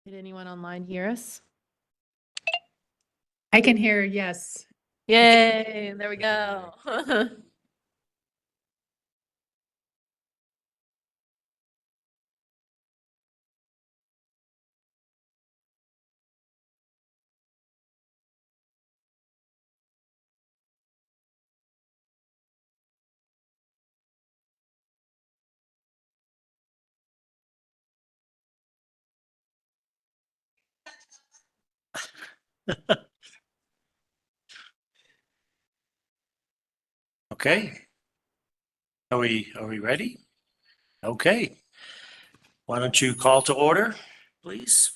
Did anyone online hear us? I can hear yes. Yay, there we go. Okay. Are we ready? Okay. Why don't you call to order, please?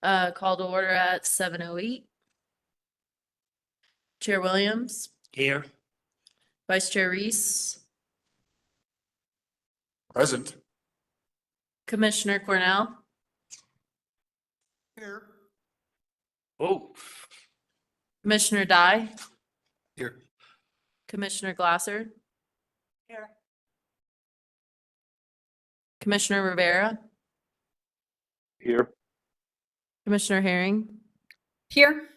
Call to order at 7:08. Chair Williams, Here. Vice Chair Reese, Present. Commissioner Cornell, Here. Oh, Commissioner Dye, Here. Commissioner Glasser, Here. Commissioner Rivera, Here. Commissioner Herring, Here.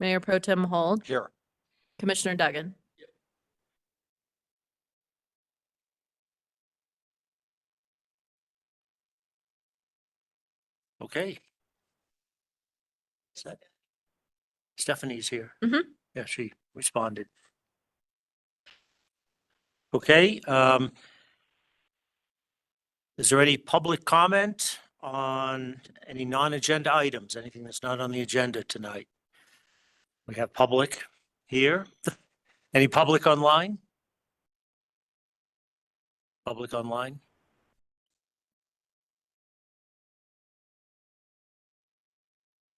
Mayor Pro Tem Hold, Here. Commissioner Duggan. okay. Is that- Stephanie's here. Mhm. Yeah, she responded. Okay, is there any public comment on any non-agenda items, anything that's not on the agenda tonight? We have public here. Any public online? Public online?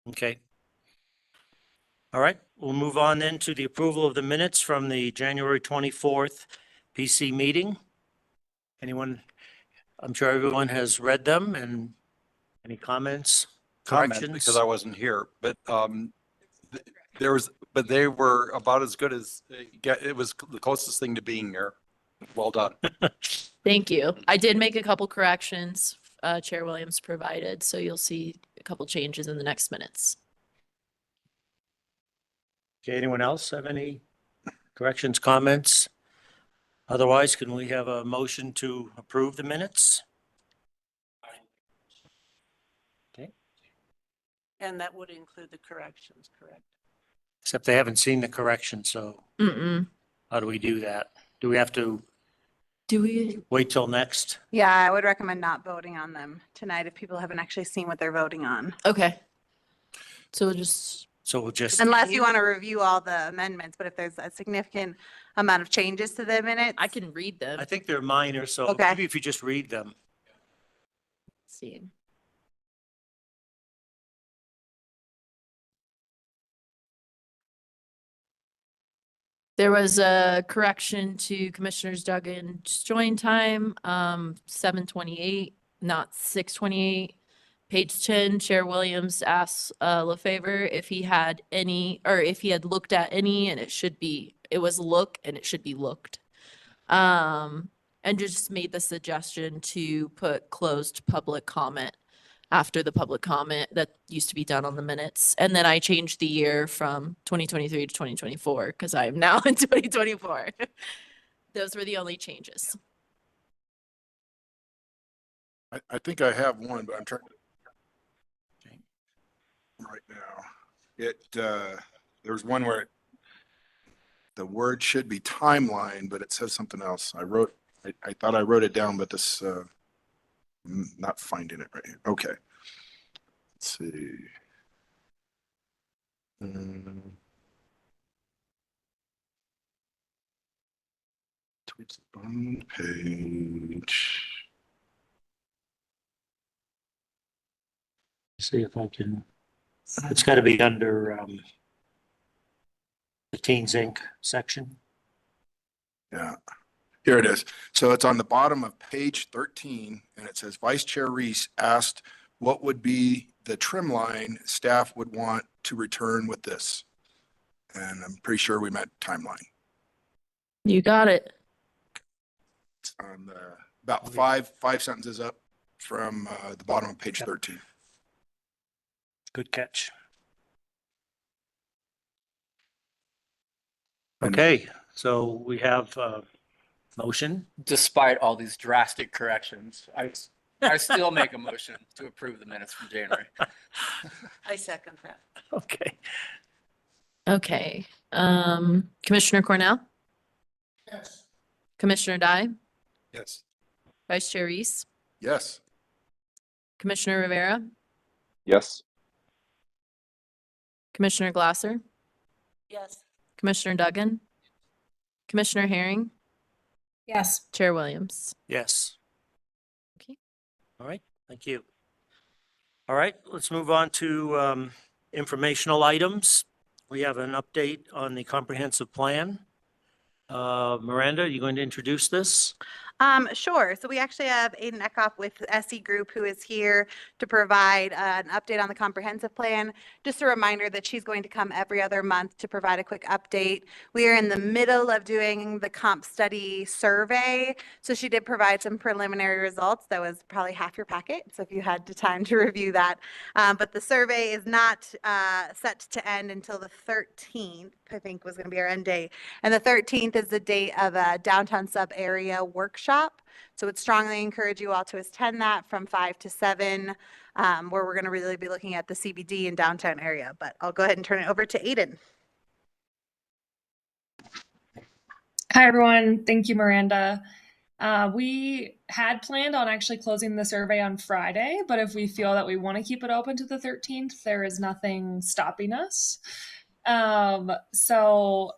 Okay. All right, we'll move on then to the approval of the minutes from the January 24th PC meeting. Anyone, I'm sure everyone has read them, and any comments, Comment corrections? because I wasn't here, but but they were about as good as it was the closest thing to being here. Well done. Thank you. I did make a couple corrections, Chair Williams provided, so you'll see a couple changes in the next minutes. Okay, anyone else have any corrections, comments? Otherwise, can we have a motion to approve the minutes? Okay, And that would include the corrections, correct? except they haven't seen the correction, so how do we do that? Do we have to Do we? wait till next? Yeah, I would recommend not voting on them tonight if people haven't actually seen what they're voting on. Okay. So we'll just, So we'll just, Unless you want to review all the amendments, but if there's a significant amount of changes to the minutes. I can read them. I think they're minor, so Okay. maybe if you just read them. See. There was a correction to Commissioners Duggan's join time, 7:28, not 6:28. Page 10, Chair Williams asks LaFever if he had any, or if he had looked at any, and it was look and it should be looked. And just made the suggestion to put closed public comment after the public comment that used to be done on the minutes. And then I changed the year from 2023 to 2024 because I am now in 2024. Those were the only changes. I think I have one, but I'm trying Okay. right now. There's one where the word should be timeline, but it says something else. I thought I wrote it down, but this, not finding it right here. Okay. Let's see. Towards the bottom of the page. See if I can, it's got to be under the Teens Inc. section. Yeah, here it is. So it's on the bottom of page 13 and it says Vice Chair Reese asked what would be the trim line staff would want to return with this. And I'm pretty sure we meant timeline. You got it. It's on the about five sentences up from the bottom of page 13. Good catch. Okay, so we have a motion. Despite all these drastic corrections, I still make a motion to approve the minutes from January. I second that. Okay. Okay. Commissioner Cornell? Yes. Commissioner Dye? Yes. Vice Chair Reese? Yes. Commissioner Rivera? Yes. Commissioner Glasser? Yes. Commissioner Duggan? Commissioner Herring? Yes. Chair Williams? Yes. Okay. All right, thank you. All right, let's move on to informational items. We have an update on the comprehensive plan. Miranda, are you going to introduce this? Sure. So we actually have Aiden Eckhoff with SE Group who is here to provide an update on the comprehensive plan. Just a reminder that she's going to come every other month to provide a quick update. We are in the middle of doing the comp study survey. So she did provide some preliminary results. That was probably half your packet. So if you had the time to review that. But the survey is not set to end until the 13th, I think was going to be our end date. And the 13th is the date of a downtown sub area workshop. So would strongly encourage you all to attend that from 5 to 7, where we're going to really be looking at the CBD and downtown area. But I'll go ahead and turn it over to Aiden. Hi, everyone. Thank you, Miranda. We had planned on actually closing the survey on Friday, but if we feel that we want to keep it open to the 13th, there is nothing stopping us. So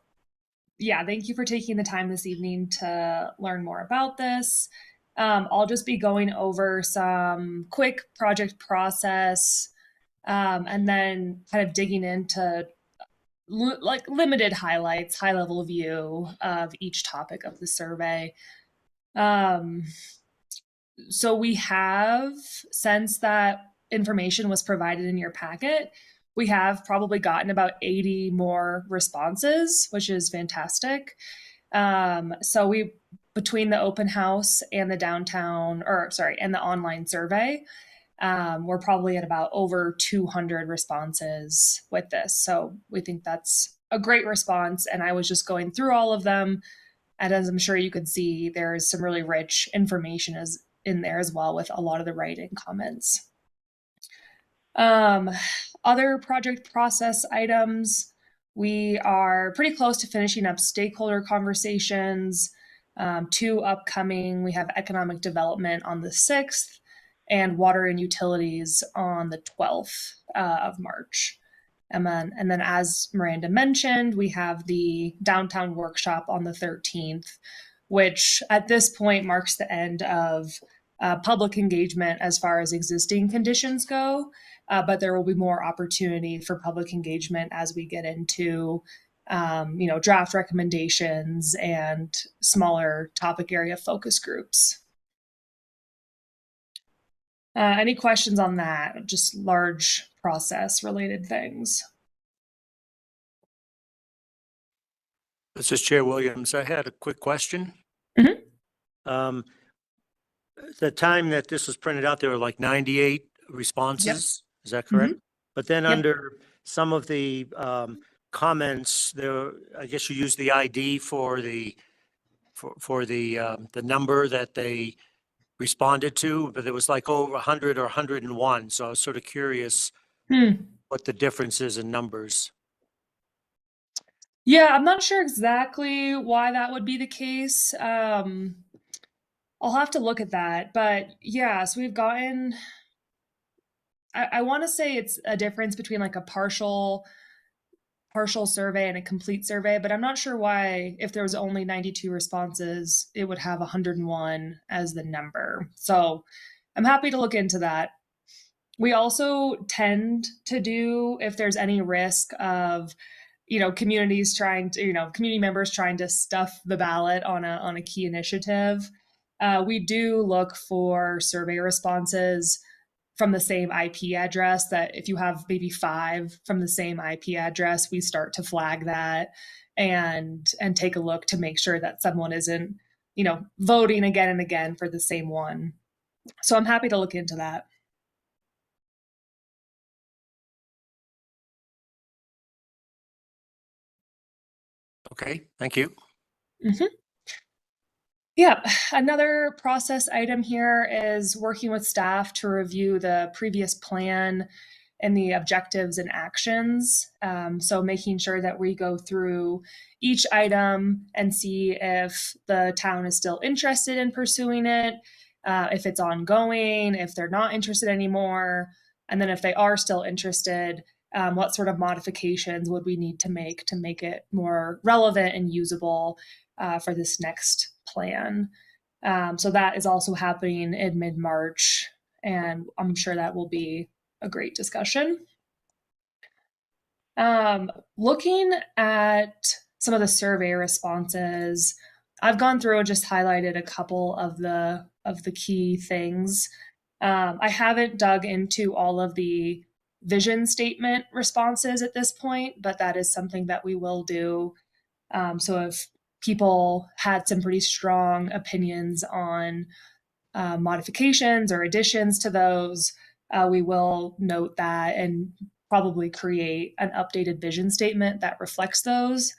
yeah, thank you for taking the time this evening to learn more about this. I'll just be going over some quick project process and then kind of digging into limited highlights, high level view of each topic of the survey. So we have, since that information was provided in your packet, we have probably gotten about 80 more responses, which is fantastic. So we, between the open house and the and the online survey, we're probably at about over 200 responses with this. So we think that's a great response. And I was just going through all of them. And as I'm sure you could see, there's some really rich information in there as well with a lot of the writing comments. Other project process items, we are pretty close to finishing up stakeholder conversations. 2 upcoming, we have economic development on the 6th and water and utilities on the 12th of March. And then as Miranda mentioned, we have the downtown workshop on the 13th, which at this point marks the end of public engagement as far as existing conditions go. But there will be more opportunity for public engagement as we get into, draft recommendations and smaller topic area focus groups. Any questions on that? Just large process related things. This is Chair Williams. I had a quick question. Mm-hmm. The time that this was printed out, there were like 98 responses. Is that correct? But then Yep. under some of the comments, there, I guess you used the ID for the number that they responded to, but it was like over 100 or 101. So I was sort of curious what the difference is in numbers. Yeah, I'm not sure exactly why that would be the case. I'll have to look at that. But yeah, so we've gotten, I want to say it's a difference between like a partial survey and a complete survey, but I'm not sure why, if there was only 92 responses, it would have 101 as the number. So I'm happy to look into that. We also tend to do, if there's any risk of, communities trying to, community members trying to stuff the ballot on a key initiative, we do look for survey responses from the same IP address. That if you have maybe 5 from the same IP address, we start to flag that and take a look to make sure that someone isn't voting again and again for the same one. So I'm happy to look into that. Okay, thank you. Yeah, another process item here is working with staff to review the previous plan and the objectives and actions. So making sure that we go through each item and see if the town is still interested in pursuing it, if it's ongoing, if they're not interested anymore, and then if they are still interested, what sort of modifications would we need to make it more relevant and usable for this next plan. So that is also happening in mid-March, and I'm sure that will be a great discussion. Looking at some of the survey responses, I've gone through and just highlighted a couple of the key things. I haven't dug into all of the vision statement responses at this point, but that is something that we will do. So if people had some pretty strong opinions on modifications or additions to those, we will note that and probably create an updated vision statement that reflects those.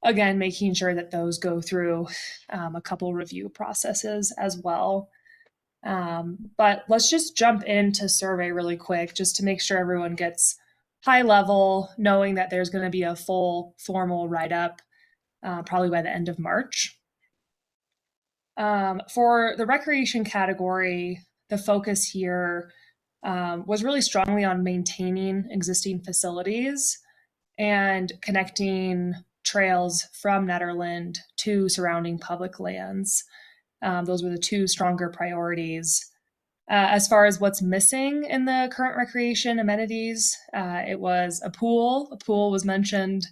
Again, making sure that those go through a couple review processes as well. But let's just jump into survey really quick, just to make sure everyone gets high level, knowing that there's going to be a full formal write-up probably by the end of March. For the recreation category, the focus here was really strongly on maintaining existing facilities and connecting trails from Nederland to surrounding public lands. Those were the two stronger priorities. As far as what's missing in the current recreation amenities, it was a pool. A pool was mentioned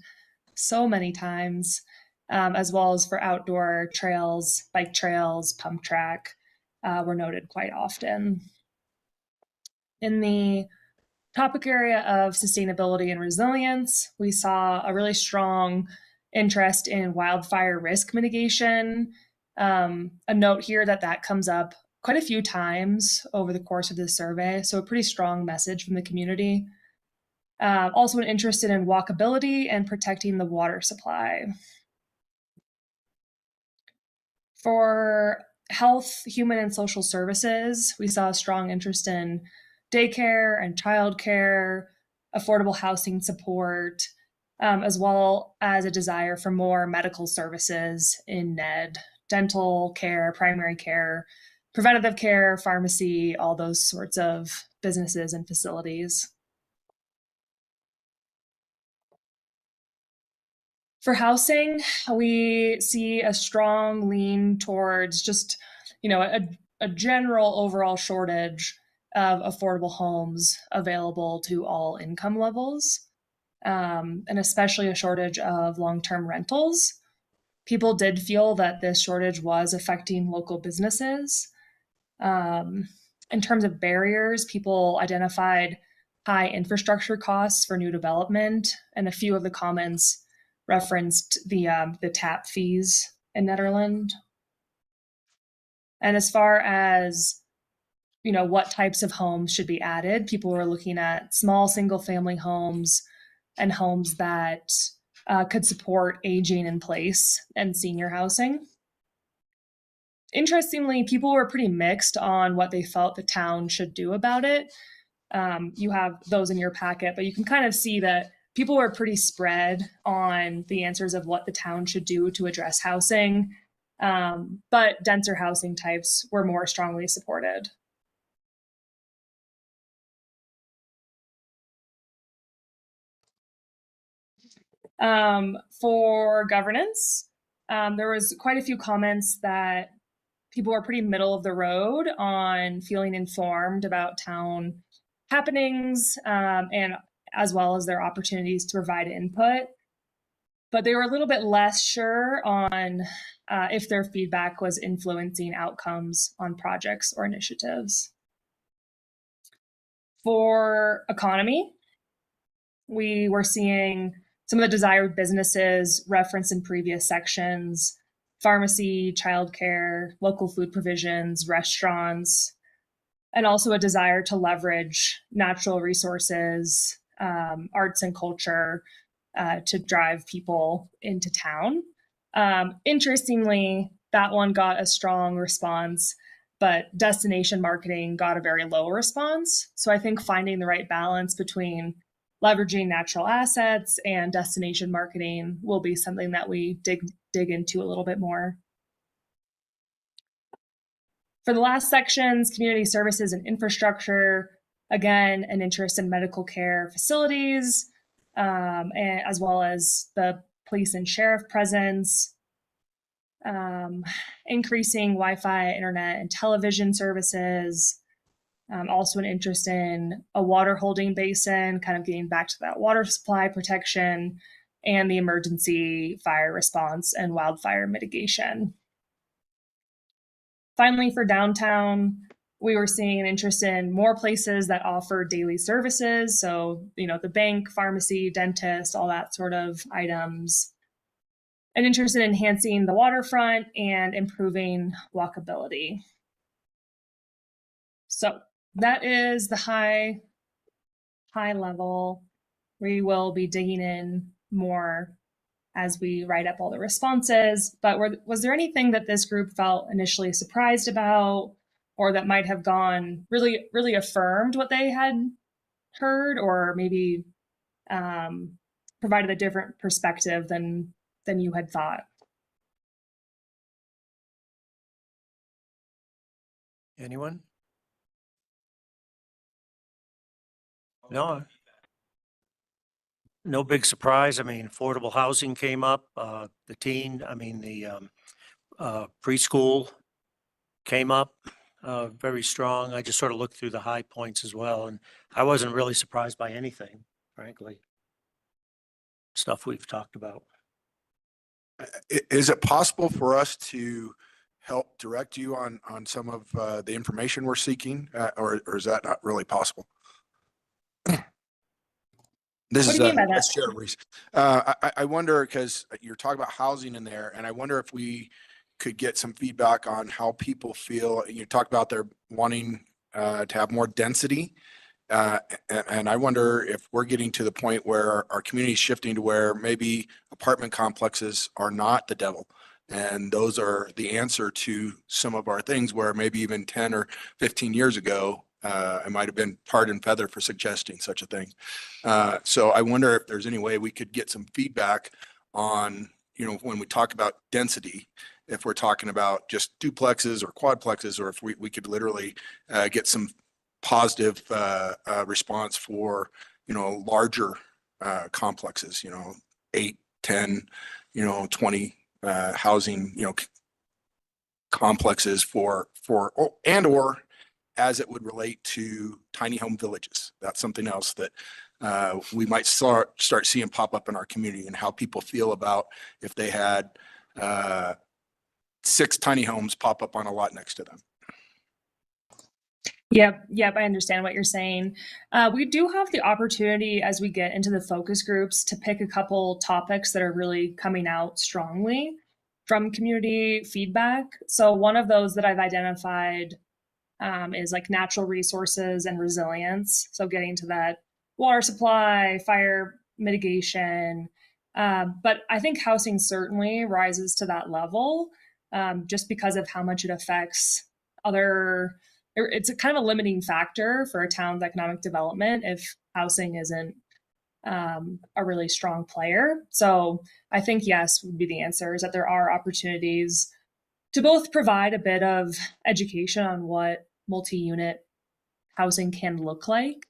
so many times, as well as for outdoor trails, bike trails, pump track were noted quite often. In the topic area of sustainability and resilience, we saw a really strong interest in wildfire risk mitigation. A note here that comes up quite a few times over the course of this survey, so a pretty strong message from the community. Also an interest in walkability and protecting the water supply. For health, human and social services, we saw a strong interest in daycare and childcare, affordable housing support, as well as a desire for more medical services in NED, dental care, primary care, preventative care, pharmacy, all those sorts of businesses and facilities. For housing, we see a strong lean towards just, a general overall shortage of affordable homes available to all income levels, and especially a shortage of long-term rentals. People did feel that this shortage was affecting local businesses. In terms of barriers, people identified high infrastructure costs for new development, and a few of the comments referenced the tap fees in Nederland. And as far as what types of homes should be added, people were looking at small single-family homes and homes that could support aging in place and senior housing. Interestingly, people were pretty mixed on what they felt the town should do about it. You have those in your packet, but you can kind of see that people were pretty spread on the answers of what the town should do to address housing, but denser housing types were more strongly supported. For governance, there was quite a few comments that people were pretty middle of the road on feeling informed about town happenings, and as well as their opportunities to provide input. But they were a little bit less sure on if their feedback was influencing outcomes on projects or initiatives. For economy, we were seeing some of the desired businesses referenced in previous sections pharmacy, childcare, local food provisions, restaurants, and also a desire to leverage natural resources, arts and culture to drive people into town. Interestingly, that one got a strong response, but destination marketing got a very low response. So I think finding the right balance between leveraging natural assets and destination marketing will be something that we dig into a little bit more. For the last sections, community services and infrastructure, again, an interest in medical care facilities, and as well as the police and sheriff presence, increasing Wi-Fi, internet, and television services, also an interest in a water holding basin, kind of getting back to that water supply protection, and the emergency fire response and wildfire mitigation. Finally, for downtown, we were seeing an interest in more places that offer daily services. So, the bank, pharmacy, dentist, all that sort of items. An interest in enhancing the waterfront and improving walkability. So that is the high level. We will be digging in more as we write up all the responses, but was there anything that this group felt initially surprised about, or that might have gone really affirmed what they had heard, or maybe provided a different perspective than you had thought? Anyone? No. No big surprise. I mean, affordable housing came up, the preschool came up, very strong. I just sort of looked through the high points as well, and I wasn't really surprised by anything, frankly. Stuff we've talked about. Is it possible for us to help direct you on some of the information we're seeking, or is that not really possible? This What is do you mean by that? Chair Reese. I wonder, because you're talking about housing in there, and I wonder if we could get some feedback on how people feel. You talked about they're wanting to have more density. And I wonder if we're getting to the point where our community is shifting to where maybe apartment complexes are not the devil. And those are the answer to some of our things, where maybe even 10 or 15 years ago, I might have been tarred and feather for suggesting such a thing. So I wonder if there's any way we could get some feedback on, when we talk about density, if we're talking about just duplexes or quadplexes, or if we could literally get some positive response for, larger complexes, 8, 10, 20 housing, complexes or as it would relate to tiny home villages. That's something else that we might start seeing pop up in our community, and how people feel about if they had 6 tiny homes pop up on a lot next to them. Yep, I understand what you're saying. We do have the opportunity, as we get into the focus groups, to pick a couple topics that are really coming out strongly from community feedback. So one of those that I've identified is like natural resources and resilience. So getting to that water supply, fire mitigation. But I think housing certainly rises to that level, just because of how much it affects it's a kind of a limiting factor for a town's economic development if housing isn't a really strong player. So I think yes would be the answer, is that there are opportunities to both provide a bit of education on what multi-unit housing can look like,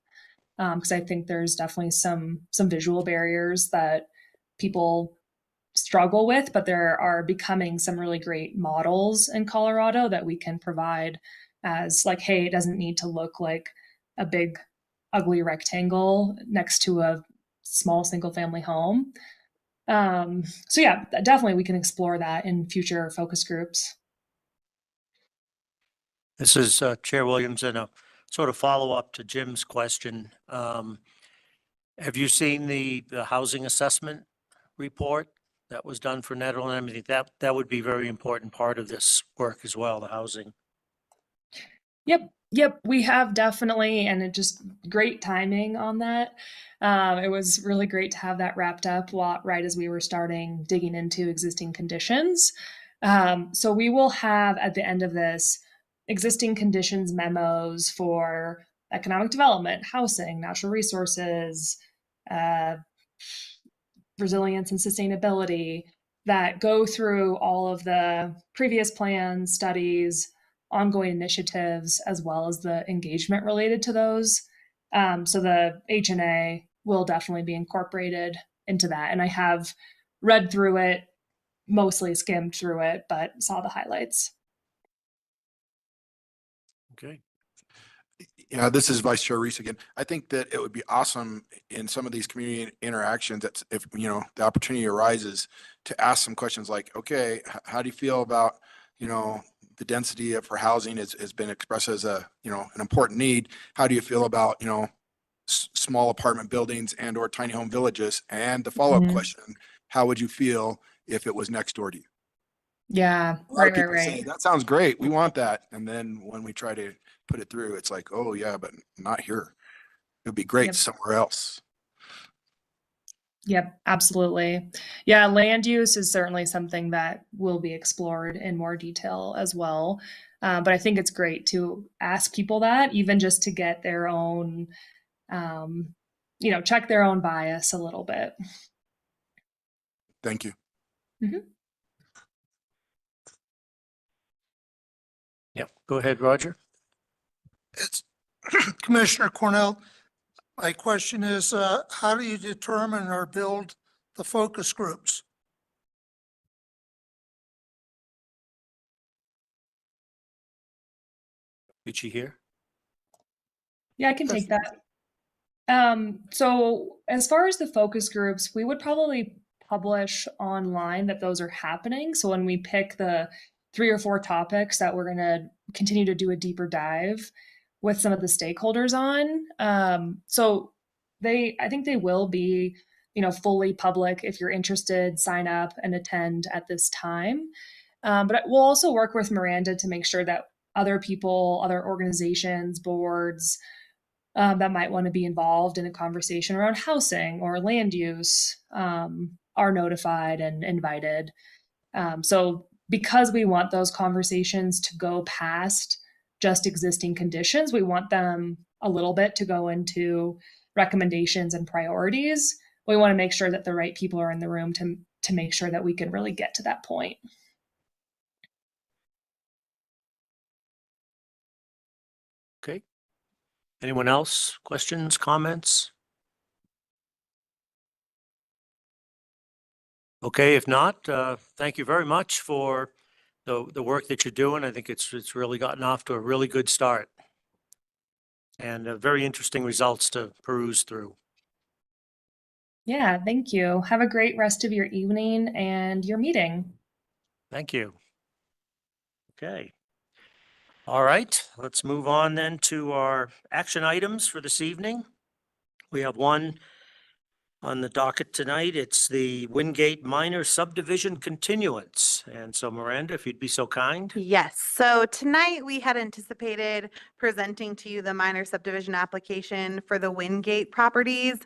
because I think there's definitely some visual barriers that people struggle with, but there are becoming some really great models in Colorado that we can provide as like, hey, it doesn't need to look like a big ugly rectangle next to a small single family home. So yeah, definitely we can explore that in future focus groups. This is Chair Williams, and a sort of follow-up to Jim's question. Have you seen the housing assessment report that was done for Nederland. I mean, that would be a very important part of this work as well, the housing. Yep, we have definitely, and it just great timing on that. It was really great to have that wrapped up right as we were starting digging into existing conditions. So we will have at the end of this existing conditions memos for economic development, housing, natural resources, resilience and sustainability that go through all of the previous plans, studies, ongoing initiatives, as well as the engagement related to those. So the H&A will definitely be incorporated into that. And I have read through it, mostly skimmed through it, but saw the highlights. Okay. Yeah, this is Vice Chair Reese again. I think that it would be awesome in some of these community interactions that if, the opportunity arises to ask some questions like, okay, how do you feel about, the density for housing has been expressed as an important need. How do you feel about, small apartment buildings and or tiny home villages? And the follow-up question, how would you feel if it was next door to you? Yeah, A lot of right. people say, that sounds great. We want that. And then when we try to put it through, it's like, oh yeah, but not here. It'd be great Yep. somewhere else. Yep, absolutely. Yeah, land use is certainly something that will be explored in more detail as well. But I think it's great to ask people that, even just to get their own, check their own bias a little bit. Thank you. Yep. Go ahead, Roger. It's Commissioner Cornell. My question is, how do you determine or build the focus groups? Did she hear? Yeah, I can take that. So as far as the focus groups, we would probably publish online that those are happening. So when we pick the 3 or 4 topics that we're going to continue to do a deeper dive with some of the stakeholders on, so I think they will be, fully public. If you're interested, sign up and attend at this time. But we'll also work with Miranda to make sure that other people, other organizations, boards, that might want to be involved in a conversation around housing or land use are notified and invited. So because we want those conversations to go past just existing conditions, we want them a little bit to go into recommendations and priorities. We want to make sure that the right people are in the room to make sure that we can really get to that point. Okay. Anyone else? Questions, comments? Okay, if not, thank you very much for the work that you're doing. I think it's really gotten off to a really good start. And very interesting results to peruse through. Yeah, thank you. Have a great rest of your evening and your meeting. Thank you. Okay. All right, let's move on then to our action items for this evening. We have one on the docket tonight. It's the Wingate Minor Subdivision Continuance. And so Miranda, if you'd be so kind. Yes, so tonight we had anticipated presenting to you the minor subdivision application for the Wingate properties.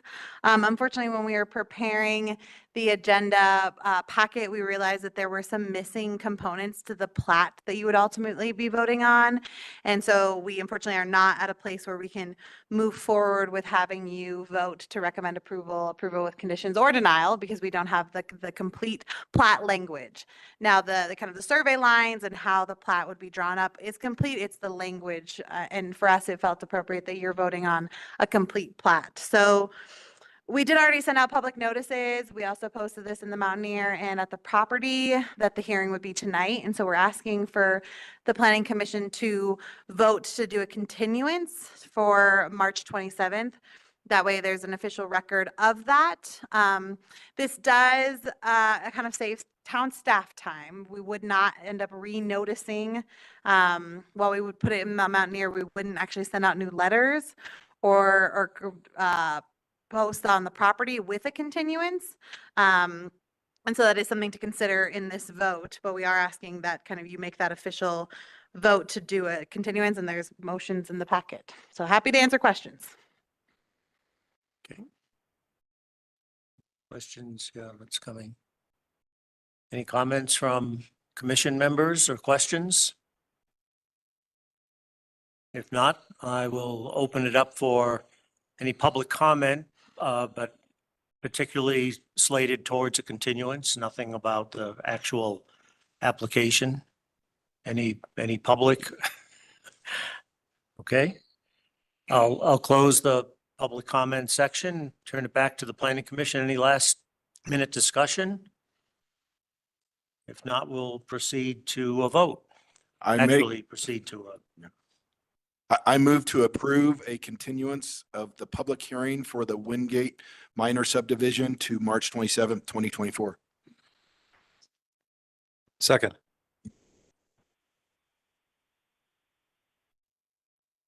Unfortunately, when we were preparing the agenda packet, we realized that there were some missing components to the plat that you would ultimately be voting on. And so we unfortunately are not at a place where we can move forward with having you vote to recommend approval with conditions or denial, because we don't have the complete plat language. Now, the kind of the survey lines and how the plat would be drawn up is complete. It's the language. And for us, it felt appropriate that you're voting on a complete plat. So we did already send out public notices. We also posted this in the Mountaineer and at the property that the hearing would be tonight. And so we're asking for the Planning Commission to vote to do a continuance for March 27th. That way there's an official record of that. This does kind of save town staff time. We would not end up re-noticing. While we would put it in the Mountaineer, we wouldn't actually send out new letters or post on the property with a continuance. And so that is something to consider in this vote, but we are asking that kind of you make that official vote to do a continuance, and there's motions in the packet. So happy to answer questions. Okay. Questions? Yeah, that's coming. Any comments from commission members or questions? If not, I will open it up for any public comment, but particularly slated towards a continuance, nothing about the actual application. Any public? Okay. I'll close the public comment section, turn it back to the planning commission. Any last minute discussion? If not, we'll proceed to a vote. Actually, proceed to I move to approve a continuance of the public hearing for the Wingate minor subdivision to March 27th, 2024. Second.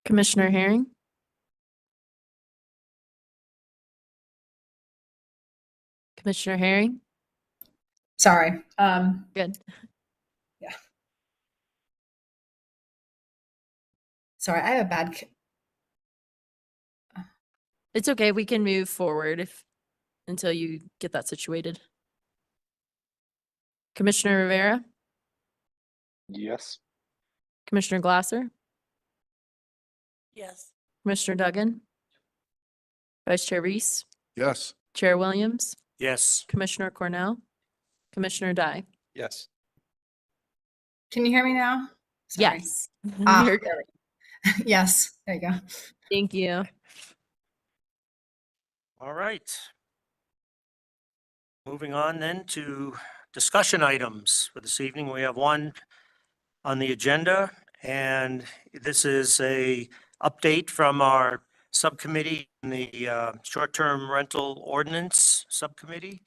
Commissioner Herring, Commissioner Herring, Sorry. good. Sorry, I have a bad. It's okay. We can move forward until you get that situated. Commissioner Rivera, Yes. Commissioner Glasser, Yes. Commissioner Duggan, Vice Chair Reese, Yes. Chair Williams, yes. Commissioner Cornell, Commissioner Dye. Yes. Can you hear me now? Sorry. Yes. Ah. You're good. Yes. There you go. Thank you. All right. Moving on then to discussion items for this evening. We have one on the agenda, and this is a update from our subcommittee in the short-term rental ordinance subcommittee.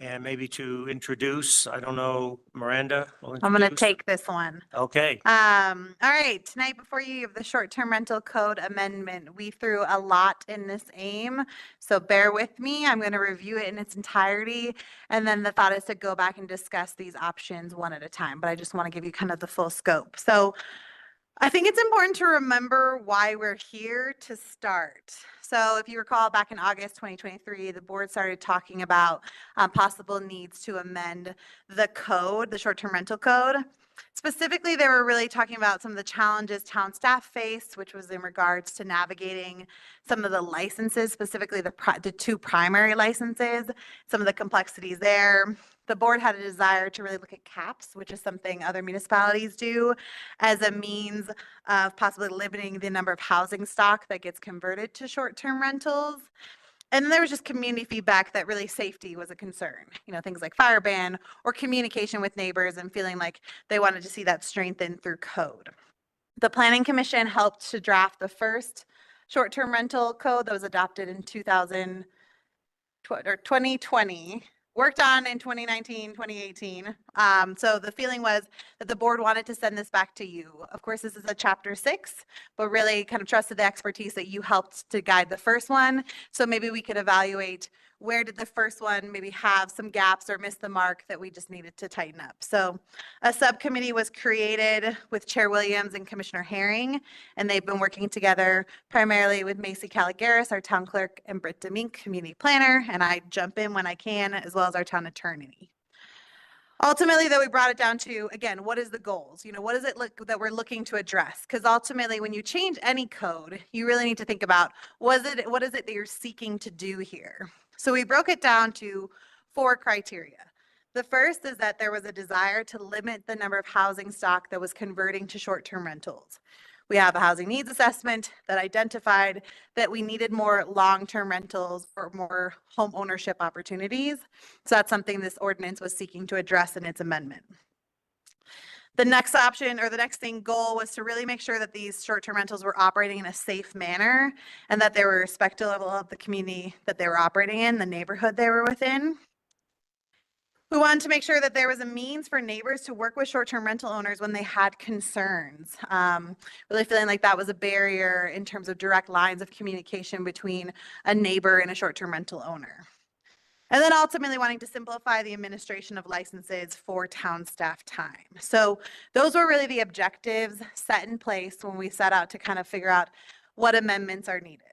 And maybe to introduce, I don't know, Miranda will I'm going to introduce? take this one. Okay, All right, tonight before you have the short-term rental code amendment. We threw a lot in this aim, so bear with me. I'm going to review it in its entirety, and then the thought is to go back and discuss these options one at a time, but I just want to give you kind of the full scope. So I think it's important to remember why we're here to start. So if you recall, back in August 2023, the board started talking about possible needs to amend the code, the short-term rental code. Specifically, they were really talking about some of the challenges town staff faced, which was in regards to navigating some of the licenses, specifically the two primary licenses, some of the complexities there. The board had a desire to really look at caps, which is something other municipalities do, as a means of possibly limiting the number of housing stock that gets converted to short-term rentals. And then there was just community feedback that really safety was a concern, you know, things like fire ban or communication with neighbors and feeling like they wanted to see that strengthened through code. The Planning Commission helped to draft the first short-term rental code that was adopted in 2020, worked on in 2019, 2018. So the feeling was that the board wanted to send this back to you. Of course, this is a chapter 6, but really kind of trusted the expertise that you helped to guide the first one. So maybe we could evaluate where did the first one maybe have some gaps or miss the mark that we just needed to tighten up. So a subcommittee was created with Chair Williams and Commissioner Herring, and they've been working together primarily with Macy Caligaris, our town clerk, and Britt Demink, community planner, and I jump in when I can, as well as our town attorney. Ultimately, though, we brought it down to, again, what is the goals? You know, what is it that we're looking to address? Because ultimately, when you change any code, you really need to think about, what is it that you're seeking to do here? So we broke it down to 4 criteria. The first is that there was a desire to limit the number of housing stock that was converting to short-term rentals. We have a housing needs assessment that identified that we needed more long-term rentals or more home ownership opportunities. So that's something this ordinance was seeking to address in its amendment. The next option, or the next goal, was to really make sure that these short-term rentals were operating in a safe manner and that they were respectful of the community that they were operating in, the neighborhood they were within. We wanted to make sure that there was a means for neighbors to work with short-term rental owners when they had concerns. Really feeling like that was a barrier in terms of direct lines of communication between a neighbor and a short-term rental owner. And then ultimately wanting to simplify the administration of licenses for town staff time. So those were really the objectives set in place when we set out to kind of figure out what amendments are needed.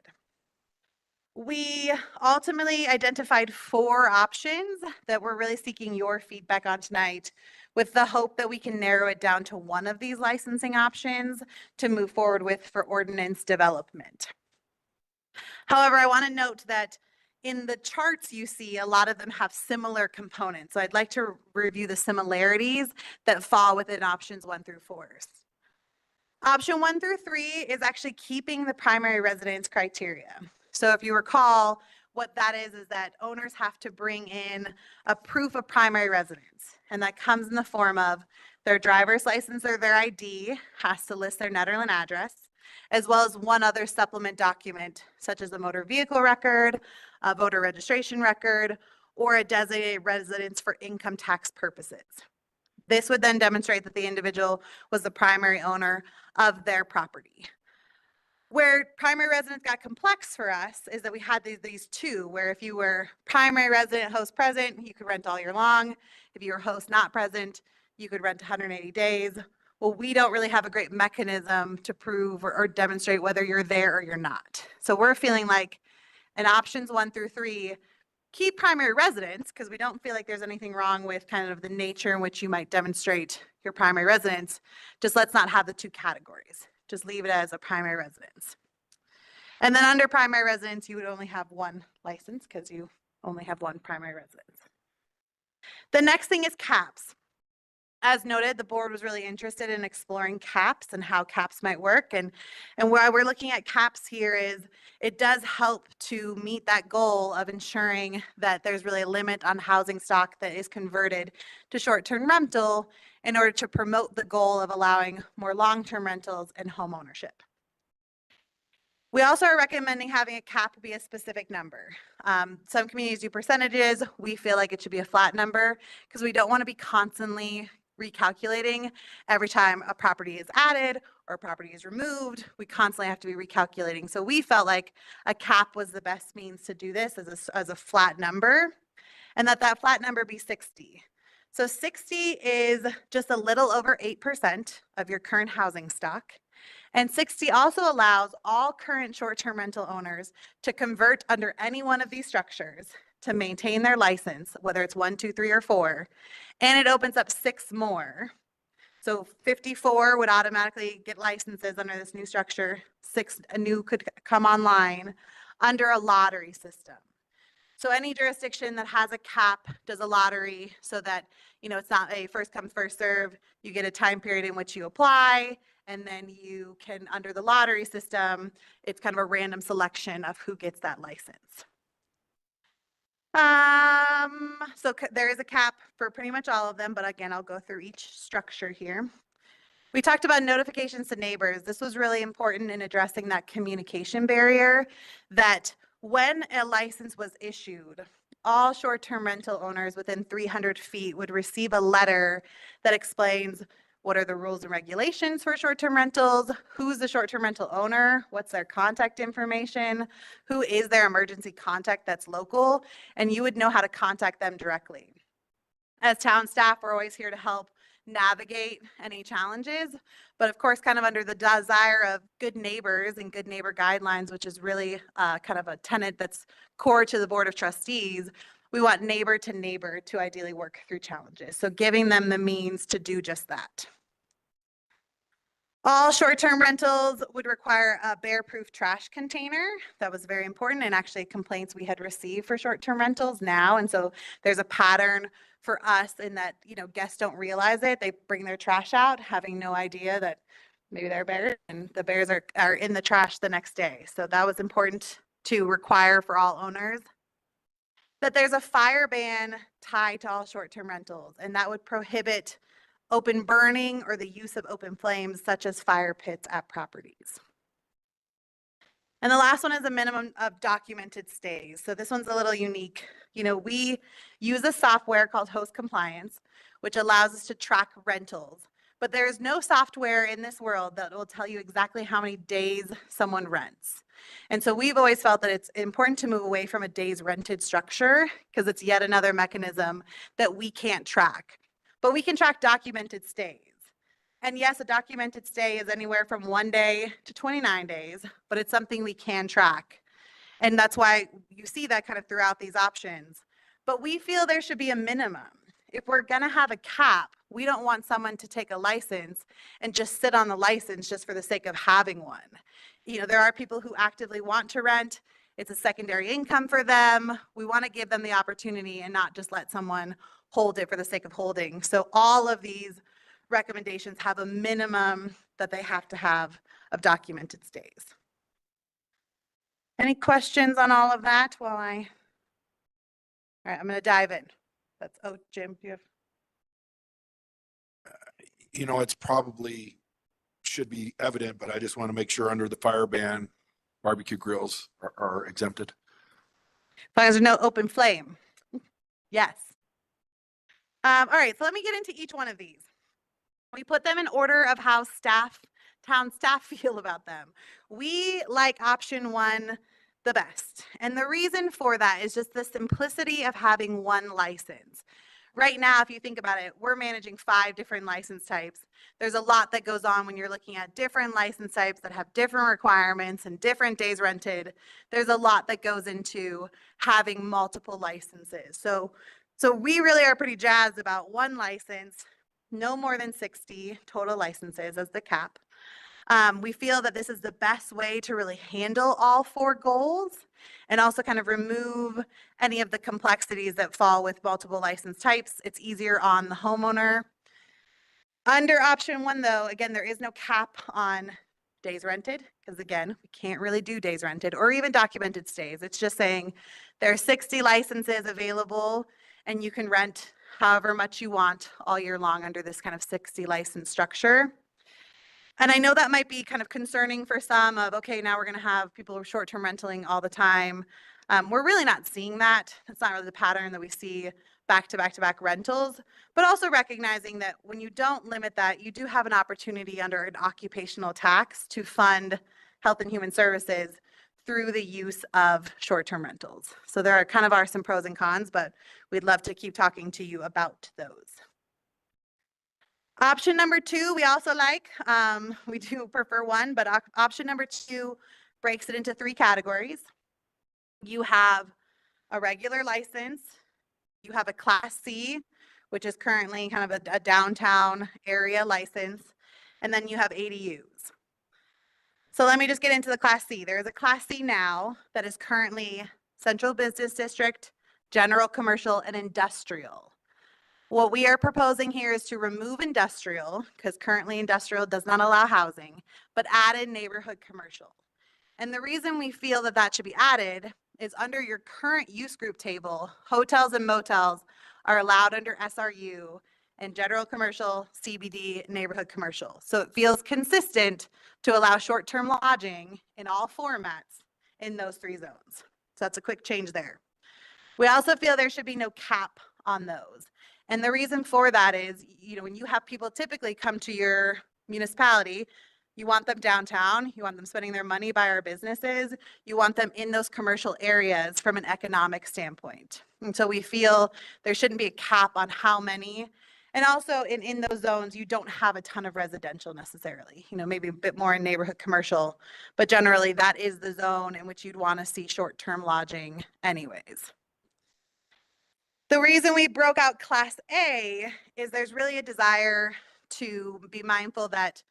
We ultimately identified 4 options that we're really seeking your feedback on tonight, with the hope that we can narrow it down to one of these licensing options to move forward with for ordinance development. However, I want to note that in the charts you see, a lot of them have similar components. So I'd like to review the similarities that fall within options 1 through 4. Option 1 through 3 is actually keeping the primary residence criteria. So if you recall, what that is that owners have to bring in a proof of primary residence. And that comes in the form of their driver's license or their ID has to list their Nederland address, as well as one other supplement document, such as a motor vehicle record, a voter registration record, or a designated residence for income tax purposes. This would then demonstrate that the individual was the primary owner of their property. Where primary residence got complex for us is that we had these 2, where if you were primary resident, host present, you could rent all year long. If you were host not present, you could rent 180 days. Well, we don't really have a great mechanism to prove or demonstrate whether you're there or you're not. So we're feeling like in options 1 through 3, keep primary residence, because we don't feel like there's anything wrong with kind of the nature in which you might demonstrate your primary residence. Just let's not have the 2 categories. Just leave it as a primary residence. And then under primary residence, you would only have 1 license because you only have 1 primary residence. The next thing is caps. As noted, the board was really interested in exploring caps and how caps might work. And why we're looking at caps here is it does help to meet that goal of ensuring that there's really a limit on housing stock that is converted to short-term rental in order to promote the goal of allowing more long-term rentals and home ownership. We also are recommending having a cap be a specific number. Some communities do percentages. We feel like it should be a flat number because we don't want to be constantly recalculating every time a property is added or a property is removed. We constantly have to be recalculating. So we felt like a cap was the best means to do this as a flat number, and that flat number be 60. So 60 is just a little over 8% of your current housing stock. And 60 also allows all current short-term rental owners to convert under any one of these structures to maintain their license, whether it's 1, 2, 3, or 4, and it opens up 6 more. So 54 would automatically get licenses under this new structure. 6 new could come online under a lottery system. So any jurisdiction that has a cap does a lottery so that, it's not a first come, first serve. You get a time period in which you apply, and then you can, under the lottery system, it's kind of a random selection of who gets that license. So there is a cap for pretty much all of them, but again, I'll go through each structure here. We talked about notifications to neighbors. This was really important in addressing that communication barrier, that when a license was issued, all short-term rental owners within 300 feet would receive a letter that explains what are the rules and regulations for short-term rentals, who's the short-term rental owner, what's their contact information, who is their emergency contact that's local, and you would know how to contact them directly. As town staff, we're always here to help navigate any challenges, but of course, kind of under the desire of good neighbors and good neighbor guidelines, which is really kind of a tenet that's core to the Board of Trustees, we want neighbor to ideally work through challenges. So giving them the means to do just that. All short-term rentals would require a bear-proof trash container. That was very important, and actually complaints we had received for short-term rentals now. And so there's a pattern for us in that, guests don't realize it. They bring their trash out having no idea that maybe they're bears, and the bears are in the trash the next day. So that was important to require for all owners. That there's a fire ban tied to all short-term rentals, and that would prohibit open burning or the use of open flames such as fire pits at properties. And the last one is a minimum of documented stays. So this one's a little unique. We use a software called Host Compliance, which allows us to track rentals. but there's no software in this world that will tell you exactly how many days someone rents. And so we've always felt that it's important to move away from a days rented structure because it's yet another mechanism that we can't track. But we can track documented stays. And yes, a documented stay is anywhere from 1 day to 29 days, but it's something we can track. And that's why you see that kind of throughout these options. But we feel there should be a minimum. If we're going to have a cap, we don't want someone to take a license and just sit on the license just for the sake of having one. You know, there are people who actively want to rent. It's a secondary income for them. We want to give them the opportunity and not just let someone hold it for the sake of holding. So all of these recommendations have a minimum that they have to have of documented stays. Any questions on all of that while all right, I'm going to dive in. Oh, Jim, do you have? You know, it's probably should be evident, but I just want to make sure under the fire ban, barbecue grills are exempted. As long as there's no open flame. Yes. All right, so let me get into each one of these. We put them in order of how town staff feel about them. We like option 1 the best. And the reason for that is just the simplicity of having one license. Right now, if you think about it, we're managing 5 different license types. There's a lot that goes on when you're looking at different license types that have different requirements and different days rented. There's a lot that goes into having multiple licenses. So we really are pretty jazzed about one license, no more than 60 total licenses as the cap. We feel that this is the best way to really handle all 4 goals and also kind of remove any of the complexities that fall with multiple license types. It's easier on the homeowner. Under option 1, though, again, there is no cap on days rented because, again, we can't really do days rented or even documented stays. It's just saying there are 60 licenses available and you can rent however much you want all year long under this kind of 60 license structure. And I know that might be kind of concerning for some of, okay, now we're going to have people short-term rentaling all the time. We're really not seeing that. That's not really the pattern that we see back-to-back-to-back rentals, but also recognizing that when you don't limit that, you do have an opportunity under an occupational tax to fund health and human services through the use of short-term rentals. So there are kind of some pros and cons, but we'd love to keep talking to you about those. Option number 2, we also like, we do prefer 1, but option number 2 breaks it into 3 categories. You have a regular license, you have a Class C, which is currently kind of a downtown area license, and then you have ADUs. So let me just get into the Class C. There is a Class C now that is currently Central Business District, General Commercial, and Industrial. What we are proposing here is to remove industrial, because currently industrial does not allow housing, but add in neighborhood commercial. And the reason we feel that that should be added is under your current use group table, hotels and motels are allowed under SRU and general commercial, CBD, neighborhood commercial. So it feels consistent to allow short-term lodging in all formats in those 3 zones. So that's a quick change there. We also feel there should be no cap on those. And the reason for that is, you know, when you have people typically come to your municipality, you want them downtown, you want them spending their money by our businesses, you want them in those commercial areas from an economic standpoint. And so we feel there shouldn't be a cap on how many. And also in those zones, you don't have a ton of residential necessarily, you know, maybe a bit more in neighborhood commercial, but generally that is the zone in which you'd want to see short-term lodging anyways. The reason we broke out Class A is there's really a desire to be mindful that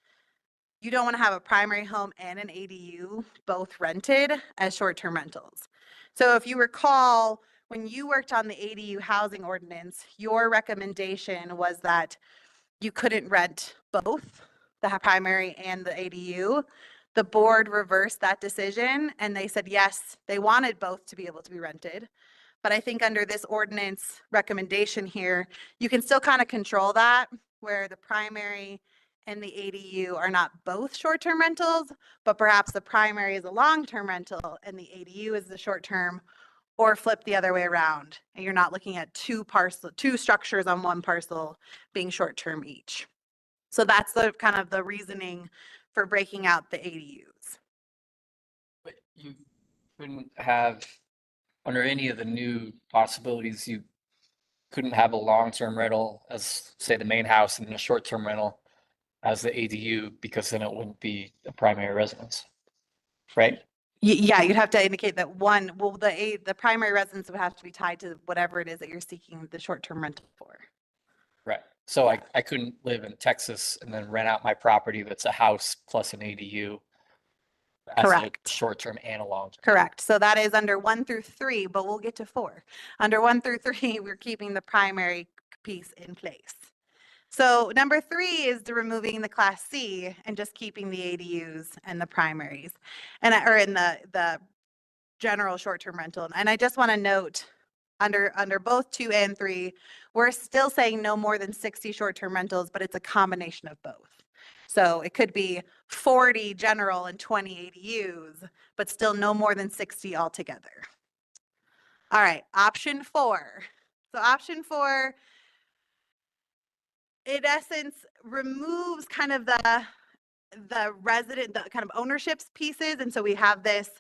you don't want to have a primary home and an ADU both rented as short-term rentals. So if you recall, when you worked on the ADU housing ordinance, your recommendation was that you couldn't rent both the primary and the ADU. The board reversed that decision and they said, yes, they wanted both to be able to be rented. But I think under this ordinance recommendation here, you can still kind of control that where the primary and the ADU are not both short-term rentals, but perhaps the primary is a long-term rental and the ADU is the short-term, or flip the other way around. And you're not looking at two structures on one parcel being short-term each. So that's the kind of the reasoning for breaking out the ADUs. But you couldn't have, under any of the new possibilities, you couldn't have a long-term rental as, say, the main house and a short-term rental as the ADU, because then it wouldn't be a primary residence, right? Yeah, you'd have to indicate that one, well, the primary residence would have to be tied to whatever it is that you're seeking the short-term rental for. Right. So I couldn't live in Texas and then rent out my property that's a house plus an ADU as a Correct. short-term and a long-term. Correct. So that is under 1 through 3, but we'll get to 4. Under 1 through 3, we're keeping the primary piece in place. So number 3 is the removing the Class C and just keeping the ADUs and the primaries, and or in the general short-term rental. And I just want to note, under both 2 and 3, we're still saying no more than 60 short-term rentals, but it's a combination of both. So it could be 40 general and 20 ADUs, but still no more than 60 altogether. All right, option 4. So option 4, in essence, removes kind of the kind of ownerships pieces. And so we have this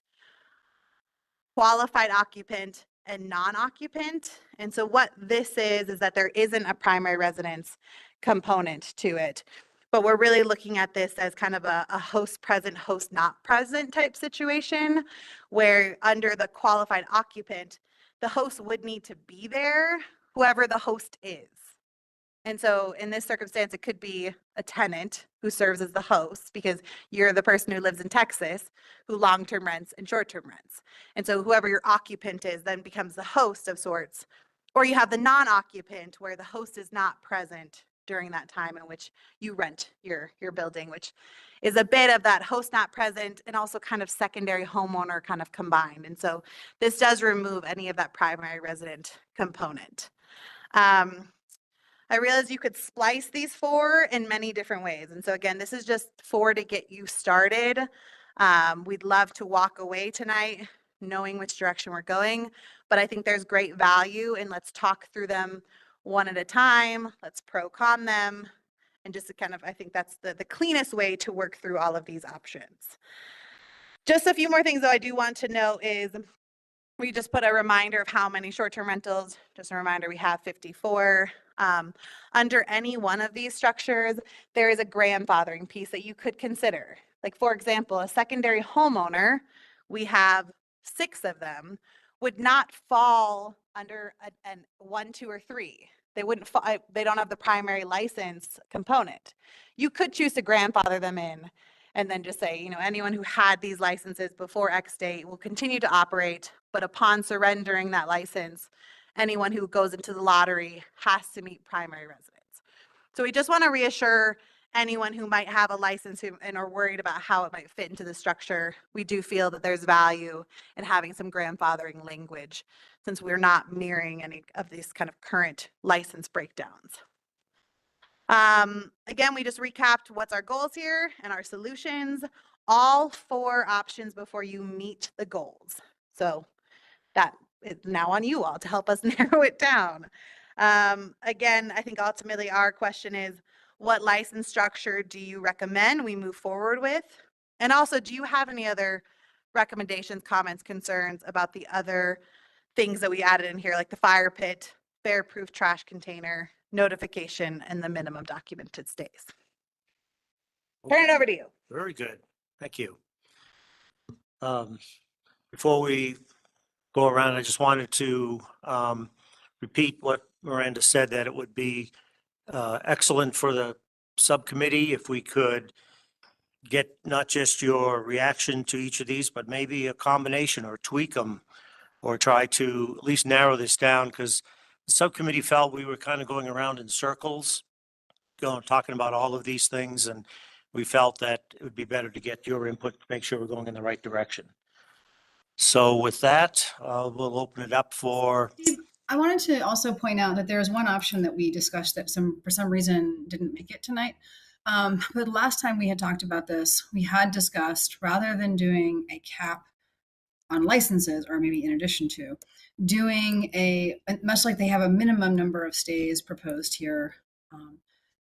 qualified occupant and non-occupant. And so what this is that there isn't a primary residence component to it. But we're really looking at this as kind of a host present, host not present type situation, where under the qualified occupant, the host would need to be there, whoever the host is. And so in this circumstance, it could be a tenant who serves as the host, because you're the person who lives in Texas who long-term rents and short-term rents. And so whoever your occupant is then becomes the host of sorts. Or you have the non-occupant, where the host is not present during that time in which you rent your building, which is a bit of that host not present and also kind of secondary homeowner kind of combined. And so this does remove any of that primary resident component. I realize you could splice these 4 in many different ways. And so again, this is just 4 to get you started. We'd love to walk away tonight knowing which direction we're going, but I think there's great value, and let's talk through them one at a time. Let's pro-con them, and just to kind of, I think that's the cleanest way to work through all of these options. Just a few more things though I do want to note is we just put a reminder of how many short-term rentals. Just a reminder, we have 54. Under any one of these structures, there is a grandfathering piece that you could consider. Like, for example, a secondary homeowner, we have 6 of them, would not fall under an 1, 2, or 3. They wouldn't fall, they don't have the primary license component. You could choose to grandfather them in and then just say, you know, anyone who had these licenses before X date will continue to operate, but upon surrendering that license, anyone who goes into the lottery has to meet primary residence. So we just want to reassure anyone who might have a license and are worried about how it might fit into the structure. We do feel that there's value in having some grandfathering language, since we're not mirroring any of these kind of current license breakdowns. Again, we just recapped what's our goals here and our solutions, all 4 options before you meet the goals. So that is now on you all to help us narrow it down. Again, I think ultimately our question is, what license structure do you recommend we move forward with? And also, do you have any other recommendations, comments, concerns about the other things that we added in here, like the fire pit, bear-proof trash container, notification, and the minimum documented stays? Turn it over to you. Very good. Thank you. Before we go around, I just wanted to repeat what Miranda said, that it would be excellent for the subcommittee if we could get not just your reaction to each of these, but maybe a combination, or tweak them, or try to at least narrow this down, because the subcommittee felt we were kind of going around in circles, talking about all of these things, and we felt that it would be better to get your input to make sure we're going in the right direction. So with that, we'll open it up for. I wanted to also point out that there was one option that we discussed that for some reason didn't make it tonight. But last time we had talked about this, we had discussed, rather than doing a cap on licenses, or maybe in addition to, doing much like they have a minimum number of stays proposed here,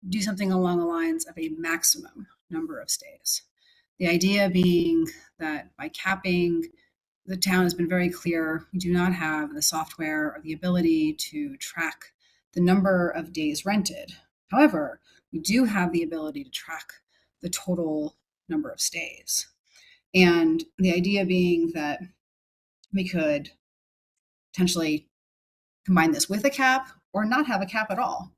do something along the lines of a maximum number of stays. The idea being that by capping, the town has been very clear, we do not have the software or the ability to track the number of days rented. However, we do have the ability to track the total number of stays. And the idea being that we could potentially combine this with a cap or not have a cap at all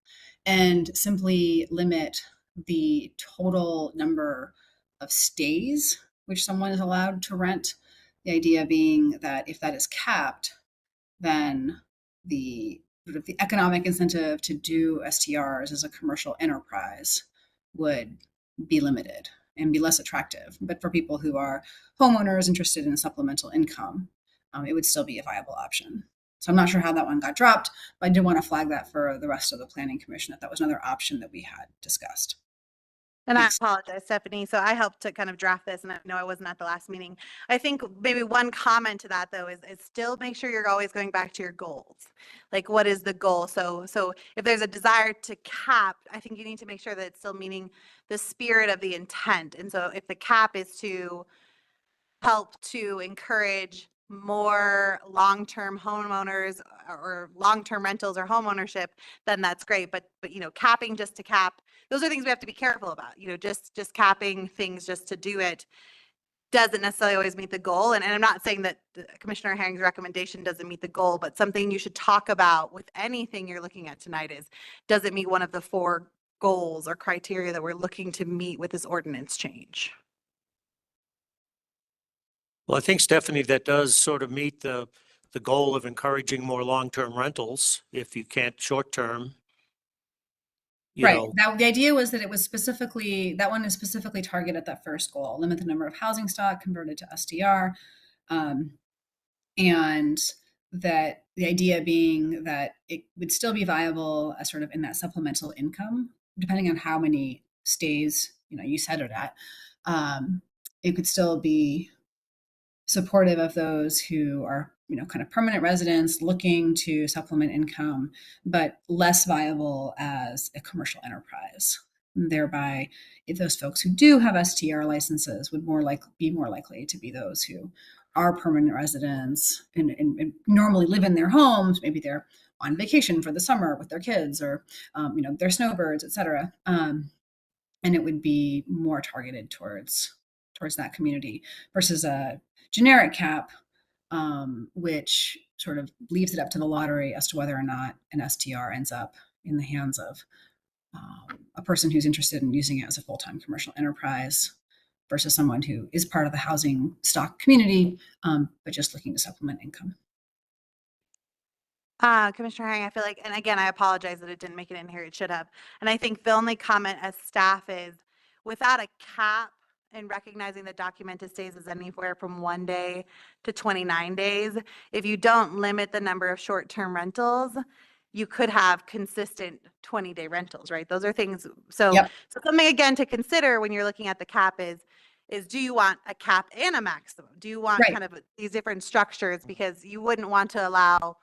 and simply limit the total number of stays which someone is allowed to rent. The idea being that if that is capped, then the sort of the economic incentive to do STRs as a commercial enterprise would be limited and be less attractive. But for people who are homeowners interested in supplemental income, it would still be a viable option. So I'm not sure how that one got dropped, but I did want to flag that for the rest of the Planning Commission, that was another option that we had discussed. And Thanks. I apologize, Stephanie. So I helped to kind of draft this, and I know I wasn't at the last meeting. I think maybe one comment to that, though, is still make sure you're always going back to your goals. Like, what is the goal? So if there's a desire to cap, I think you need to make sure that it's still meaning the spirit of the intent. And so if the cap is to help to encourage more long-term homeowners or long-term rentals or home ownership, then that's great. But capping just to cap, those are things we have to be careful about. Just capping things just to do it doesn't necessarily always meet the goal. And I'm not saying that Commissioner Herring's recommendation doesn't meet the goal, but something you should talk about with anything you're looking at tonight is, does it meet one of the 4 goals or criteria that we're looking to meet with this ordinance change? Well, I think, Stephanie, that does sort of meet the goal of encouraging more long-term rentals if you can't short-term. Right. Now, the idea was that it was specifically, that one is specifically targeted at that first goal, limit the number of housing stock converted to SDR. And that the idea being that it would still be viable as sort of in that supplemental income, depending on how many stays, you set it at. It could still be supportive of those who are, kind of permanent residents looking to supplement income, but less viable as a commercial enterprise. And thereby, if those folks who do have STR licenses would be more likely to be those who are permanent residents and normally live in their homes. Maybe they're on vacation for the summer with their kids, or they're snowbirds, et cetera. And it would be more targeted towards that community versus a generic cap, which sort of leaves it up to the lottery as to whether or not an STR ends up in the hands of a person who's interested in using it as a full-time commercial enterprise versus someone who is part of the housing stock community, but just looking to supplement income. Commissioner Herring, I feel like, and again, I apologize that it didn't make it in here. It should have. And I think the only comment as staff is, without a cap, and recognizing that documented stays is anywhere from 1 day to 29 days. If you don't limit the number of short-term rentals, you could have consistent 20-day rentals, right? Those are things. So, Yep. So something again to consider when you're looking at the cap is do you want a cap and a maximum? Do you want Right. kind of these different structures? Because you wouldn't want to allow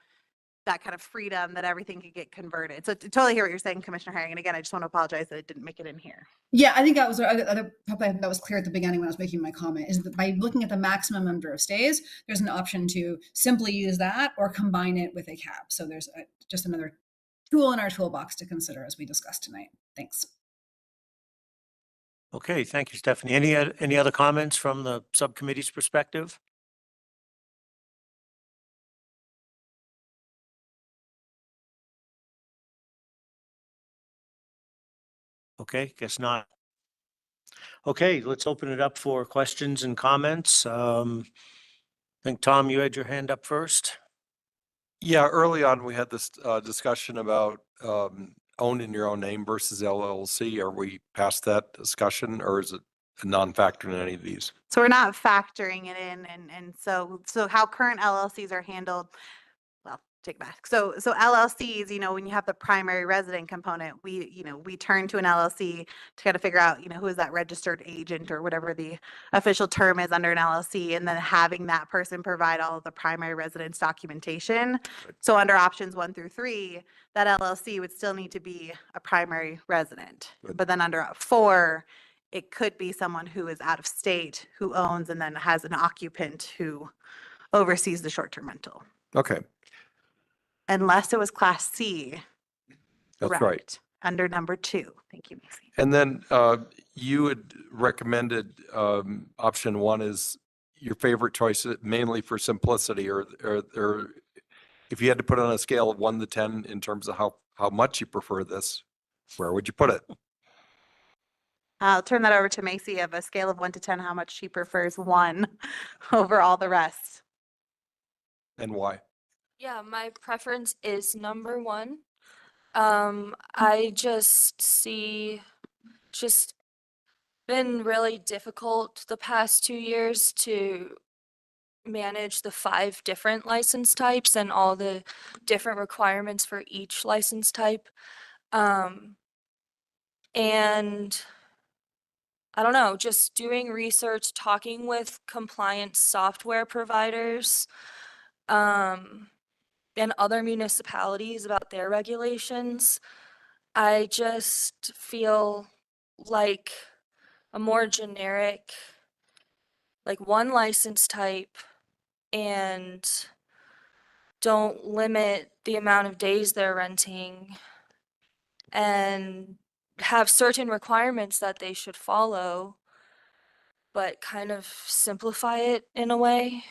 that kind of freedom that everything could get converted. So to totally hear what you're saying, Commissioner Herring. And again, I just want to apologize that it didn't make it in here. Yeah, I think that was probably that was clear at the beginning when I was making my comment, is that by looking at the maximum number of stays, there's an option to simply use that or combine it with a cap. So there's just another tool in our toolbox to consider as we discussed tonight. Thanks. Okay, thank you, Stephanie. Any other comments from the subcommittee's perspective? Okay, guess not. Okay, let's open it up for questions and comments. I think, Tom, you had your hand up first. Yeah, early on, we had this discussion about owned in your own name versus LLC. Are we past that discussion, or is it a non-factor in any of these? So we're not factoring it in. And so how current LLCs are handled, well, take it back. So LLCs, you know, when you have the primary resident component, we turn to an LLC to kind of figure out, you know, who is that registered agent or whatever the official term is under an LLC, and then having that person provide all of the primary residence documentation. So under options 1 through 3, that LLC would still need to be a primary resident. Good. But then under 4, it could be someone who is out of state, who owns and then has an occupant who oversees the short-term rental. Okay, Unless it was Class C. that's right. correct, Under number 2. Thank you, Macy. And then you had recommended option 1 is your favorite choice, mainly for simplicity, or if you had to put it on a scale of 1 to 10 in terms of how much you prefer this, where would you put it? I'll turn that over to Macy of a scale of 1 to 10, how much she prefers 1 over all the rest. And why? Yeah, my preference is number 1. I just see just been really difficult the past 2 years to manage the 5 different license types and all the different requirements for each license type. And I don't know, just doing research, talking with compliance software providers, and other municipalities about their regulations. I just feel like a more generic, like 1 license type, and don't limit the amount of days they're renting, and have certain requirements that they should follow, but kind of simplify it in a way.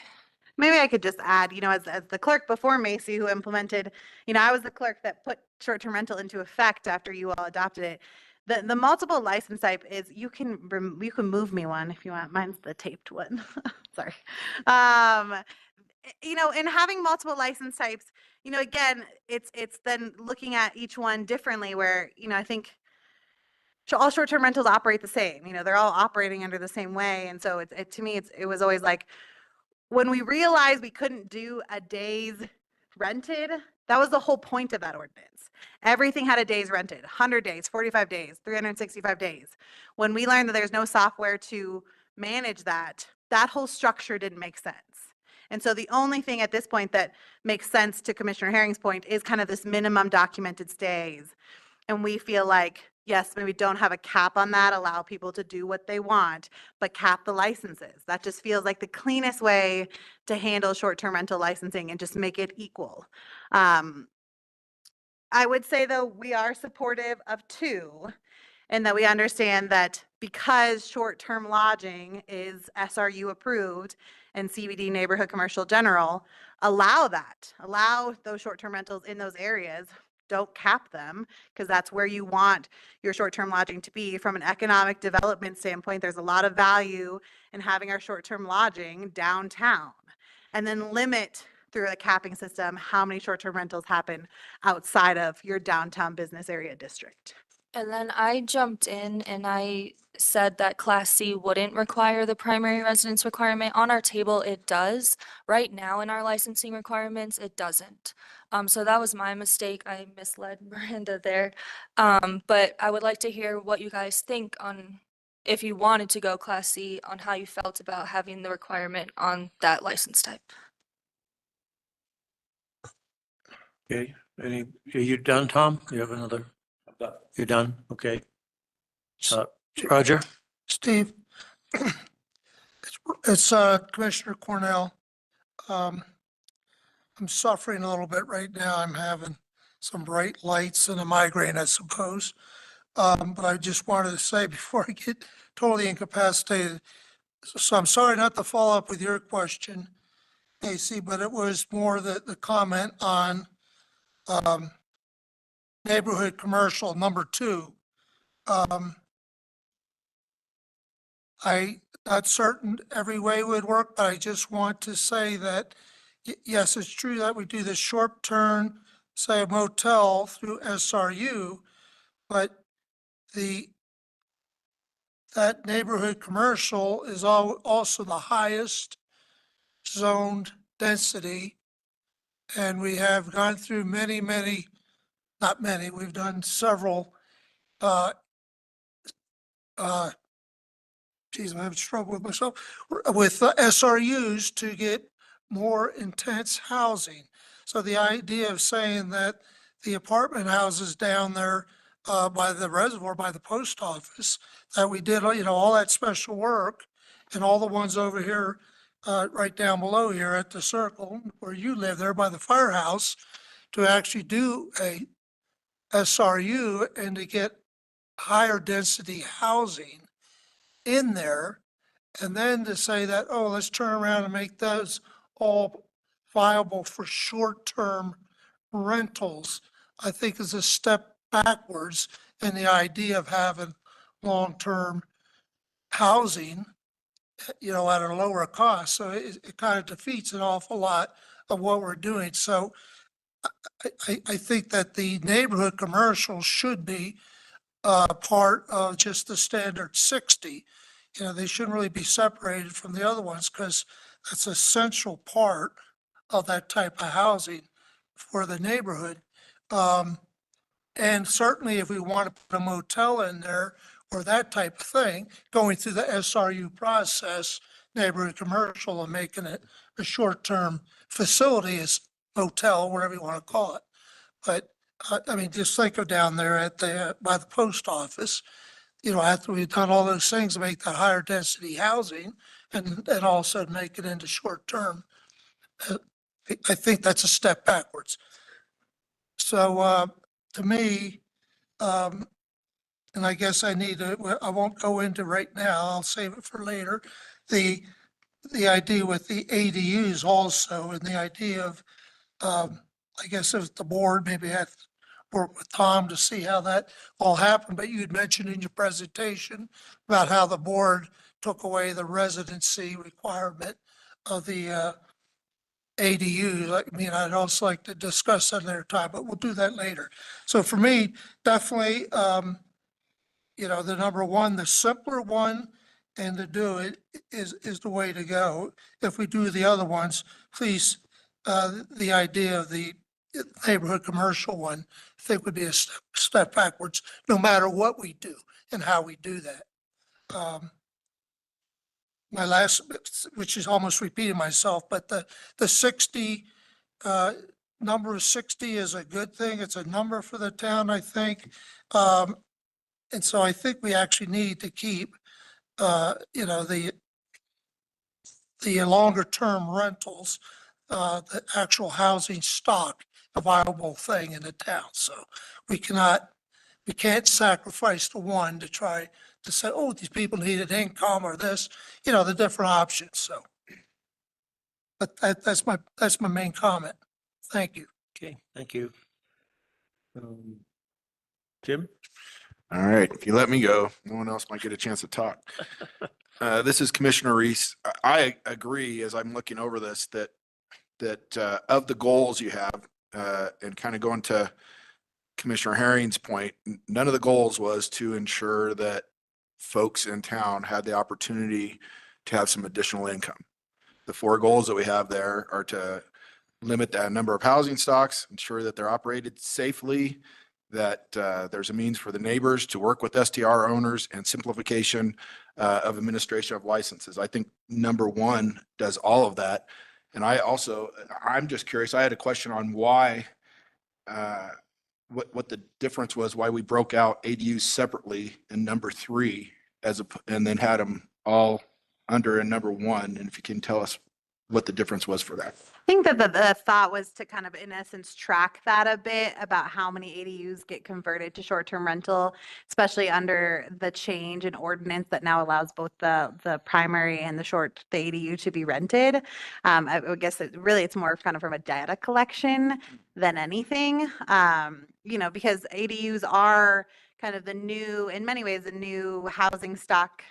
Maybe I could just add, you know, as the clerk before Macy who implemented, you know, I was the clerk that put short-term rental into effect after you all adopted it. The multiple license type is you can move me one if you want. Mine's the taped one. Sorry. You know, in having multiple license types, you know, again, it's then looking at each one differently where, you know, I think all short-term rentals operate the same. You know, they're all operating under the same way. And so to me, it was always like, when we realized we couldn't do a day's rented, that was the whole point of that ordinance. Everything had a day's rented, 100 days, 45 days, 365 days. When we learned that there's no software to manage that, that whole structure didn't make sense. And so the only thing at this point that makes sense to Commissioner Herring's point is kind of this minimum documented stays. And we feel like, yes, maybe don't have a cap on that, allow people to do what they want, but cap the licenses. That just feels like the cleanest way to handle short-term rental licensing and just make it equal. I would say, though, we are supportive of 2, and that we understand that because short-term lodging is SRU approved and CBD neighborhood commercial general, allow those short-term rentals in those areas. Don't cap them, because that's where you want your short-term lodging to be. From an economic development standpoint, there's a lot of value in having our short-term lodging downtown. And then limit through a capping system how many short-term rentals happen outside of your downtown business area district. And then I jumped in and I said that Class C wouldn't require the primary residence requirement. On our table, it does. Right now in our licensing requirements, it doesn't. So that was my mistake. I misled Miranda there. But I would like to hear what you guys think on, if you wanted to go Class C, on how you felt about having the requirement on that license type. Okay, are you done, Tom? You have another? You're done? Okay. Roger? Steve, it's Commissioner Cornell. I'm suffering a little bit right now. I'm having some bright lights and a migraine, I suppose. But I just wanted to say before I get totally incapacitated, so I'm sorry not to follow up with your question, AC, but it was more the comment on neighborhood commercial number 2. I'm not certain every way would work, but I just want to say that, yes, it's true that we do this short term, say a motel through SRU, but that neighborhood commercial is also the highest zoned density And we have gone through not many, we've done several, geez, I'm having trouble with myself, with SRUs to get more intense housing. So the idea of saying that the apartment houses down there by the reservoir, by the post office, that we did, all that special work, and all the ones over here, right down below here at the circle where you live there by the firehouse, to actually do a SRU and to get higher density housing in there. And then to say that, oh, let's turn around and make those all viable for short-term rentals, I think is a step backwards in the idea of having long-term housing, at a lower cost. So it kind of defeats an awful lot of what we're doing. So I think that the neighborhood commercial should be part of just the standard 60. They shouldn't really be separated from the other ones because that's a central part of that type of housing for the neighborhood. And certainly if we want to put a motel in there or that type of thing, going through the SRU process, neighborhood commercial, and making it a short-term facility is motel, whatever you want to call it. But I mean, just think of down there at by the post office, after we've done all those things to make that higher density housing and also make it into short term. I think that's a step backwards. So to me, and I guess I won't go into right now, I'll save it for later. The idea with the ADUs also, and the idea of, I guess if the board maybe had to work with Tom to see how that all happened, but you had mentioned in your presentation about how the board took away the residency requirement of the ADU. I mean, I'd also like to discuss that another time, but we'll do that later. So for me, definitely, the number one, the simpler one, and to do it is the way to go. If we do the other ones, please, the idea of the neighborhood commercial one, I think would be a step backwards, no matter what we do and how we do that. My last, which is almost repeating myself, but the 60, number of 60 is a good thing. It's a number for the town, I think. And so I think we actually need to keep, the longer term rentals, the actual housing stock, a viable thing in the town. So we can't sacrifice the one to try to say, oh, these people need an income or this, the different options. So, but that's my main comment. Thank you. Okay, thank you. Jim? All right, if you let me go, no one else might get a chance to talk. This is Commissioner Reese. I agree, as I'm looking over this, that of the goals you have, and kind of going to Commissioner Herring's point, none of the goals was to ensure that folks in town had the opportunity to have some additional income. The 4 goals that we have there are to limit the number of housing stocks, ensure that they're operated safely, that there's a means for the neighbors to work with STR owners, and simplification of administration of licenses. I think number 1 does all of that. And I'm just curious, I had a question on why, what the difference was, why we broke out ADUs separately in number 3 and then had them all under in number 1. And if you can tell us what the difference was for that. I think that the thought was to kind of, in essence, track that a bit about how many ADUs get converted to short-term rental, especially under the change in ordinance that now allows both the primary and the ADU to be rented. I would guess that really it's more kind of from a data collection than anything, because ADUs are kind of in many ways, the new housing stock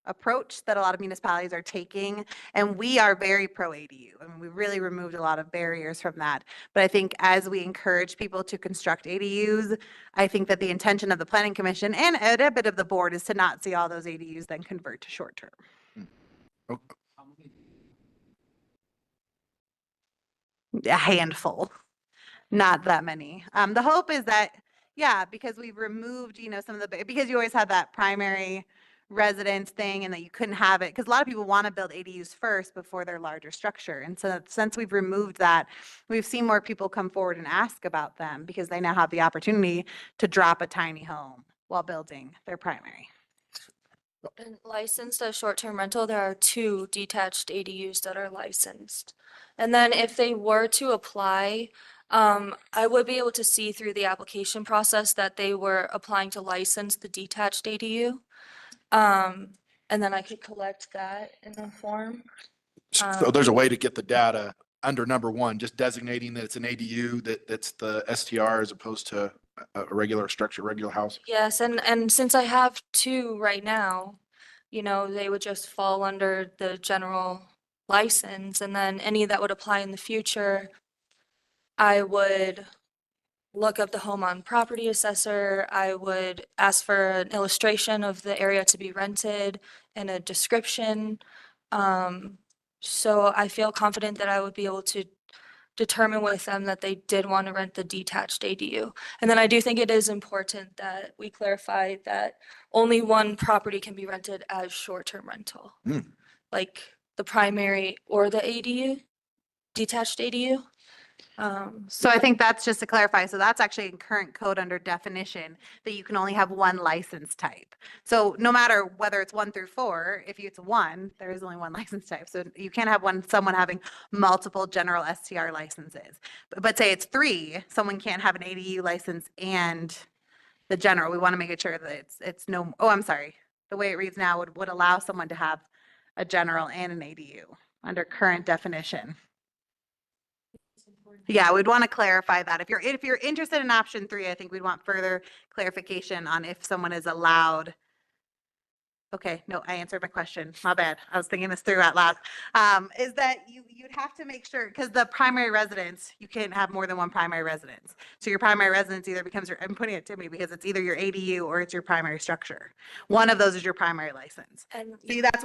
approach that a lot of municipalities are taking. And we are very pro ADU. I mean, we really removed a lot of barriers from that. But I think as we encourage people to construct ADUs, I think that the intention of the Planning Commission and a bit of the board is to not see all those ADUs then convert to short term. a handful, not that many. The hope is that, yeah, because we've removed, some of the, because you always had that primary residence thing and that you couldn't have it, because a lot of people want to build ADUs first before their larger structure. And so since we've removed that, we've seen more people come forward and ask about them because they now have the opportunity to drop a tiny home while building their primary. And licensed as short-term rental, there are 2 detached ADUs that are licensed. And then if they were to apply, I would be able to see through the application process that they were applying to license the detached ADU. And then I could collect that in a form. So there's a way to get the data under number 1, just designating that it's an ADU, that's the STR as opposed to a regular structure, regular house. Yes, and since I have 2 right now, they would just fall under the general license, and then any that would apply in the future, I would look up the home on property assessor. I would ask for an illustration of the area to be rented and a description. So I feel confident that I would be able to determine with them that they did want to rent the detached ADU. And then I do think it is important that we clarify that only one property can be rented as short-term rental. Like the primary or the ADU, detached ADU. So I think that's just to clarify. So that's actually in current code under definition that you can only have one license type. So no matter whether it's 1 through 4, if it's 1, there is only one license type. So you can't have someone having multiple general STR licenses. But say it's 3, someone can't have an ADU license and the general. We want to make it sure that it's no, oh, I'm sorry. The way it reads now would allow someone to have a general and an ADU under current definition. Yeah, we'd want to clarify that. If you're interested in option 3, I think we'd want further clarification on if someone is allowed. Okay, no, I answered my question. My bad. I was thinking this through out loud. Is that you'd have to make sure, because the primary residence, you can't have more than one primary residence. So your primary residence either becomes I'm putting it to me because it's either your ADU or it's your primary structure. One of those is your primary license. And See, that's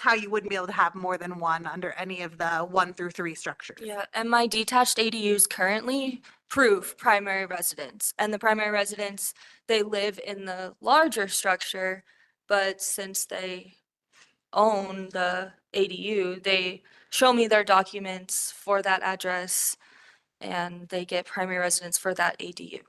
how you wouldn't be able to have more than one under any of the 1 through 3 structures. yeah, and my detached ADUs currently prove primary residence. And the primary residence, they live in the larger structure, but since they own the ADU, they show me their documents for that address and they get primary residence for that ADU.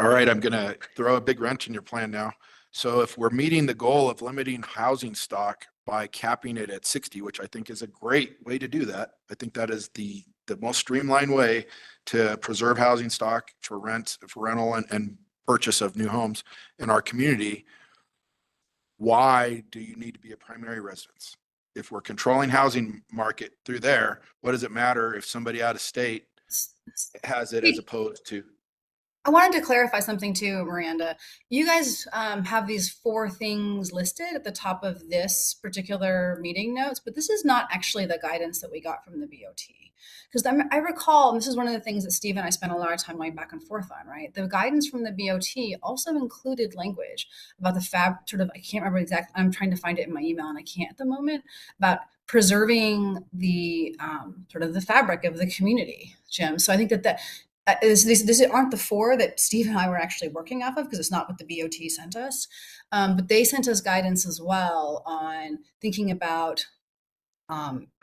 All right, I'm going to throw a big wrench in your plan now. So if we're meeting the goal of limiting housing stock by capping it at 60, which I think is a great way to do that, I think that is the most streamlined way to preserve housing stock for rental and purchase of new homes in our community. Why do you need to be a primary residence? If we're controlling housing market through there, what does it matter if somebody out of state has it as opposed to? I wanted to clarify something too, Miranda. You guys have these 4 things listed at the top of this particular meeting notes, but this is not actually the guidance that we got from the BOT. Because I recall, and this is one of the things that Steve and I spent a lot of time going back and forth on, right? The guidance from the BOT also included language about the I can't remember exactly, I'm trying to find it in my email and I can't at the moment, about preserving the sort of the fabric of the community, Jim. So I think that these aren't the 4 that Steve and I were actually working off of because it's not what the BOT sent us. But they sent us guidance as well on thinking about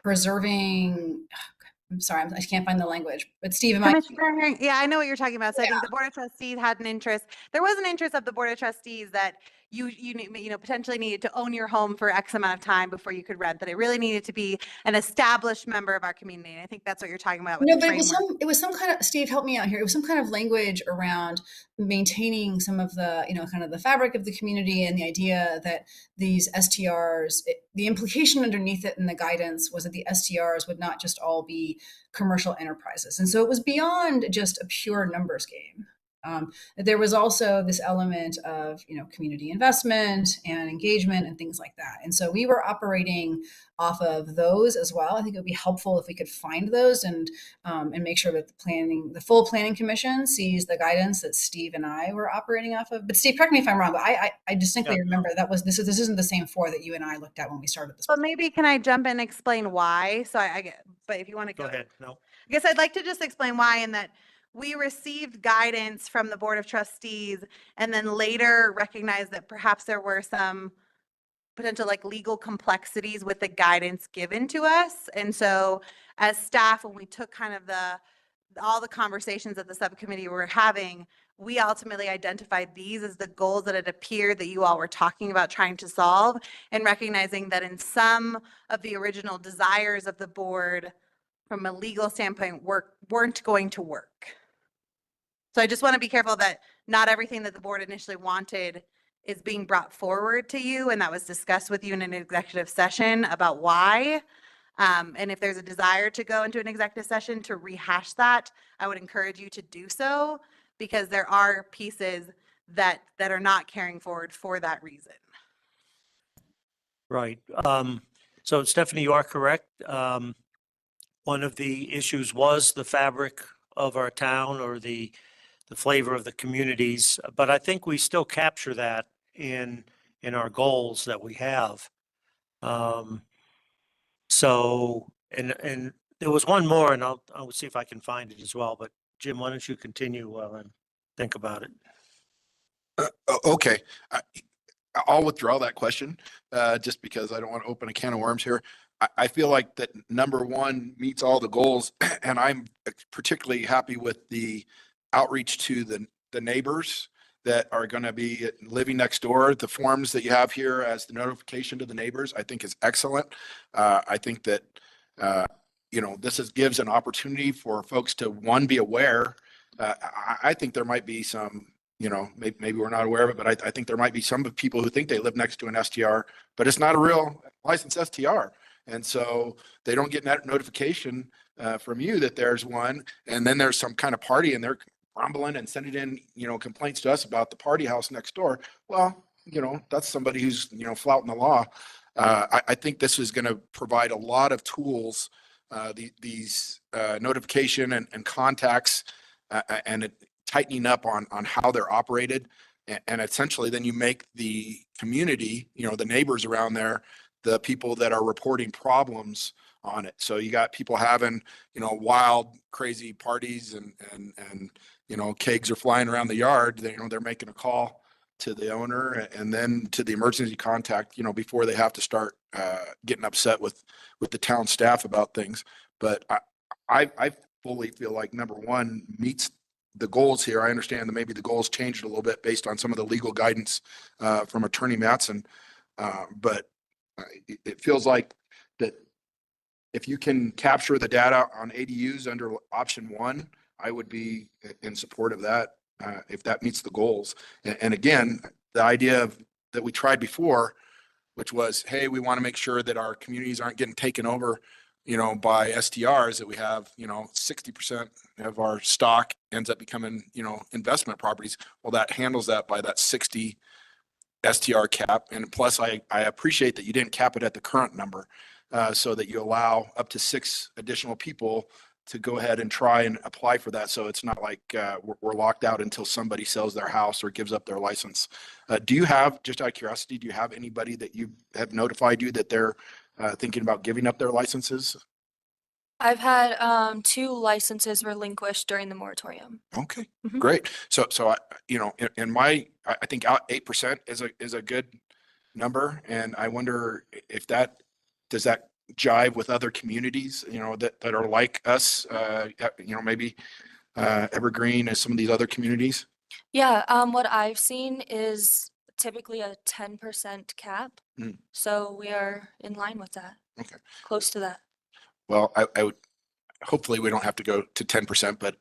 preserving. I'm sorry, I can't find the language. But Steve, yeah, I know what you're talking about. So I think the Board of Trustees had an interest. There was an interest of the Board of Trustees that you potentially needed to own your home for X amount of time before you could rent, that it really needed to be an established member of our community. And I think that's what you're talking about with no, the but framework. it was some kind of, Steve, help me out here. It was some kind of language around maintaining some of the, kind of the fabric of the community, and the idea that these STRs, the implication underneath it in the guidance was that the STRs would not just all be commercial enterprises. And so it was beyond just a pure numbers game. There was also this element of, community investment and engagement and things like that. And so we were operating off of those as well. I think it would be helpful if we could find those and make sure that the full planning commission sees the guidance that Steve and I were operating off of. But Steve, correct me if I'm wrong, but I distinctly remember this isn't the same 4 that you and I looked at when we started this. But maybe can I jump in and explain why? So but if you want to Go ahead. No. I guess I'd like to just explain why, in that we received guidance from the Board of Trustees and then later recognized that perhaps there were some potential like legal complexities with the guidance given to us. And so as staff, when we took kind of all the conversations that the subcommittee were having, we ultimately identified these as the goals that it appeared that you all were talking about trying to solve, and recognizing that in some of the original desires of the board from a legal standpoint weren't going to work. So I just want to be careful that not everything that the board initially wanted is being brought forward to you, and that was discussed with you in an executive session about why. And if there's a desire to go into an executive session to rehash that, I would encourage you to do so, because there are pieces that are not carrying forward for that reason. Right. So Stephanie, you are correct. One of the issues was the fabric of our town, or the flavor of the communities, but I think we still capture that in our goals that we have. So, and there was one more, and I'll see if I can find it as well, but Jim, why don't you continue while I think about it? Okay. I'll withdraw that question, just because I don't want to open a can of worms here. I feel like that number one meets all the goals, and I'm particularly happy with the outreach to the neighbors that are going to be living next door. The forms that you have here as the notification to the neighbors, I think is excellent. I think that, this gives an opportunity for folks to, one, be aware. I think there might be some, maybe we're not aware of it, but I think there might be some people who think they live next to an STR, but it's not a real licensed STR. And so they don't get that notification from you that there's one. And then there's some kind of party and they're grumbling and sending in, complaints to us about the party house next door. Well, that's somebody who's, flouting the law. I think this is going to provide a lot of tools, these notification and contacts, and tightening up on how they're operated. And essentially then you make the community, the neighbors around there, the people that are reporting problems on it. So you got people having, wild, crazy parties and kegs are flying around the yard. They're making a call to the owner and then to the emergency contact, before they have to start getting upset with the town staff about things. But I fully feel like number one meets the goals here. I understand that maybe the goals changed a little bit based on some of the legal guidance from Attorney Mattson. But it feels like that if you can capture the data on ADUs under option one, I would be in support of that, if that meets the goals. And again, the idea that we tried before, which was, hey, we want to make sure that our communities aren't getting taken over, by STRs, that we have, 60% of our stock ends up becoming, investment properties. Well, that handles that by that 60 STR cap. And plus I appreciate that you didn't cap it at the current number, so that you allow up to 6 additional people to go ahead and try and apply for that. So it's not like we're locked out until somebody sells their house or gives up their license. Do you have, just out of curiosity, do you have anybody that you have notified you that they're thinking about giving up their licenses? I've had 2 licenses relinquished during the moratorium. Okay, Mhm. great. So I, I think 8% is a good number. And I wonder if does that jive with other communities, that are like us, maybe Evergreen and some of these other communities? Yeah, what I've seen is typically a 10% cap. Mm. So we are in line with that. Okay. Close to that. Well, I would, hopefully we don't have to go to 10%, but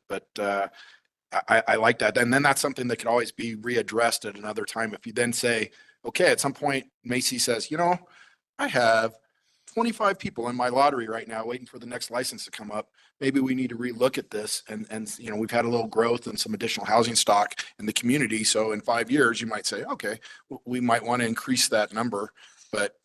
I like that. And then that's something that could always be readdressed at another time. If you then say, okay, at some point Macy says, I have 25 people in my lottery right now waiting for the next license to come up. Maybe we need to relook at this. And we've had a little growth and some additional housing stock in the community. So in 5 years, you might say, okay, we might want to increase that number. But,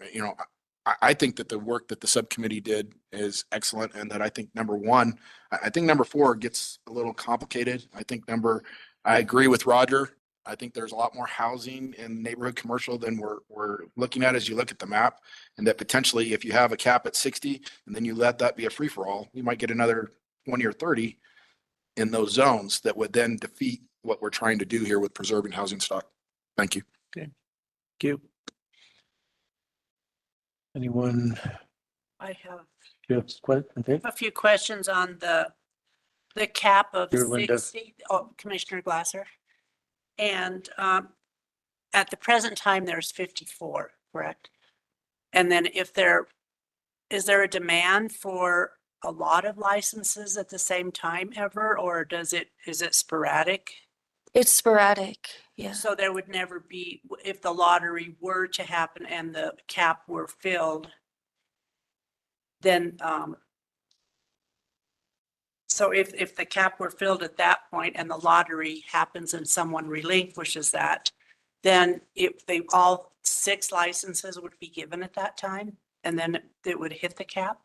I think that the work that the subcommittee did is excellent, and that I think number 1, I think number 4 gets a little complicated. I agree with Roger. I think there's a lot more housing in neighborhood commercial than we're looking at as you look at the map, and that potentially if you have a cap at 60 and then you let that be a free for all, you might get another 1-year 30 in those zones that would then defeat what we're trying to do here with preserving housing stock. Thank you. Thank you. Anyone? I have Yes, okay. a few questions on the cap of Here, Linda. 60, oh, Commissioner Glasser. And at the present time, there's 54, correct? And then is there a demand for a lot of licenses at the same time ever, or is it sporadic? It's sporadic, yeah. So there would never be, if the lottery were to happen and the cap were filled, then, so if the cap were filled at that point and the lottery happens and someone relinquishes that, then all 6 licenses would be given at that time, and then it would hit the cap?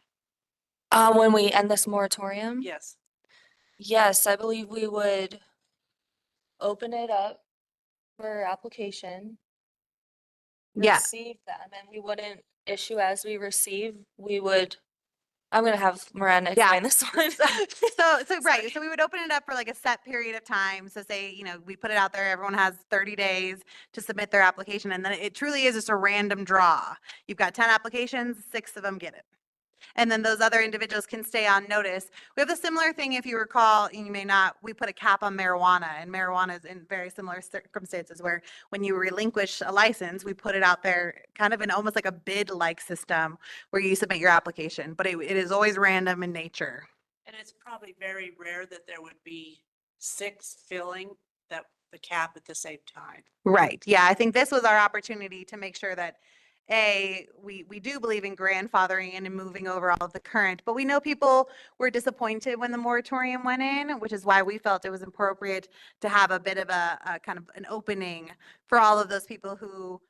When we end this moratorium? Yes. Yes, I believe we would open it up for application. Yeah. Receive them, and we wouldn't issue as we receive. We would, I'm gonna have Miranda Yeah. explain this one. So right, so we would open it up for like a set period of time. So say, you know, we put it out there, everyone has 30 days to submit their application, and then it truly is just a random draw. You've got 10 applications, 6 of them get it. And then those other individuals can stay on notice. We have a similar thing, if you recall, and you may not, we put a cap on marijuana, and marijuana is in very similar circumstances where when you relinquish a license, we put it out there kind of in almost like a bid-like system where you submit your application, but it is always random in nature. And it's probably very rare that there would be 6 filling the cap at the same time. Right. Yeah, I think this was our opportunity to make sure that we do believe in grandfathering and in moving over all of the current, but we know people were disappointed when the moratorium went in, which is why we felt it was appropriate to have a bit of a kind of an opening for all of those people who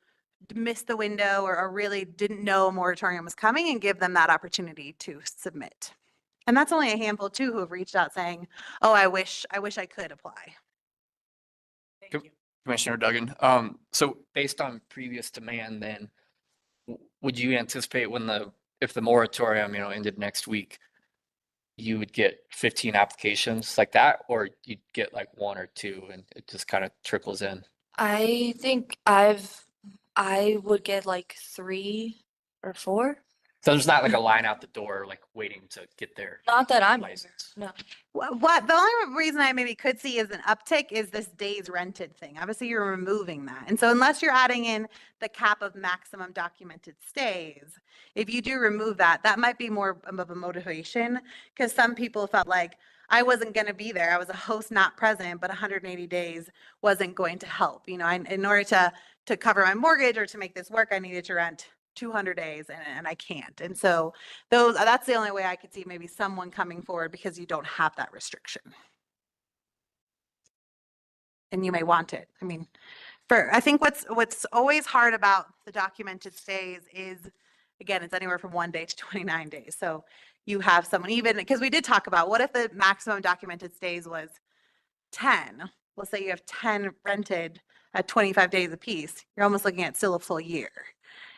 missed the window or really didn't know a moratorium was coming, and give them that opportunity to submit. And that's only a handful too who have reached out saying, oh, I wish I could apply. Thank Yep. you. Commissioner Duggan, so based on previous demand, then would you anticipate if the moratorium, ended next week, you would get 15 applications like that, or you'd get like 1 or 2 and it just kind of trickles in? I think I would get like 3 or 4. So there's not like a line out the door, like waiting to get there. Not that I'm aware, License. no. What the only reason I maybe could see is an uptick is this days rented thing. Obviously, you're removing that. And so unless you're adding in the cap of maximum documented stays, if you do remove that, that might be more of a motivation, because some people felt like I wasn't going to be there. I was a host not present, but 180 days wasn't going to help. In order to cover my mortgage or to make this work, I needed to rent 200 days and I can't. And so that's the only way I could see maybe someone coming forward, because you don't have that restriction. And you may want it. I mean, I think what's always hard about the documented stays is, again, it's anywhere from 1 day to 29 days. So you have someone, even because we did talk about what if the maximum documented stays was 10. Let's say you have 10 rented at 25 days a piece. You're almost looking at still a full year.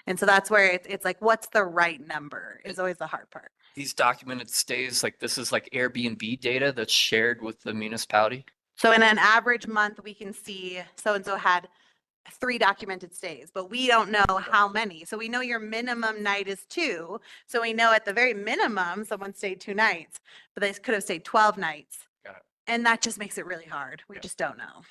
And so that's where it's like, what's the right number is always the hard part. These documented stays, like this is like Airbnb data that's shared with the municipality? So in an average month, we can see so-and-so had 3 documented stays, but we don't know how many. So we know your minimum night is 2. So we know at the very minimum, someone stayed 2 nights, but they could have stayed 12 nights. Got it. And that just makes it really hard. We Yeah. just don't know.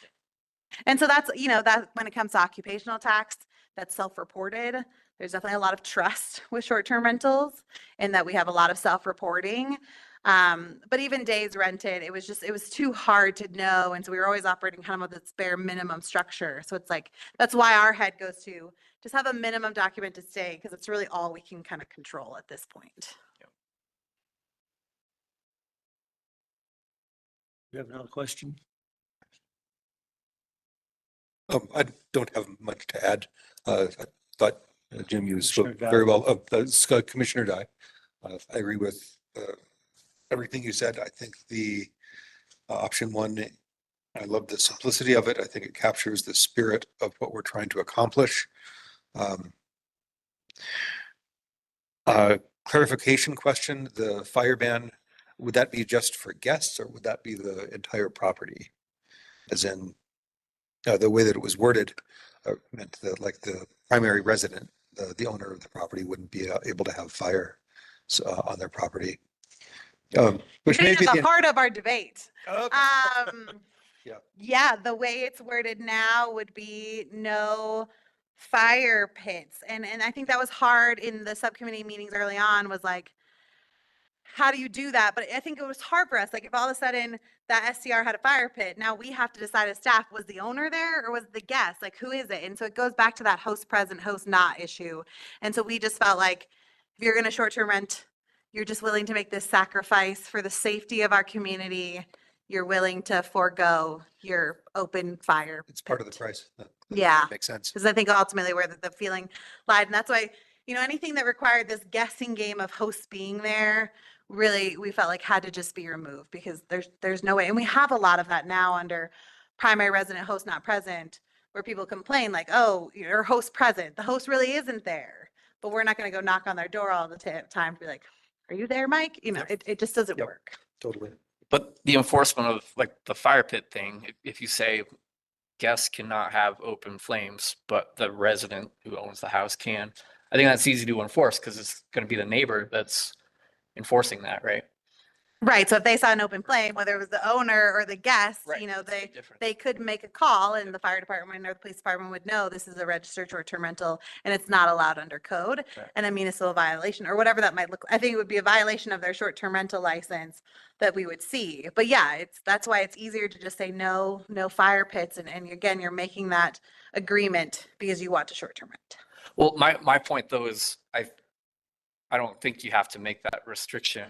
And so that's, that when it comes to occupational tax, that's self-reported. There's definitely a lot of trust with short-term rentals, and that we have a lot of self-reporting. But even days rented, it was too hard to know. And so we were always operating kind of with this bare minimum structure. So it's like, that's why our head goes to just have a minimum documented stay, because it's really all we can kind of control at this point. You have another question? I don't have much to add. I thought Jim, you spoke Commissioner very well. Commissioner Dye, I agree with everything you said. I think the option 1, I love the simplicity of it. I think it captures the spirit of what we're trying to accomplish. Clarification question, the fire ban, would that be just for guests or would that be the entire property? As in, the way that it was worded, meant that like the primary resident, the owner of the property wouldn't be able to have fire on their property. Which may Getting be at the the, heart of our debate. Okay. Yeah. Yeah, the way it's worded now would be no fire pits. And I think that was hard in the subcommittee meetings early on, was like, how do you do that? But I think it was hard for us. Like if all of a sudden that STR had a fire pit, now we have to decide as staff, was the owner there or was it the guest? Like who is it? And so it goes back to that host present, host not issue. And so we just felt like if you're going to short-term rent, you're just willing to make this sacrifice for the safety of our community. You're willing to forego your open fire. it's part of the price. That Yeah. makes sense. Because I think ultimately where the feeling lied. And that's why, anything that required this guessing game of hosts being there, really, we felt like had to just be removed because there's no way. And we have a lot of that now under primary resident, host not present, where people complain like, oh, your host present. The host really isn't there. But we're not going to go knock on their door all the time to be like, are you there, Mike? It just doesn't Yep. work. Totally. But the enforcement of like the fire pit thing, if you say guests cannot have open flames, but the resident who owns the house can, I think that's easy to enforce because it's going to be the neighbor that's enforcing that, right? Right. So if they saw an open flame, whether it was the owner or the guest, Right. That's the difference. they could make a call and the fire department or the police department would know this is a registered short-term rental and it's not allowed under code Right. and a municipal violation or whatever that might look. I think it would be a violation of their short-term rental license that we would see. But yeah, that's why it's easier to just say no fire pits. And again, you're making that agreement because you want to short-term rent. Well, my point though is I don't think you have to make that restriction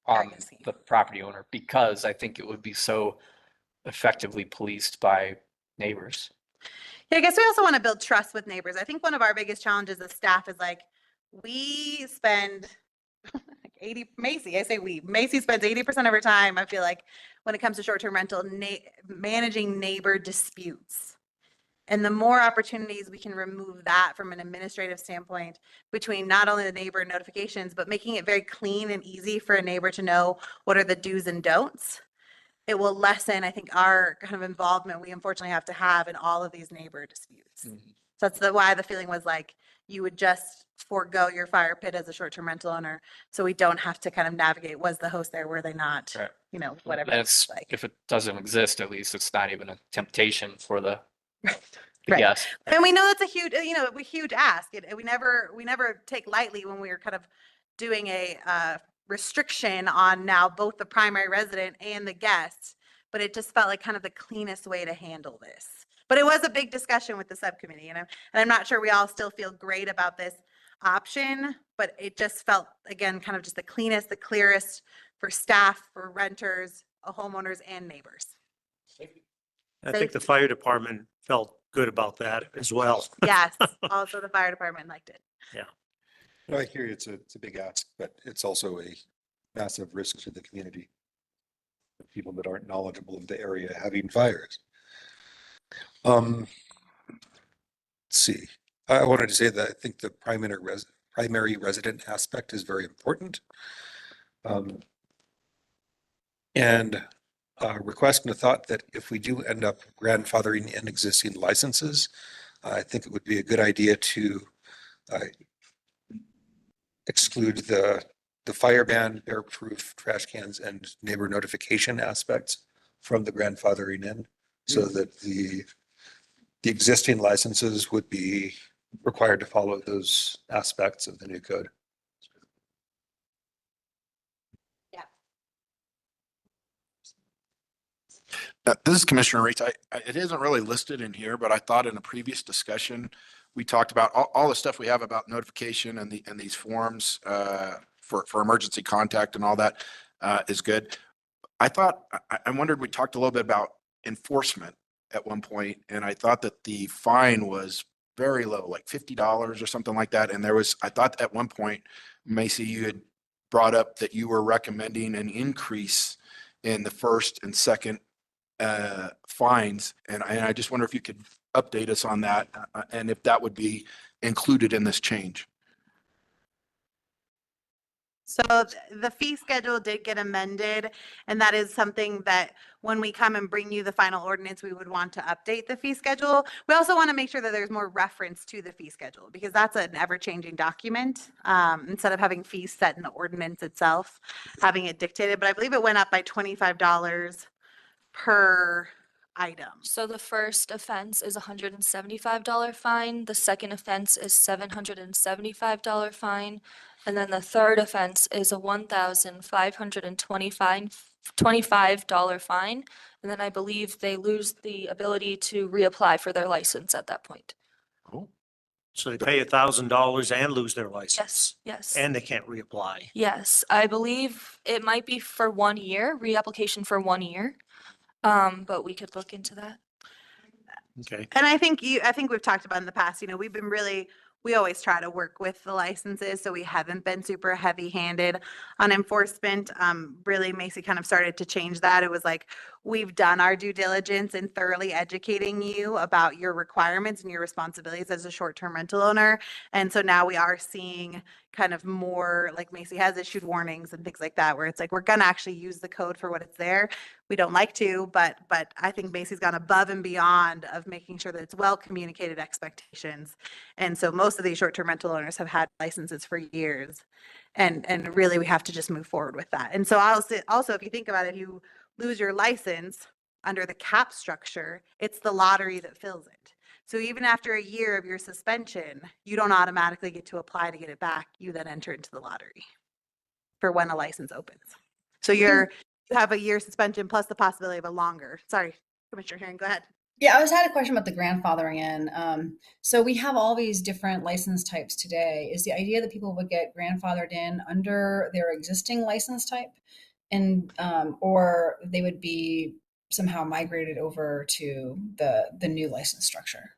on I see. the property owner because I think it would be so effectively policed by neighbors. Yeah, I guess we also want to build trust with neighbors. I think one of our biggest challenges as staff is like, we spend like Macy spends 80% of her time, I feel like, when it comes to short-term rental, managing neighbor disputes. And the more opportunities we can remove that from an administrative standpoint between not only the neighbor notifications, but making it very clean and easy for a neighbor to know what are the do's and don'ts, it will lessen, I think, our kind of involvement we unfortunately have to have in all of these neighbor disputes. Mhm. So that's why the feeling was like you would just forego your fire pit as a short-term rental owner. So we don't have to kind of navigate, was the host there, were they not, Right. whatever. And it's it's, like. if it doesn't exist, at least it's not even a temptation for the Right. guest. And we know that's a huge, a huge ask. We never take lightly when we are kind of doing a restriction on now both the primary resident and the guests, but it just felt like kind of the cleanest way to handle this. But it was a big discussion with the subcommittee, and I'm not sure we all still feel great about this option, but it just felt, again, kind of just the cleanest, the clearest for staff, for renters, homeowners, and neighbors. I think the fire department felt good about that as well. Yes, also the fire department liked it. No, I hear you. It's a big ask, but it's also a massive risk to the community. The people that aren't knowledgeable of the area having fires. Let's see. I wanted to say that I think the primary resident aspect is very important. And request and a thought that if we do end up grandfathering in existing licenses, I think it would be a good idea to exclude the fire ban, bear-proof trash cans, and neighbor notification aspects from the grandfathering in, so that the existing licenses would be required to follow those aspects of the new code. This is Commissioner Reitz. It isn't really listed in here, but I thought in a previous discussion, we talked about all the stuff we have about notification and these forms for emergency contact and all that is good. I wondered, we talked a little bit about enforcement at one point, and I thought that the fine was very low, like $50 or something like that. And I thought at one point, Macy, you had brought up that you were recommending an increase in the first and second fines. And I just wonder if you could update us on that and if that would be included in this change. So the fee schedule did get amended, and that is something that when we come and bring you the final ordinance, we would want to update the fee schedule. We also want to make sure that there's more reference to the fee schedule because that's an ever-changing document. Instead of having fees set in the ordinance itself, having it dictated, but I believe it went up by $25 per item. So the first offense is a $175 fine, the second offense is $775 fine, and then the third offense is a $1,525 fine. And then I believe they lose the ability to reapply for their license at that point. Cool. So they pay $1,000 and lose their license. Yes, yes. And they can't reapply. Yes, I believe it might be for 1 year, reapplication for 1 year. But we could look into that. Okay. And I think we've talked about in the past, we always try to work with the licenses, so we haven't been super heavy-handed on enforcement. Really, Macy kind of started to change that. It was like, we've done our due diligence in thoroughly educating you about your requirements and your responsibilities as a short-term rental owner. And so now we are seeing kind of more, like Macy has issued warnings and things like that, where it's like, we're gonna actually use the code for what it's there. We don't like to, but I think Macy's gone above and beyond of making sure that it's well communicated expectations. And so most of these short-term rental owners have had licenses for years. And really we have to just move forward with that. And so also, if you think about it, if you lose your license under the cap structure, it's the lottery that fills it. So even after a year of your suspension, you don't automatically get to apply to get it back. You then enter into the lottery for when a license opens. So you have a year suspension plus the possibility of a longer. Sorry, Commissioner Herring, go ahead. Yeah, I had a question about the grandfathering in. So we have all these different license types today. Is the idea that people would get grandfathered in under their existing license type, and or they would be somehow migrated over to the new license structure?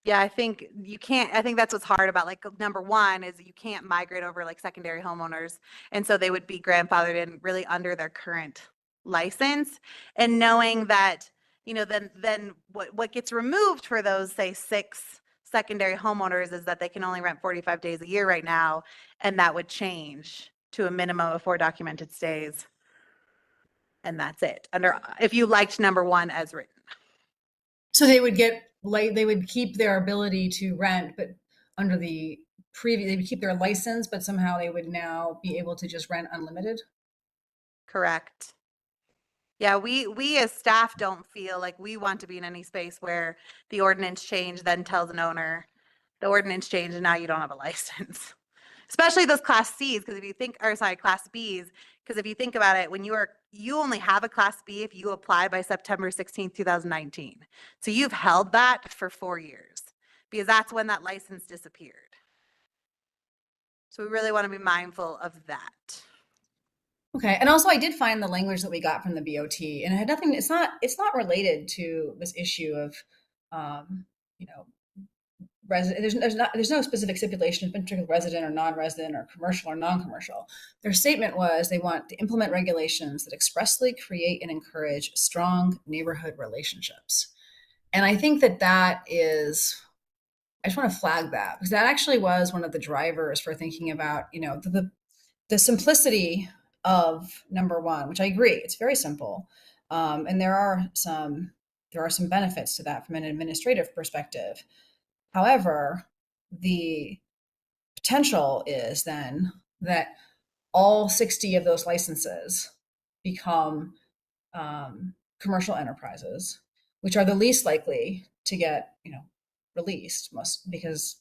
Yeah, I think you can't, I think that's what's hard about, like, number one is you can't migrate over like secondary homeowners. And so they would be grandfathered in really under their current license. And knowing that, then what gets removed for those, say, 6 secondary homeowners is that they can only rent 45 days a year right now. And that would change to a minimum of 4 documented stays. And that's it. If you liked number 1 as written. So they would keep their ability to rent, but under the previous, they would keep their license, but somehow they would now be able to just rent unlimited? Correct. Yeah, we as staff don't feel like we want to be in any space where the ordinance change then tells an owner, the ordinance changed and now you don't have a license. Especially those Class Cs, because Class Bs, because if you think about it, when you only have a Class B if you apply by September 16th, 2019. So you've held that for 4 years because that's when that license disappeared. So we really want to be mindful of that. Okay, and also I did find the language that we got from the BOT, and it had nothing. It's not related to this issue of, there's no specific stipulation between resident or non-resident or commercial or non-commercial. Their statement was they want to implement regulations that expressly create and encourage strong neighborhood relationships. And I think that is, I just want to flag that because that actually was one of the drivers for thinking about, the simplicity of number 1, which I agree, it's very simple. And there are some benefits to that from an administrative perspective. However, the potential is then that all 60 of those licenses become commercial enterprises, which are the least likely to get, released, because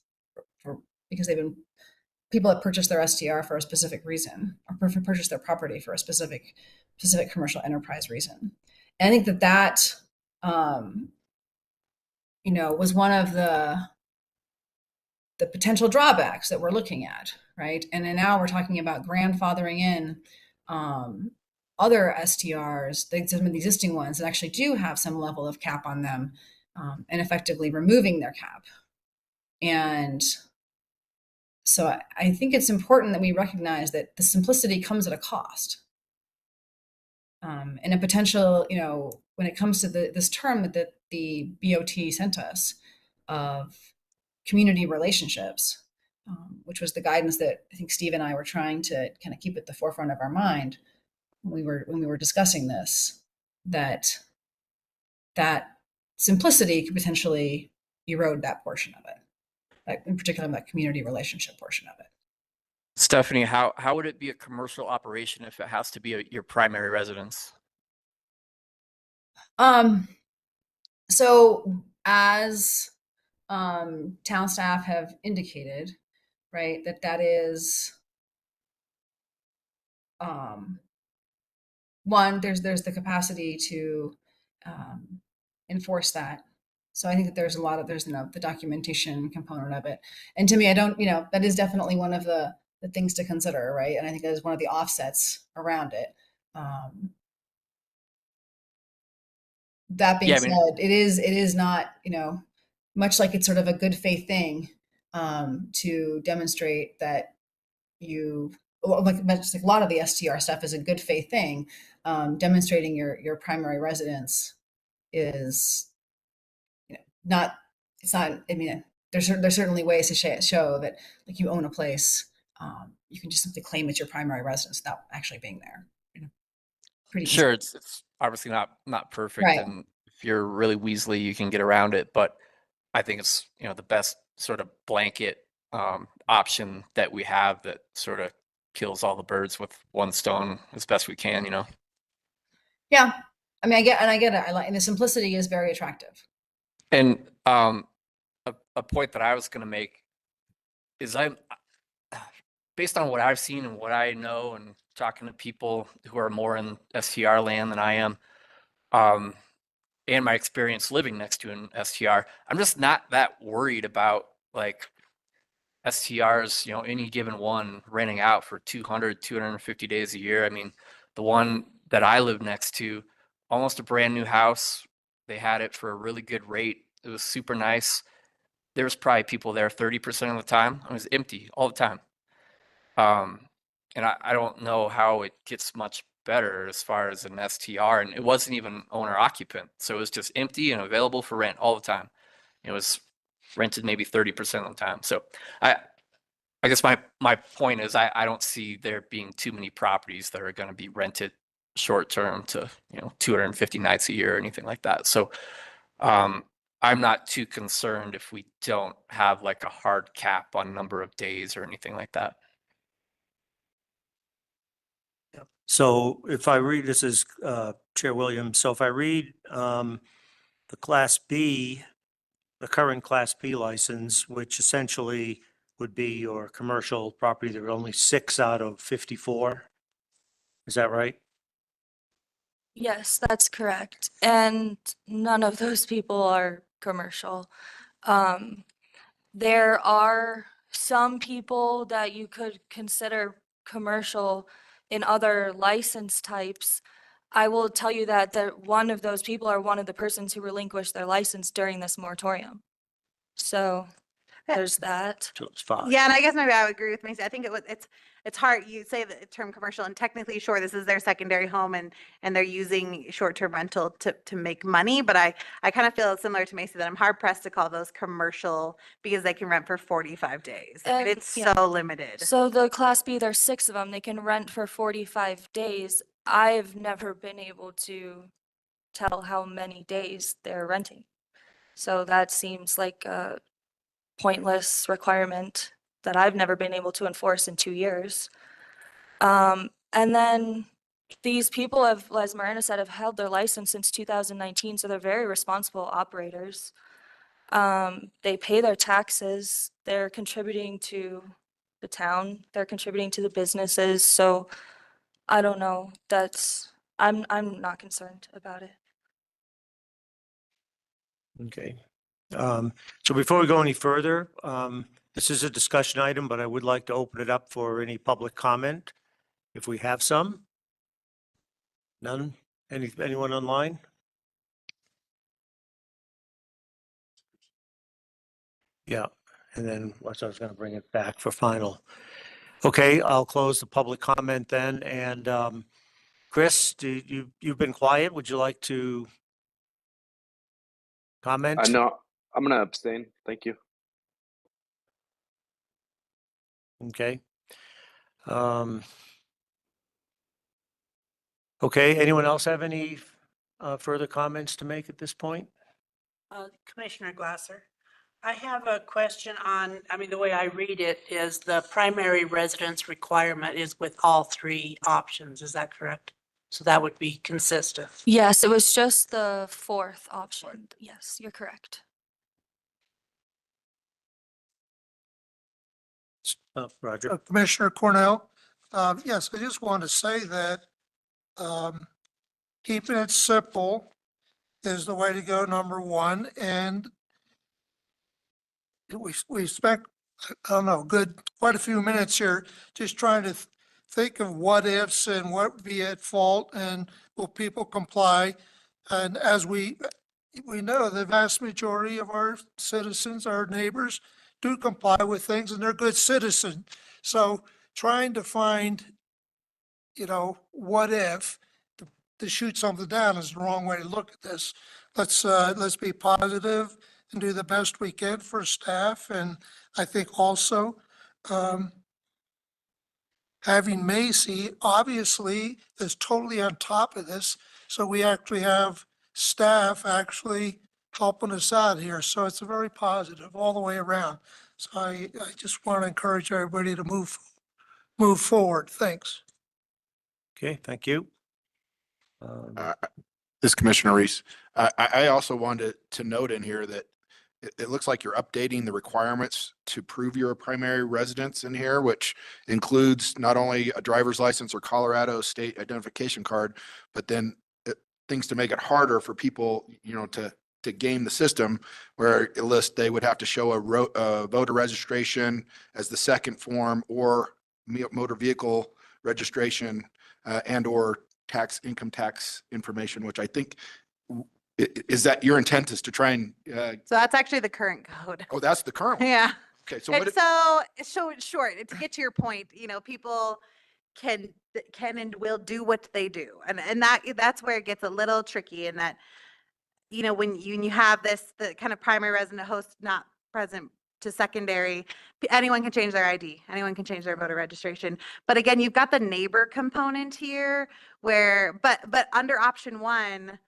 they've been people that purchase their STR for a specific reason or purchase their property for a specific commercial enterprise reason. And I think that was one of the potential drawbacks that we're looking at, right? And then now we're talking about grandfathering in other STRs, some of the existing ones that actually do have some level of cap on them, and effectively removing their cap. And so I think it's important that we recognize that the simplicity comes at a cost. And a potential, when it comes to this term that the BOT sent us of community relationships, which was the guidance that I think Steve and I were trying to kind of keep at the forefront of our mind when we were discussing this, that simplicity could potentially erode that portion of it, like in particular that community relationship portion of it. Stephanie, how would it be a commercial operation if it has to be your primary residence? So as town staff have indicated, right, that is one, there's the capacity to enforce that. So I think that there's the documentation component of it. And to me, I don't, that is definitely one of the things to consider, right? And I think that is one of the offsets around it. That being said, it is not, much like it's sort of a good faith thing to demonstrate that like a lot of the STR stuff is a good faith thing. Demonstrating your primary residence is, not, it's not, I mean, there's certainly ways to show that, like, you own a place. You can just simply claim it's your primary residence without actually being there. Pretty easy. Sure, it's obviously not perfect, Right. and if you're really Weasley, you can get around it. But I think it's the best sort of blanket option that we have that sort of kills all the birds with one stone as best we can. Yeah, I mean, I get it. I like, and the simplicity is very attractive. And a point that I was going to make is based on what I've seen and what I know and talking to people who are more in STR land than I am, and my experience living next to an STR, I'm just not that worried about like STRs, any given one renting out for 200, 250 days a year. I mean, the one that I live next to, almost a brand new house. They had it for a really good rate. It was super nice. There was probably people there 30% of the time. It was empty all the time. And I don't know how it gets much better as far as an STR, and it wasn't even owner occupant. So it was just empty and available for rent all the time. It was rented maybe 30% of the time. So I guess my point is I don't see there being too many properties that are going to be rented short term to 250 nights a year or anything like that. So I'm not too concerned if we don't have like a hard cap on number of days or anything like that. So if I read, this is Chair Williams, so if I read the Class B, the current Class B license, which essentially would be your commercial property, there are only 6 out of 54. Is that right? Yes, that's correct. And none of those people are commercial. There are some people that you could consider commercial in other license types. I will tell you that one of those people are one of the persons who relinquished their license during this moratorium. So there's that. So it's 5. Yeah, and I guess maybe I would agree with Macy. I think it's hard. You say the term commercial, and technically, sure, this is their secondary home, and they're using short-term rental to make money. But I kind of feel similar to Macy that I'm hard pressed to call those commercial because they can rent for 45 days. And it's yeah. so limited. So the Class B, there's 6 of them. They can rent for 45 days. I've never been able to tell how many days they're renting. So that seems like a pointless requirement that I've never been able to enforce in 2 years. And then these people have, as Miranda said, have held their license since 2019, so they're very responsible operators. They pay their taxes, they're contributing to the town, they're contributing to the businesses, so I don't know, I'm not concerned about it. Okay. So before we go any further, this is a discussion item, but I would like to open it up for any public comment, if we have some. None? Anyone online? Yeah, and then I was going to bring it back for final. Okay, I'll close the public comment then. And Chris, you've been quiet. Would you like to comment? No, I'm gonna abstain. Thank you. Okay. Okay, anyone else have any further comments to make at this point? Commissioner Glasser, I have a question on, I mean, the way I read it is the primary residence requirement is with all three options. Is that correct? So that would be consistent. Yes, it was just the fourth option. Yes, you're correct. Roger? Commissioner Cornell, yes, I just want to say that keeping it simple is the way to go, number one. And we spent, I don't know, quite a few minutes here just trying to think of what ifs and what would be at fault and will people comply? And as we know the vast majority of our citizens, our neighbors, do comply with things and they're good citizens. So trying to find, what if to shoot something down is the wrong way to look at this. Let's be positive and do the best we can for staff. And I think also, having Macy obviously is totally on top of this. So we actually have staff actually helping us out here. So it's a very positive all the way around. So I just want to encourage everybody to move forward. Thanks. Okay, thank you. This is Commissioner Reese. I also wanted to note in here that it looks like you're updating the requirements to prove you're a primary residence in here, which includes not only a driver's license or Colorado state identification card, but then things to make it harder for people, to game the system, where it lists they would have to show a voter registration as the second form, or motor vehicle registration, and or income tax information, which I think is that your intent is to try and So that's actually the current code. oh, that's the current one. Yeah. Okay, so And so in short, to get to your point, people can and will do what they do. And that's where it gets a little tricky, in that, when you have the kind of primary resident host not present to secondary, anyone can change their ID, anyone can change their voter registration. But again, you've got the neighbor component here where, but under option one,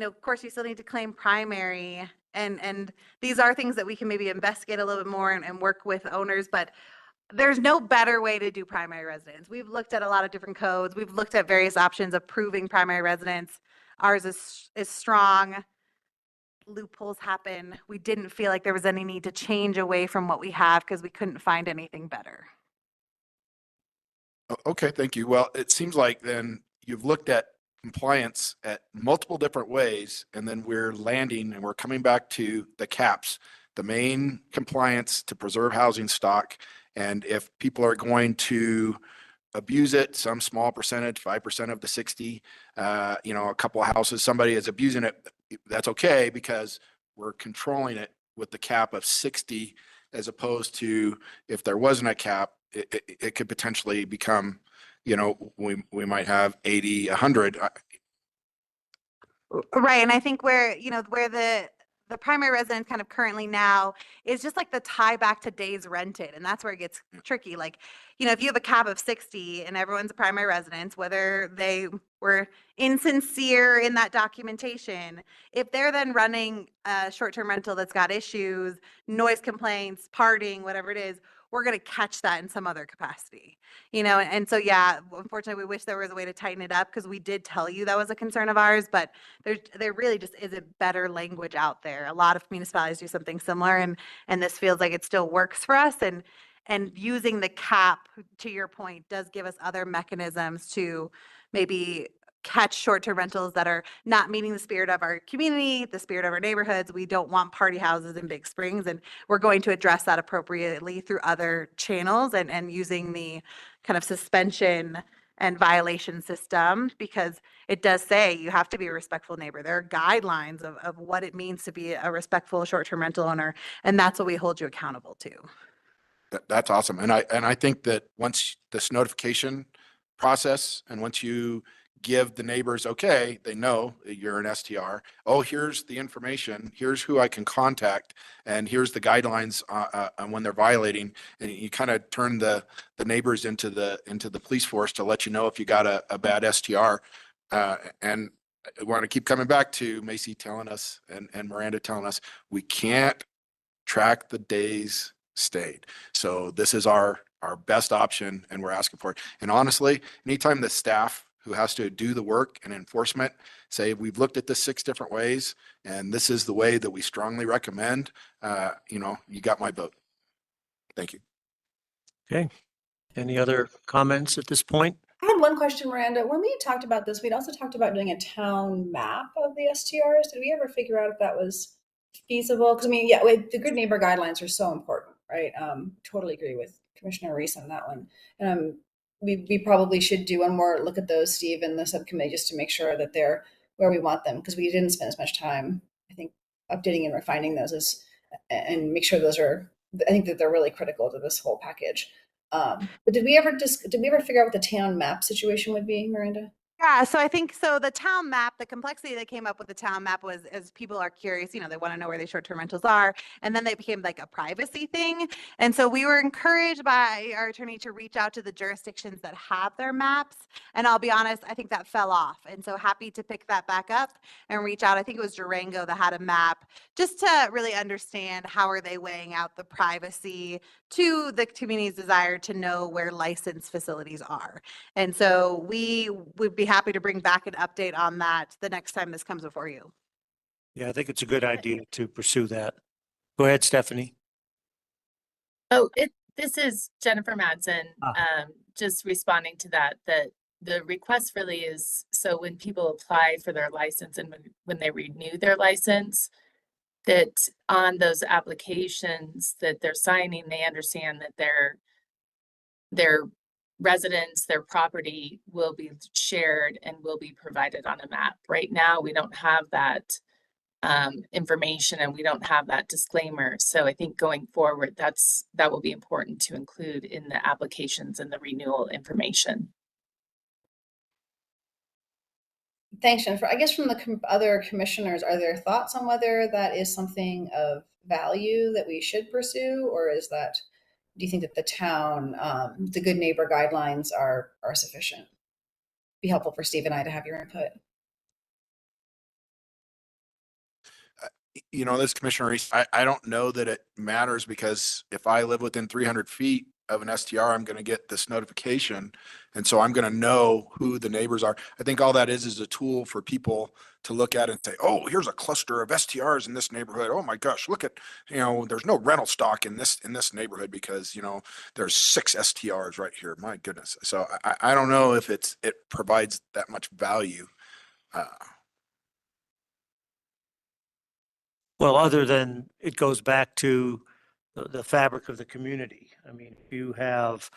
of course you still need to claim primary, and these are things that we can maybe investigate a little bit more and work with owners, but there's no better way to do primary residence. We've looked at a lot of different codes. We've looked at various options of proving primary residence. Ours is strong. Loopholes happen. We didn't feel like there was any need to change away from what we have because we couldn't find anything better. Okay, thank you. Well, it seems like then you've looked at compliance at multiple different ways, and then we're landing and we're coming back to the caps, the main compliance to preserve housing stock. And if people are going to abuse it, some small percentage, 5% of the 60, a couple of houses, somebody is abusing it, that's okay, because we're controlling it with the cap of 60, as opposed to if there wasn't a cap, it could potentially become, we might have 80, 100. Right. And I think where the primary residence kind of currently now is just like the tie back to days rented. And that's where it gets tricky. Like, if you have a cap of 60 and everyone's a primary residence, whether they were insincere in that documentation, if they're then running a short-term rental that's got issues, noise complaints, partying, whatever it is, we're going to catch that in some other capacity, and so, yeah, unfortunately, we wish there was a way to tighten it up, because we did tell you that was a concern of ours, but there really just isn't better language out there. A lot of municipalities do something similar, and this feels like it still works for us, and using the cap, to your point, does give us other mechanisms to maybe catch short-term rentals that are not meeting the spirit of our community, the spirit of our neighborhoods. We don't want party houses in Big Springs, and we're going to address that appropriately through other channels and using the kind of suspension and violation system, because it does say you have to be a respectful neighbor. There are guidelines of what it means to be a respectful short-term rental owner, and that's what we hold you accountable to. That's awesome. And I think that once this notification process, and once you give the neighbors, okay, they know that you're an STR. Oh, here's the information. Here's who I can contact. And here's the guidelines on when they're violating. And you kind of turn the neighbors into the police force to let you know if you got a bad STR. And I want to keep coming back to Macy telling us and Miranda telling us, we can't track the days stayed. So this is our best option and we're asking for it. And honestly, anytime the staff who has to do the work and enforcement say, we've looked at this 6 different ways and this is the way that we strongly recommend, you got my vote. Thank you. Okay. Any other comments at this point? I had one question, Miranda. When we talked about this, we'd also talked about doing a town map of the STRs. Did we ever figure out if that was feasible? Because I mean, yeah, the good neighbor guidelines are so important, right? Totally agree with Commissioner Reese on that one. We probably should do one more look at those, Steve, and the subcommittee, just to make sure that they're where we want them, because we didn't spend as much time, I think, updating and refining those and make sure those are. I think that they're really critical to this whole package. But did we ever figure out what the town map situation would be, Miranda? Yeah, so I think the town map, the complexity that came up with the town map was, as people are curious, they want to know where the short-term rentals are, and then they became like a privacy thing. And so we were encouraged by our attorney to reach out to the jurisdictions that have their maps. And I'll be honest, I think that fell off. And so happy to pick that back up and reach out. I think it was Durango that had a map, just to really understand how are they weighing out the privacy to the community's desire to know where licensed facilities are. And so we would be happy to bring back an update on that the next time this comes before you. Yeah, I think it's a good idea to pursue that. Go ahead, Stephanie. Oh, this is Jennifer Madsen. Ah. Just responding to that the request really is, so when people apply for their license and when they renew their license, that on those applications that they're signing, they understand that their residence, their property will be shared and will be provided on a map. Right now, we don't have that information and we don't have that disclaimer. So I think going forward, that will be important to include in the applications and the renewal information. Thanks, Jennifer. I guess from the other commissioners, are there thoughts on whether that is something of value that we should pursue, or do you think that the town, the good neighbor guidelines are sufficient? Be helpful for Steve and I to have your input. This Commissioner Reese, I don't know that it matters, because if I live within 300 feet of an STR, I'm going to get this notification. And so I'm going to know who the neighbors are. I think all that is a tool for people to look at and say, oh, here's a cluster of STRs in this neighborhood. Oh my gosh, look at, there's no rental stock in this neighborhood because, there's 6 STRs right here. My goodness. So I don't know if it provides that much value. Well, other than it goes back to the fabric of the community. I mean, if you have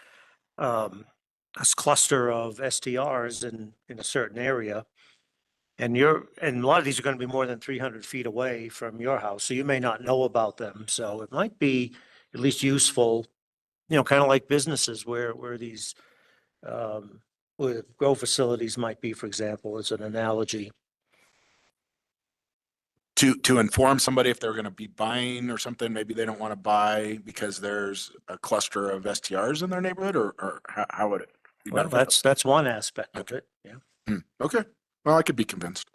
a cluster of STRs in a certain area, and a lot of these are going to be more than 300 feet away from your house, so you may not know about them. So it might be at least useful, kind of like businesses where these where grow facilities might be, for example, as an analogy. To inform somebody if they're going to be buying or something, maybe they don't want to buy because there's a cluster of STRs in their neighborhood, or how would it be Well, beneficial? that's one aspect of it. Yeah. Okay. Well, I could be convinced.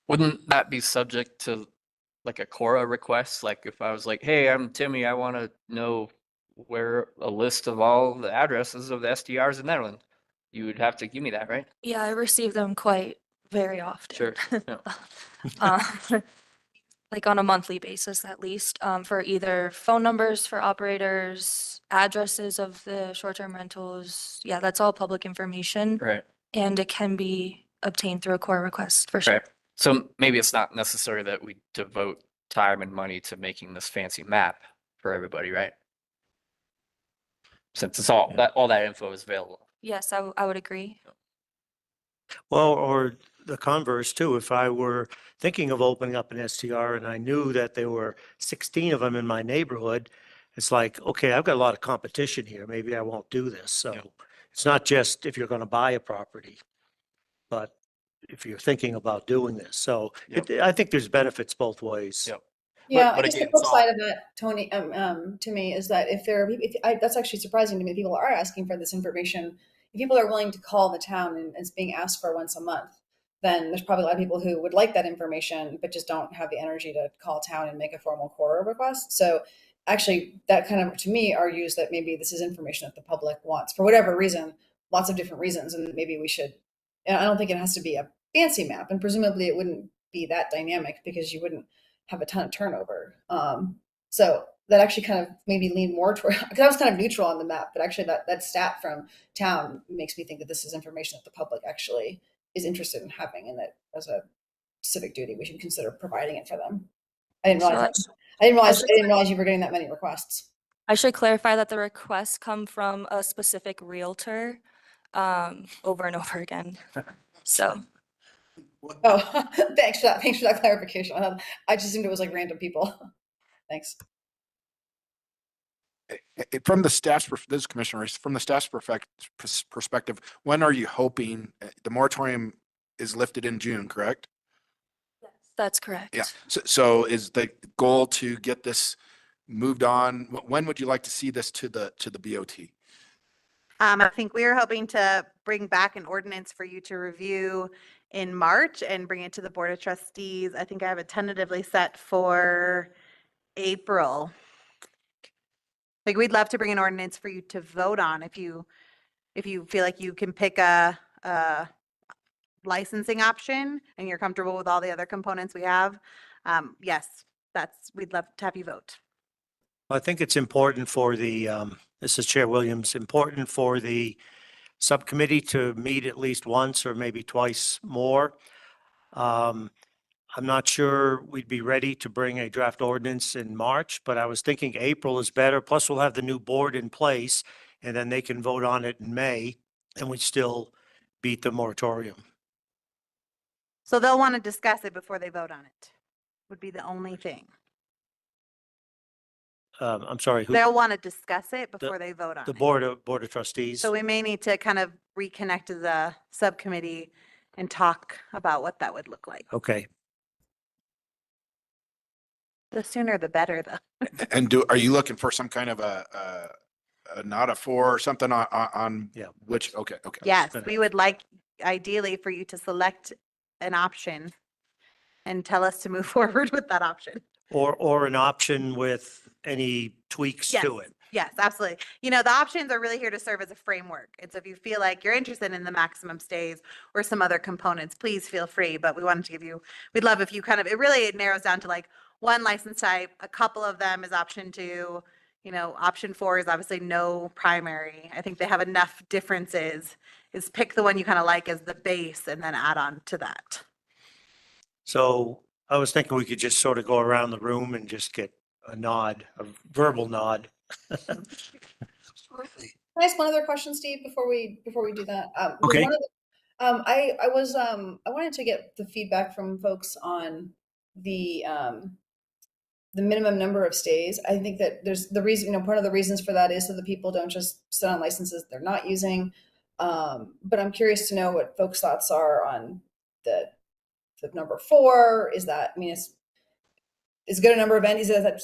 Wouldn't that be subject to like a Cora request? Like if I was like, hey, I'm Timmy, I want to know where a list of all the addresses of the SDRs in Nederland. You would have to give me that, right? Yeah, I receive them quite very often. Sure. Yeah. Like on a monthly basis at least, for either phone numbers for operators, addresses of the short-term rentals. Yeah, that's all public information. Right. And it can be obtained through a core request for sure. Right. So maybe it's not necessary that we devote time and money to making this fancy map for everybody, right? Since it's all that info is available. Yes, I would agree. Well, or the converse too, if I were thinking of opening up an STR and I knew that there were 16 of them in my neighborhood, it's like, okay, I've got a lot of competition here. Maybe I won't do this. So It's not just if you're going to buy a property, but if you're thinking about doing this. So I think there's benefits both ways. Yep. Yeah, but I guess the again, flip it's side of that, Tony, to me is that if there are, that's actually surprising to me. People are asking for this information. If people are willing to call the town and it's being asked for once a month, then there's probably a lot of people who would like that information, but just don't have the energy to call town and make a formal quorum request. So actually, that kind of, to me, argues that maybe this is information that the public wants for whatever reason, lots of different reasons, and maybe we should. And I don't think it has to be a fancy map, and presumably it wouldn't be that dynamic because you wouldn't have a ton of turnover. So that actually kind of made me lean more toward, because I was kind of neutral on the map, but actually that stat from town makes me think that this is information that the public actually is interested in having, and that as a civic duty, we should consider providing it for them. I didn't realize you were getting that many requests. I should clarify that the requests come from a specific realtor over and over again. So. Oh, thanks for that. Thanks for that clarification. I just assumed it was like random people. Thanks. From the staff's, this commissioner, from the staff's perspective, when are you hoping the moratorium is lifted in June, correct? Yes, that's correct. Yeah. So is the goal to get this moved on? When would you like to see this to the BOT? I think we are hoping to bring back an ordinance for you to review in March and bring it to the Board of Trustees. I think I have it tentatively set for April. Like, we'd love to bring an ordinance for you to vote on if you feel like you can pick a licensing option and you're comfortable with all the other components we have. Yes, we'd love to have you vote. I think it's important for the, this is Chair Williams, important for the subcommittee to meet at least once or maybe twice more. I'm not sure we'd be ready to bring a draft ordinance in March, but I was thinking April is better. Plus we'll have the new board in place and then they can vote on it in May and we still beat the moratorium. So they'll want to discuss it before they vote on it, would be the only thing. I'm sorry, who? They'll want to discuss it before they vote on The it. board of trustees. So we may need to kind of reconnect as a subcommittee and talk about what that would look like. Okay. The sooner the better, though. And are you looking for some kind of a not a four or something on Yeah. which? Okay. Yes, we would like ideally for you to select an option and tell us to move forward with that option. Or an option with any tweaks to it. Yes, absolutely. You know, the options are really here to serve as a framework. And so if you feel like you're interested in the maximum stays or some other components, please feel free. But we wanted to give you, we'd love if you kind of, it narrows down to like one license type, a couple of them is option 2, you know, option 4 is obviously no primary. I think they have enough differences, is pick the one you kind of like as the base and then add on to that. So I was thinking we could just sort of go around the room and just get a nod, a verbal nod. Can I ask one other question, Steve, before we do that? Okay. I wanted to get the feedback from folks on the minimum number of stays. I think that there's the reason, you know, part of the reasons for that is so that people don't just sit on licenses they're not using. But I'm curious to know what folks' thoughts are on the number 4. Is that, I mean, is good a number of endings, is that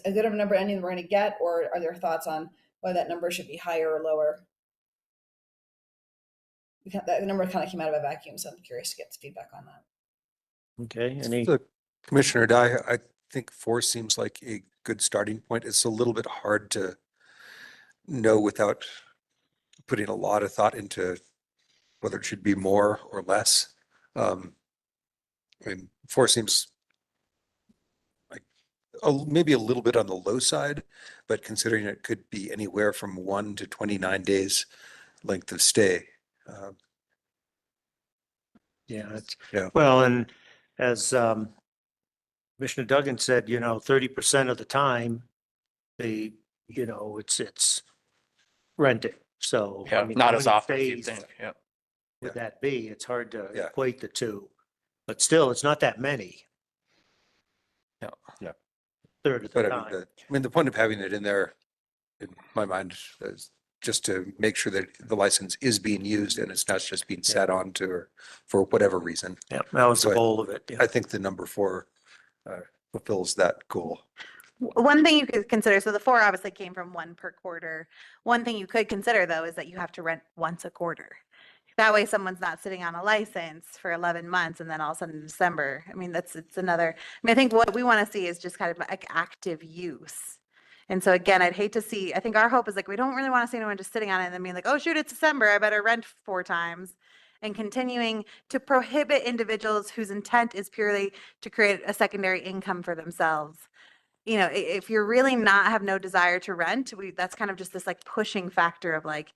a good of a number of endings we're going to get, or are there thoughts on whether that number should be higher or lower? That number kind of came out of a vacuum, so I'm curious to get feedback on that. Okay. Any? So, Commissioner Dye, I think 4 seems like a good starting point. It's a little bit hard to know without putting a lot of thought into whether it should be more or less. I mean, 4 seems like maybe a little bit on the low side, but considering it could be anywhere from 1 to 29 days length of stay. Yeah. Well, and as Commissioner Duggan said, you know, 30% of the time, it's rented. So Yeah, I mean, not how as many often as you days think. Yeah. would that be? It's hard to Yeah. equate the two, but still, it's not that many. Yeah. Third of But the I time. mean, the point of having it in there, in my mind, is just to make sure that the license is being used and it's not just being sat on to or for whatever reason. Yeah, that was the So goal of it. Yeah. I think the number 4 fulfills that goal. One thing you could consider, so the 4 obviously came from 1 per quarter. One thing you could consider though is that you have to rent once a quarter. That way someone's not sitting on a license for 11 months and then all of a sudden in December. I mean, it's another, I think what we want to see is just kind of like active use. And so again, I'd hate to see, I think our hope is like, we don't really want to see anyone just sitting on it and then being like, oh shoot, it's December, I better rent 4 times. And continuing to prohibit individuals whose intent is purely to create a secondary income for themselves. You know, if you're really have no desire to rent, that's kind of just this like pushing factor of like,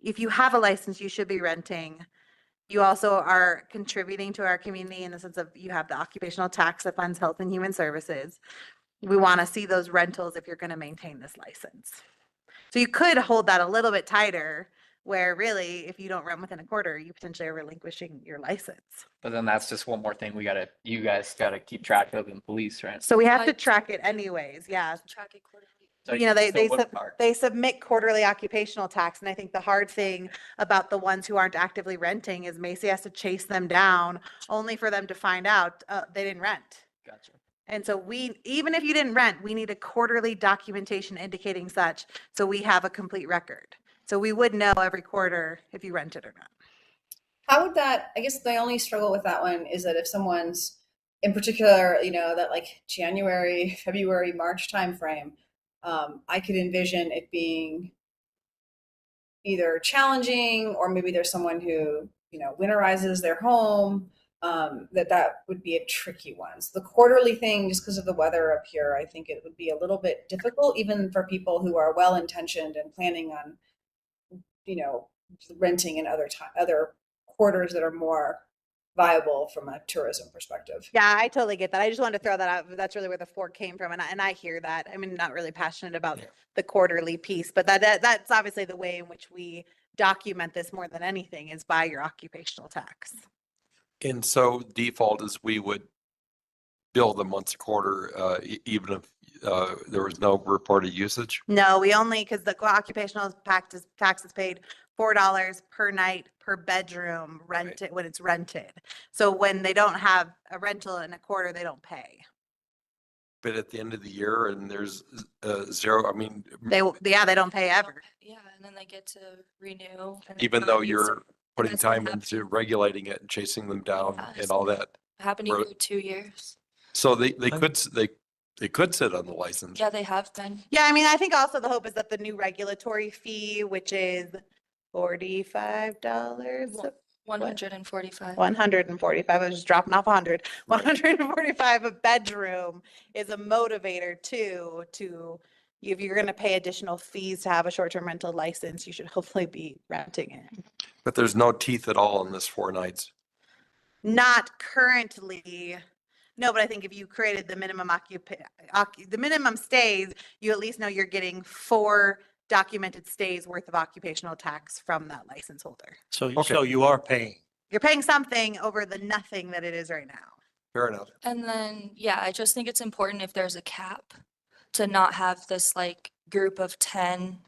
if you have a license, you should be renting. You also are contributing to our community in the sense of you have the occupational tax that funds health and human services. We want to see those rentals if you're going to maintain this license. So you could hold that a little bit tighter where really, if you don't rent within a quarter, you potentially are relinquishing your license. But then that's just one more thing you guys gotta keep track of in police, right? So we have to I- track it anyways. Yeah. Track it quarterly. So You know, what part? they submit quarterly occupational tax. And I think the hard thing about the ones who aren't actively renting is Macy has to chase them down only for them to find out they didn't rent. Gotcha. And so even if you didn't rent, we need a quarterly documentation indicating such, so we have a complete record. So we would know every quarter if you rented or not. How would that, I guess the only struggle with that one is that if someone's in particular, you know, that like January, February, March timeframe, I could envision it being either challenging or maybe there's someone who, you know, winterizes their home, that would be a tricky one. So the quarterly thing, just because of the weather up here, I think it would be a little bit difficult, even for people who are well-intentioned and planning on, you know, renting in other quarters that are more viable from a tourism perspective. Yeah, I totally get that. I just wanted to throw that out. That's really where the 4 came from. And I hear that. I mean, not really passionate about the quarterly piece, but that's obviously the way in which we document this more than anything is by your occupational tax. And so default is we would bill them once a quarter, even if there was no reported usage. No, we only, because the occupational tax is paid $4 per night per bedroom rented when it's rented. So when they don't have a rental in a quarter, they don't pay. But at the end of the year and there's 0, I mean, They don't pay ever. Yeah, and then they get to renew. and even not though use you're it. putting that's what time into regulating it and chasing them down Yeah, and all that. Happening for 2 years. So they could sit on the license. Yeah, they have been. Yeah, I mean, I think also the hope is that the new regulatory fee, which is $45. 145. 145, I was just dropping off 100. 145 a bedroom is a motivator too, if you're going to pay additional fees to have a short-term rental license, you should hopefully be renting it. But there's no teeth at all in this 4 nights. Not currently. No, but I think if you created the minimum the minimum stays, you at least know you're getting 4 documented stays worth of occupational tax from that license holder. So, Okay. so you are paying. You're paying something over the nothing that it is right now. Fair enough. And then, yeah, I just think it's important if there's a cap to not have this like group of 10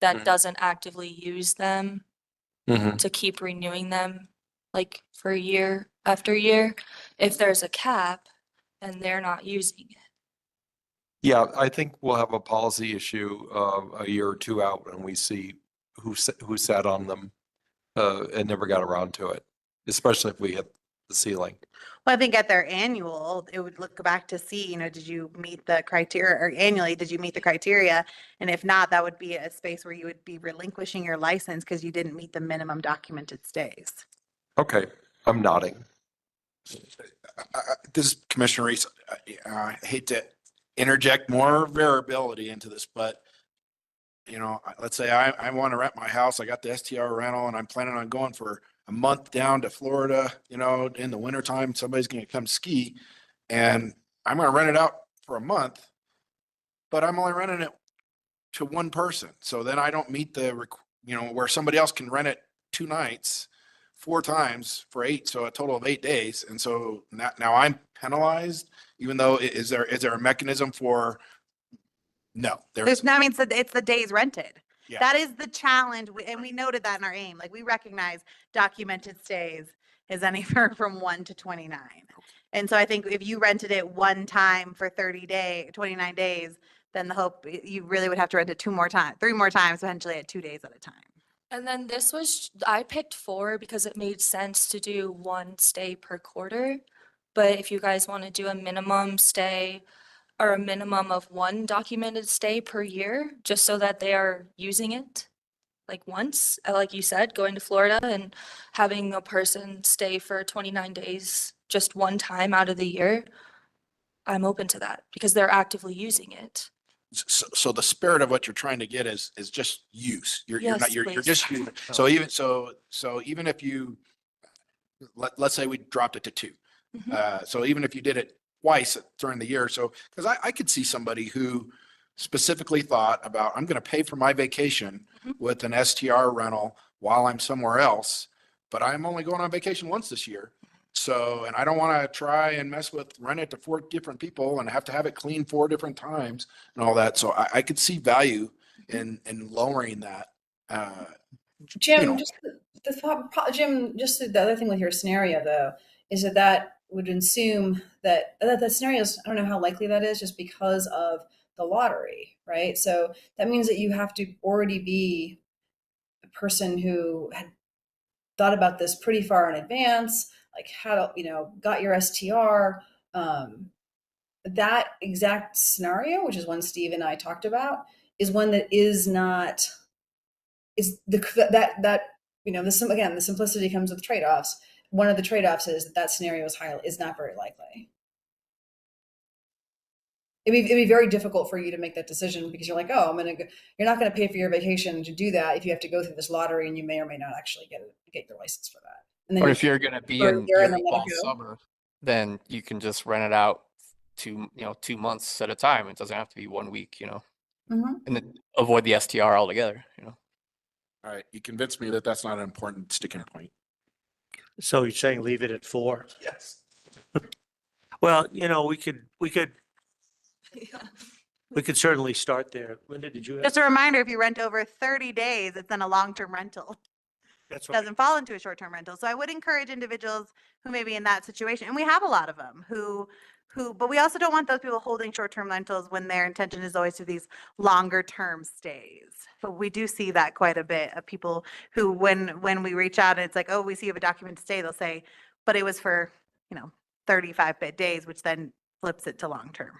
that Mhm. doesn't actively use them, Mm-hmm. to keep renewing them like for year after year. If there's a cap and they're not using it. Yeah, I think we'll have a policy issue a year or 2 out when we see who sat on them and never got around to it, especially if we hit the ceiling. Well, I think at their annual, it would look back to see, you know, did you meet the criteria, or annually, did you meet the criteria? And if not, that would be a space where you would be relinquishing your license because you didn't meet the minimum documented stays. Okay, I'm nodding. This is Commissioner Reese. I hate to interject more variability into this, but you know, let's say I want to rent my house. I got the STR rental and I'm planning on going for a month down to Florida, you know, in the wintertime, somebody's going to come ski and I'm going to rent it out for a month, but I'm only renting it to one person. So then I don't meet you know, where somebody else can rent it 2 nights, 4 times for 8. So a total of 8 days. And so now I'm penalized, even though is there a mechanism for, no, There's no, I mean, it's the days rented. Yeah. That is the challenge. And we noted that in our aim, like we recognize documented stays is anywhere from 1 to 29. And so I think if you rented it one time for 29 days, then the hope you really would have to rent it 3 more times, potentially at 2 days at a time. And then this was, I picked 4 because it made sense to do 1 stay per quarter. But if you guys want to do a minimum stay or a minimum of 1 documented stay per year, just so that they are using it like once, like you said, going to Florida and having a person stay for 29 days just 1 time out of the year, I'm open to that because they're actively using it. So the spirit of what you're trying to get is just use. You're not, Yes, you're please. just using. So even if you, let's say we dropped it to 2. So even if you did it twice during the year, so, because I could see somebody who specifically thought about, I'm going to pay for my vacation with an STR rental while I'm somewhere else, but I'm only going on vacation once this year. So, and I don't want to try and rent it to 4 different people and have to have it cleaned 4 different times and all that. So I could see value in lowering that. Jim, you know. just the thought, Jim, just the other thing with your scenario though, is that would assume that the scenarios, I don't know how likely that is just because of the lottery, right? So that means that you have to already be a person who had thought about this pretty far in advance, like how, got your STR. That exact scenario, which is one Steve and I talked about, is one that is not, is the, the simplicity comes with trade-offs. One of the trade-offs is that scenario is not very likely. It'd be very difficult for you to make that decision because you're like, oh, you're not going to pay for your vacation to do that if you have to go through this lottery and you may or may not actually get your license for that. And then But if you're going to be in Erie all summer, then you can just rent it out to, 2 months at a time. It doesn't have to be 1 week, and then avoid the STR altogether, All right. You convinced me that that's not an important sticking point. So you're saying leave it at 4? Yes. Well, we could certainly start there. Linda, did you have? Just a reminder, if you rent over 30 days, it's then a long-term rental. That's It right. doesn't fall into a short-term rental. So I would encourage individuals who may be in that situation, and we have a lot of them but we also don't want those people holding short-term rentals when their intention is always to these longer-term stays. But we do see that quite a bit of people who, when we reach out and it's like, oh, we see you have a documented stay, they'll say, but it was for, 35 days, which then flips it to long-term.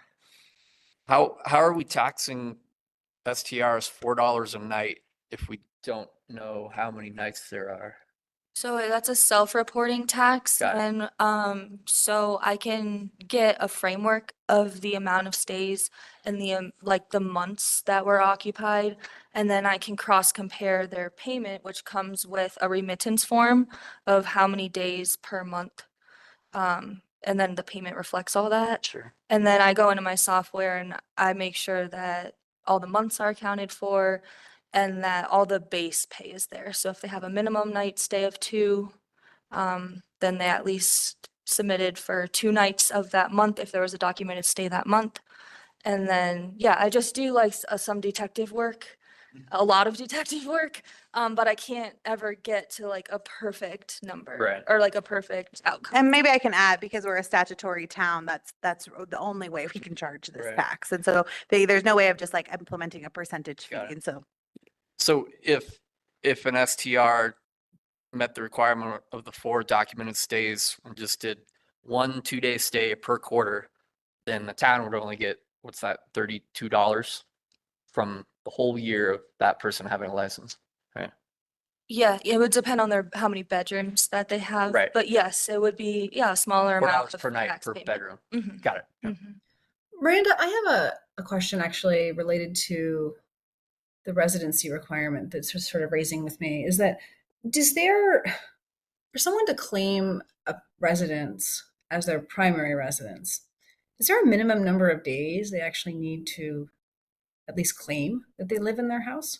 How are we taxing STRs $4 a night if we don't know how many nights there are? So that's a self-reporting tax, Got it. and so I can get a framework of the amount of stays and the the months that were occupied, and then I can cross-compare their payment, which comes with a remittance form of how many days per month, and then the payment reflects all that. Sure. And then I go into my software and I make sure that all the months are accounted for and that all the base pay is there. So if they have a minimum night stay of 2, then they at least submitted for 2 nights of that month if there was a documented stay that month. And then, yeah, I just do some detective work, a lot of detective work, but I can't ever get to a perfect number Right. or a perfect outcome. And maybe I can add, because we're a statutory town, that's the only way we can charge this Right. tax. And so there's no way of just implementing a percentage fee. Got it. And so So if an STR met the requirement of the 4 documented stays and just did 1 2-day stay per quarter, then the town would only get, what's that, $32 from the whole year of that person having a license, right? Yeah, it would depend on how many bedrooms that they have. Right. But yes, it would be, a smaller amount $4 of per night tax per payment. bedroom. Mhm. Got it. Yeah. Mhm. Miranda, I have a question actually related to the residency requirement that's sort of raising with me is that for someone to claim a residence as their primary residence, is there a minimum number of days they actually need to at least claim that they live in their house?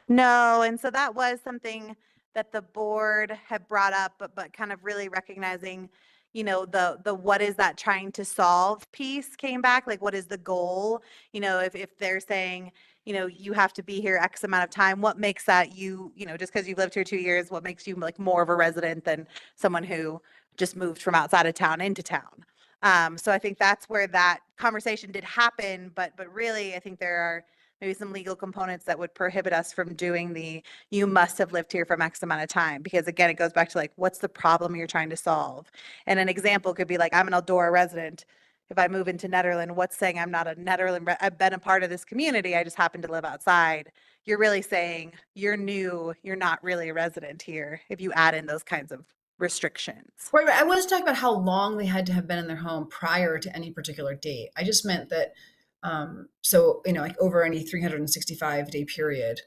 no, and so that was something that the board had brought up, but kind of really recognizing, the what is that trying to solve piece came back, like what is the goal? If they're saying, you have to be here X amount of time. What makes that you, just because you've lived here 2 years, what makes you like more of a resident than someone who just moved from outside of town into town? So I think that's where that conversation did happen, but really, I think there are maybe some legal components that would prohibit us from doing you must have lived here from X amount of time. Because again, it goes back to like, what's the problem you're trying to solve? And an example could be like, I'm an Eldora resident. If I move into Nederland, what's saying I'm not a Nederland? I've been a part of this community. I just happen to live outside. You're really saying you're new. You're not really a resident here if you add in those kinds of restrictions. Right. I wasn't talking about how long they had to have been in their home prior to any particular date. I just meant that, so, like over any 365-day period,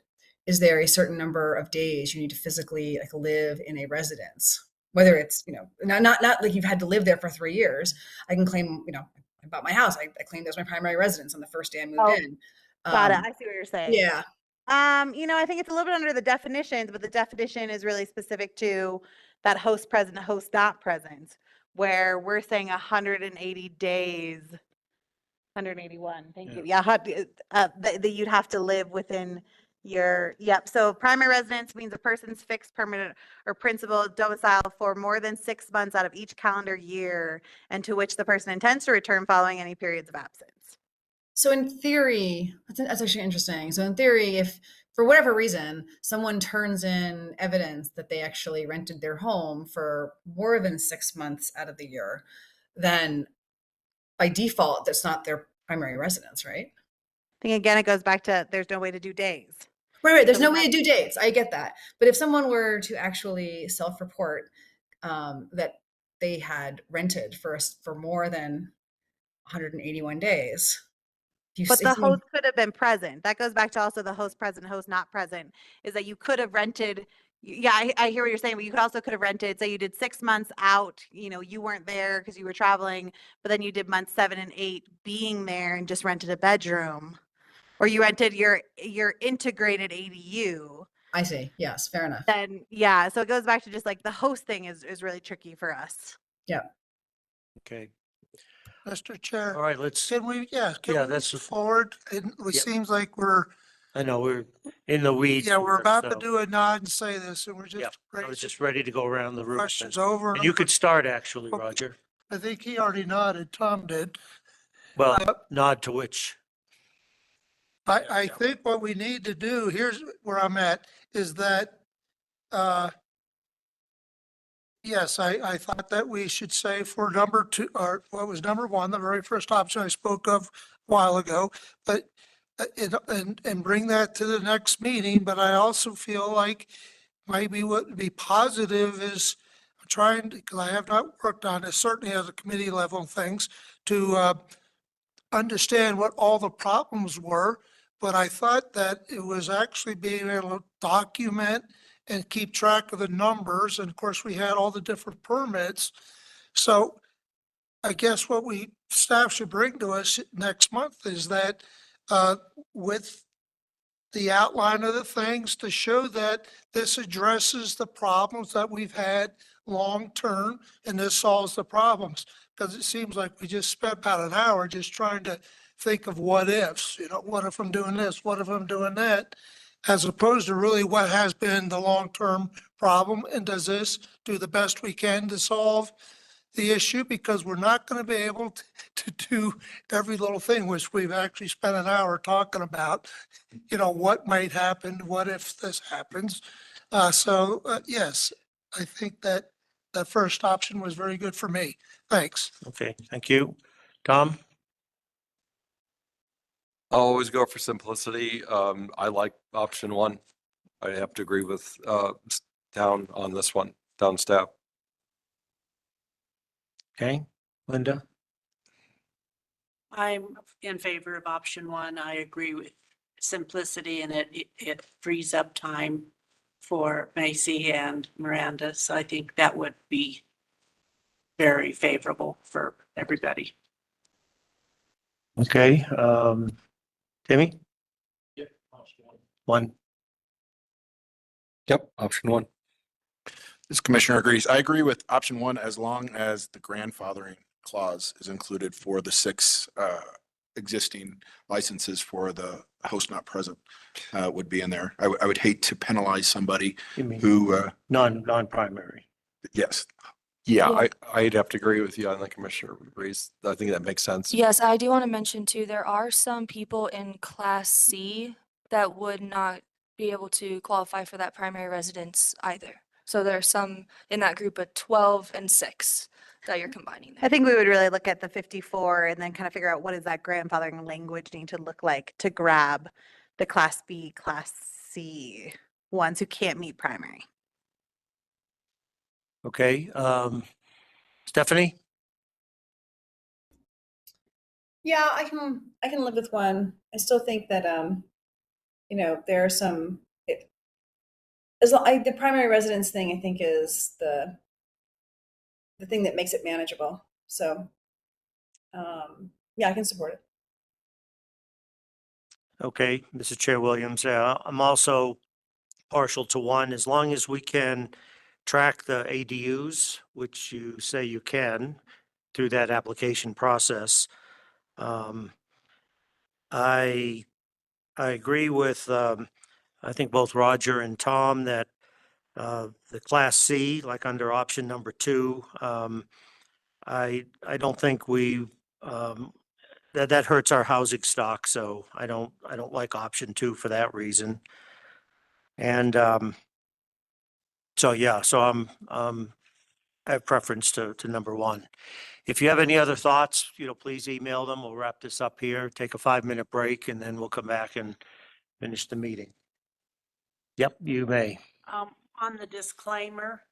is there a certain number of days you need to physically like live in a residence? Whether it's, not like you've had to live there for 3 years. I can claim, I bought my house. I claimed as my primary residence on the first day I moved in. Got it. I see what you're saying. Yeah. I think it's a little bit under the definitions, but the definition is really specific to that host present, host not present, where we're saying 180 days, 181. Thank you. Yeah, that you'd have to live within yep. So primary residence means a person's fixed, permanent, or principal domicile for more than 6 months out of each calendar year, and to which the person intends to return following any periods of absence. So in theory, that's actually interesting. So in theory, if for whatever reason, someone turns in evidence that they actually rented their home for more than 6 months out of the year, then by default, that's not their primary residence, right? I think again, it goes back to there's no way to do days. Right. There's no way to do dates. I get that. But if someone were to actually self-report that they had rented for more than 181 days, but the host could have been present. That goes back to also the host present, host not present, is that you could have rented. Yeah, I hear what you're saying, but you could have rented, say you did 6 months out, you weren't there because you were traveling, but then you did months 7 and 8 being there and just rented a bedroom, or you rented your integrated ADU. I see. Yes, fair enough. Then, yeah, so it goes back to just like the host thing is really tricky for us. Yeah. Okay. Mr. Chair. All right, let's, Can we that's move forward? It seems like I know we're in the weeds. we're here, about to so, do a nod and say this, and we're Yeah, just I ready was to just ready to go around the room. questions over. And you could start actually, Okay. Roger. I think he already nodded. Tom did. Well, nod to which? I think what we need to do, here's where I'm at, is that, yes, I thought that we should say for number 2, or what was number 1, the very first option I spoke of a while ago, but and bring that to the next meeting. But I also feel like maybe what would be positive is trying to, because I have not worked on this, certainly at a committee level things, to understand what all the problems were. But I thought that it was actually being able to document and keep track of the numbers. And of course, we had all the different permits. So I guess what staff should bring to us next month is that with the outline of the things to show that this addresses the problems that we've had long-term, and this solves the problems. Because it seems like we just spent about an hour just trying to think of what ifs, what if I'm doing this? What if I'm doing that? As opposed to really what has been the long-term problem, and does this do the best we can to solve the issue? Because we're not going to be able to do every little thing, which we've actually spent an hour talking about, what might happen, what if this happens. Yes, I think that the first option was very good for me. Thanks. Okay, thank you. Tom? I'll always go for simplicity. I like option 1. I have to agree with town on this one, town staff. Okay, Linda? I'm in favor of option 1. I agree with simplicity, and it frees up time for Macy and Miranda. So I think that would be very favorable for everybody. Okay, Timmy? Yep. 1. Yep, option 1. This commissioner agrees. I agree with option 1 as long as the grandfathering clause is included for the 6 existing licenses for the host not present would be in there. I would hate to penalize somebody You mean who, non-primary? yes. Yeah, Yeah. I'd have to agree with you on the Commissioner Reese. I think that makes sense. Yes, I do want to mention too, there are some people in Class C that would not be able to qualify for that primary residence either. So there are some in that group of 12 and 6 that you're combining I there. think we would really look at the 54 and then kind of figure out what does that grandfathering language need to look like to grab the Class B, Class C ones who can't meet primary. Okay, Stephanie? Yeah, I can live with one. I still think that there are some the primary residence thing I think is the thing that makes it manageable. So yeah, I can support it. Okay, Mr. Chair Williams, I'm also partial to one, as long as we can track the ADUs, which you say you can through that application process. I agree with, I think both Roger and Tom that the Class C, like under option number 2, I don't think that hurts our housing stock, so I don't like option 2 for that reason. And so yeah, so I have preference to number 1. If you have any other thoughts, please email them. We'll wrap this up here, take a 5-minute break, and then we'll come back and finish the meeting. Yep, you may. On the disclaimer,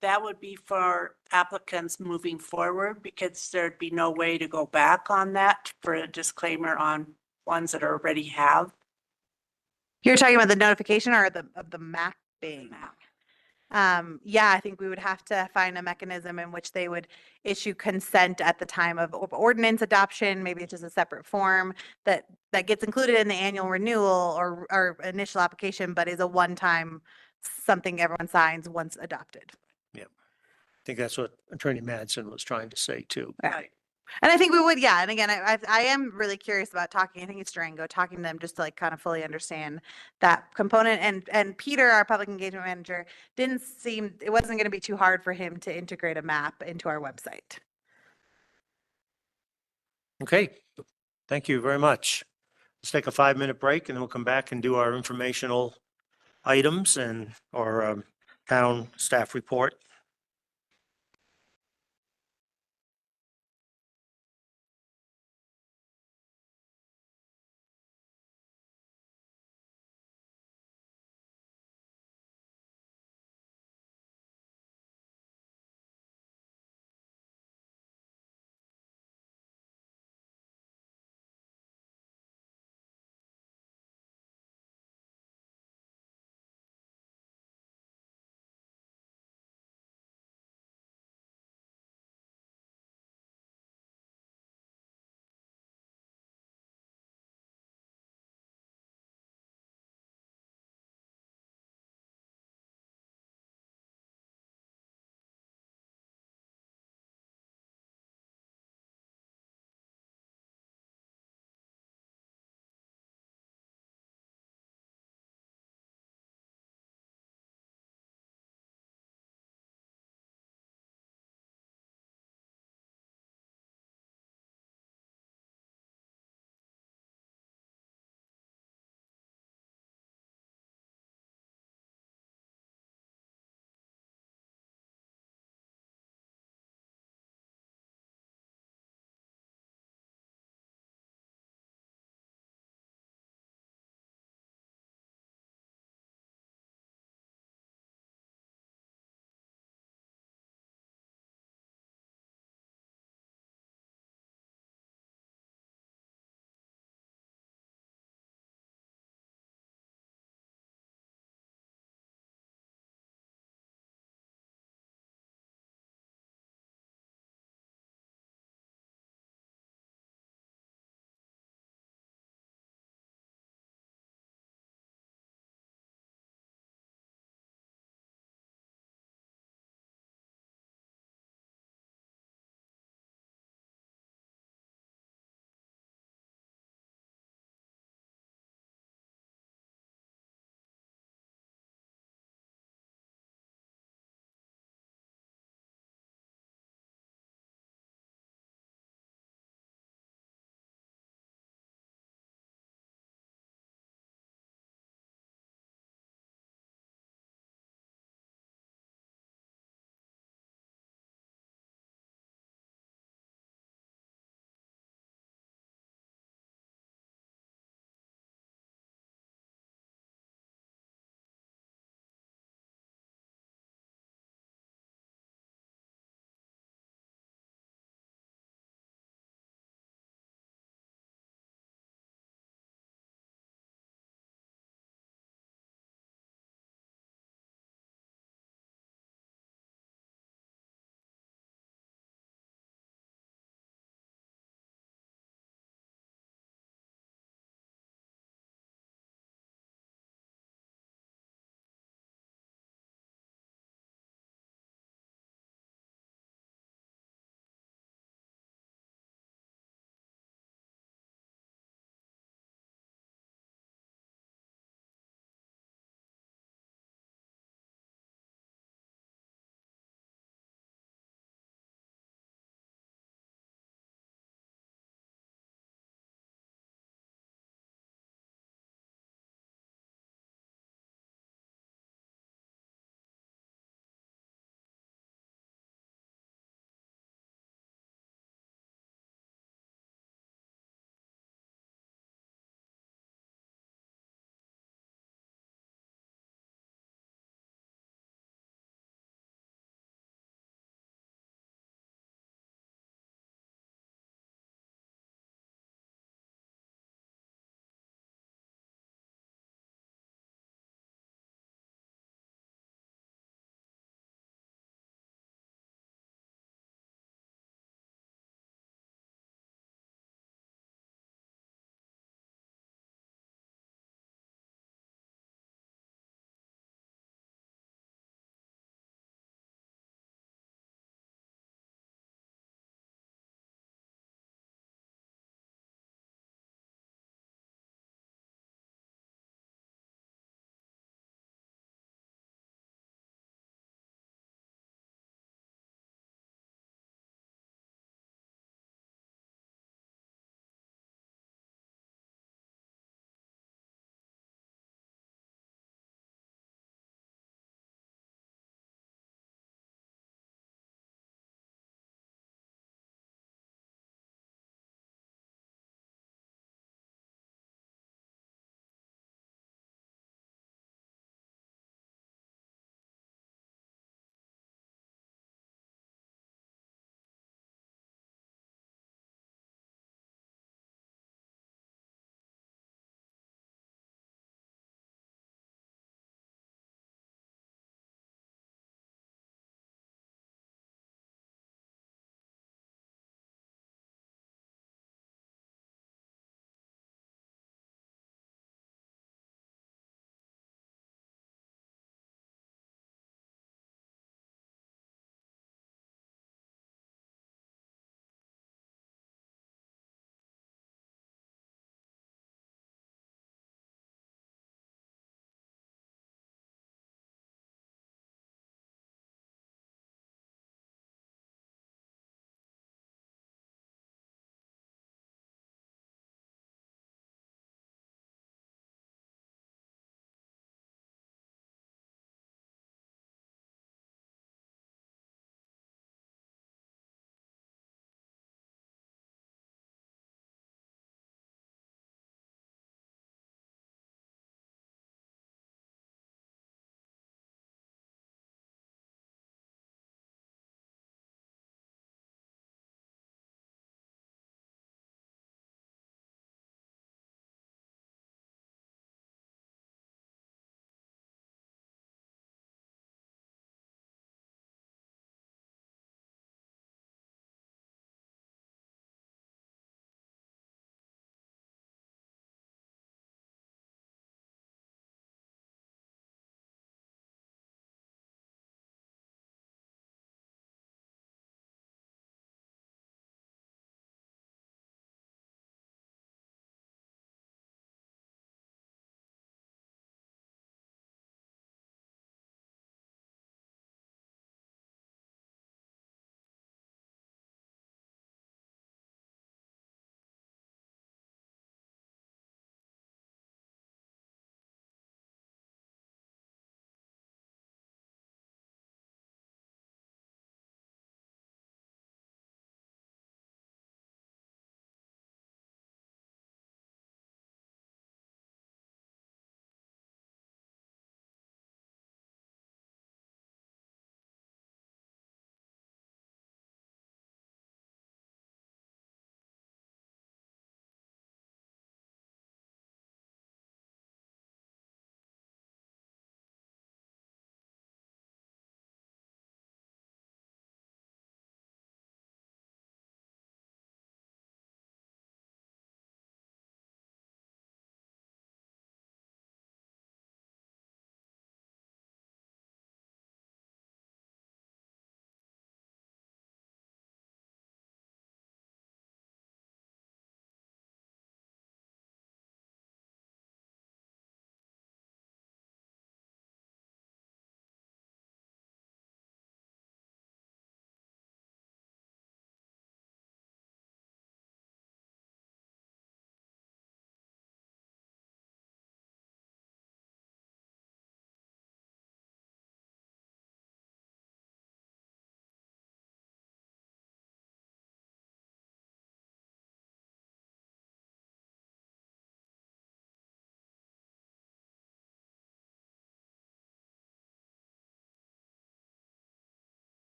that would be for applicants moving forward because there'd be no way to go back on that for a disclaimer on ones that already have. You're talking about the notification or of the mapping? Yeah, I think we would have to find a mechanism in which they would issue consent at the time of ordinance adoption. Maybe it's just a separate form that gets included in the annual renewal or initial application, but is a one-time something everyone signs once adopted. Yep. I think that's what Attorney Madsen was trying to say too. Right. And I think we would, yeah. And again, I am really curious about talking. I think it's Durango, talking to them just to like kind of fully understand that component. And Peter, our public engagement manager, it wasn't going to be too hard for him to integrate a map into our website. Okay, thank you very much. Let's take a 5-minute break and then we'll come back and do our informational items and our town staff report.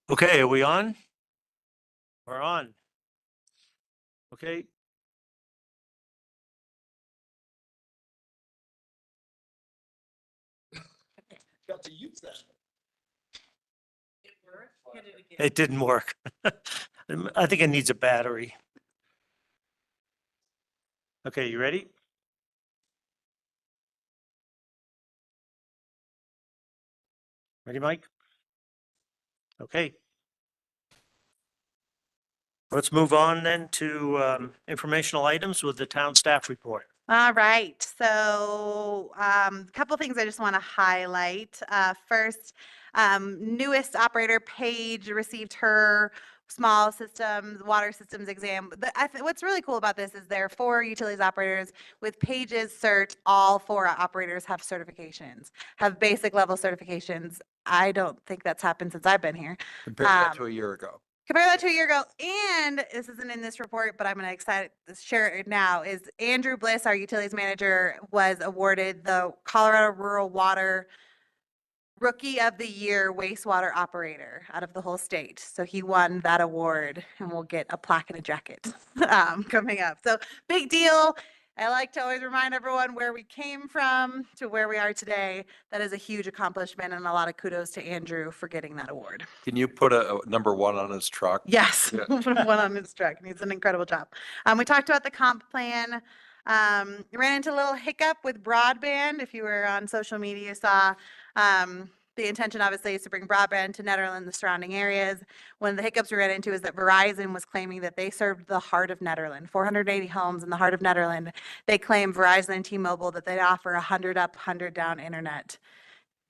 Okay, are we on? We're on. Okay. Got to use that. It didn't work. I think it needs a battery. Okay, you ready? Ready, Mike? Okay. Let's move on then to informational items with the town staff report. All right, so a couple things I just want to highlight. First, newest operator Paige received her small systems, water systems exam. What's really cool about this is there are 4 utilities operators with Paige's cert. All 4 operators have certifications, have basic level certifications. I don't think that's happened since I've been here. Compare that to a year ago. Compare that to a year ago, and this isn't in this report, but I'm going to share it now, is Andrew Bliss, our utilities manager, was awarded the Colorado Rural Water Rookie of the Year wastewater operator out of the whole state. So he won that award, and we'll get a plaque and a jacket coming up. So big deal. I like to always remind everyone where we came from to where we are today. That is a huge accomplishment, and a lot of kudos to Andrew for getting that award. Can you put a number 1 on his truck? Yes, Yeah. put one on his truck, and he's an incredible job. We talked about the comp plan. Ran into a little hiccup with broadband. If you were on social media, you saw the intention obviously is to bring broadband to Nederland and the surrounding areas. One of the hiccups we ran into is that Verizon was claiming that they served the heart of Nederland, 480 homes in the heart of Nederland. They claim, Verizon and T-Mobile, that they offer 100 up, 100 down internet.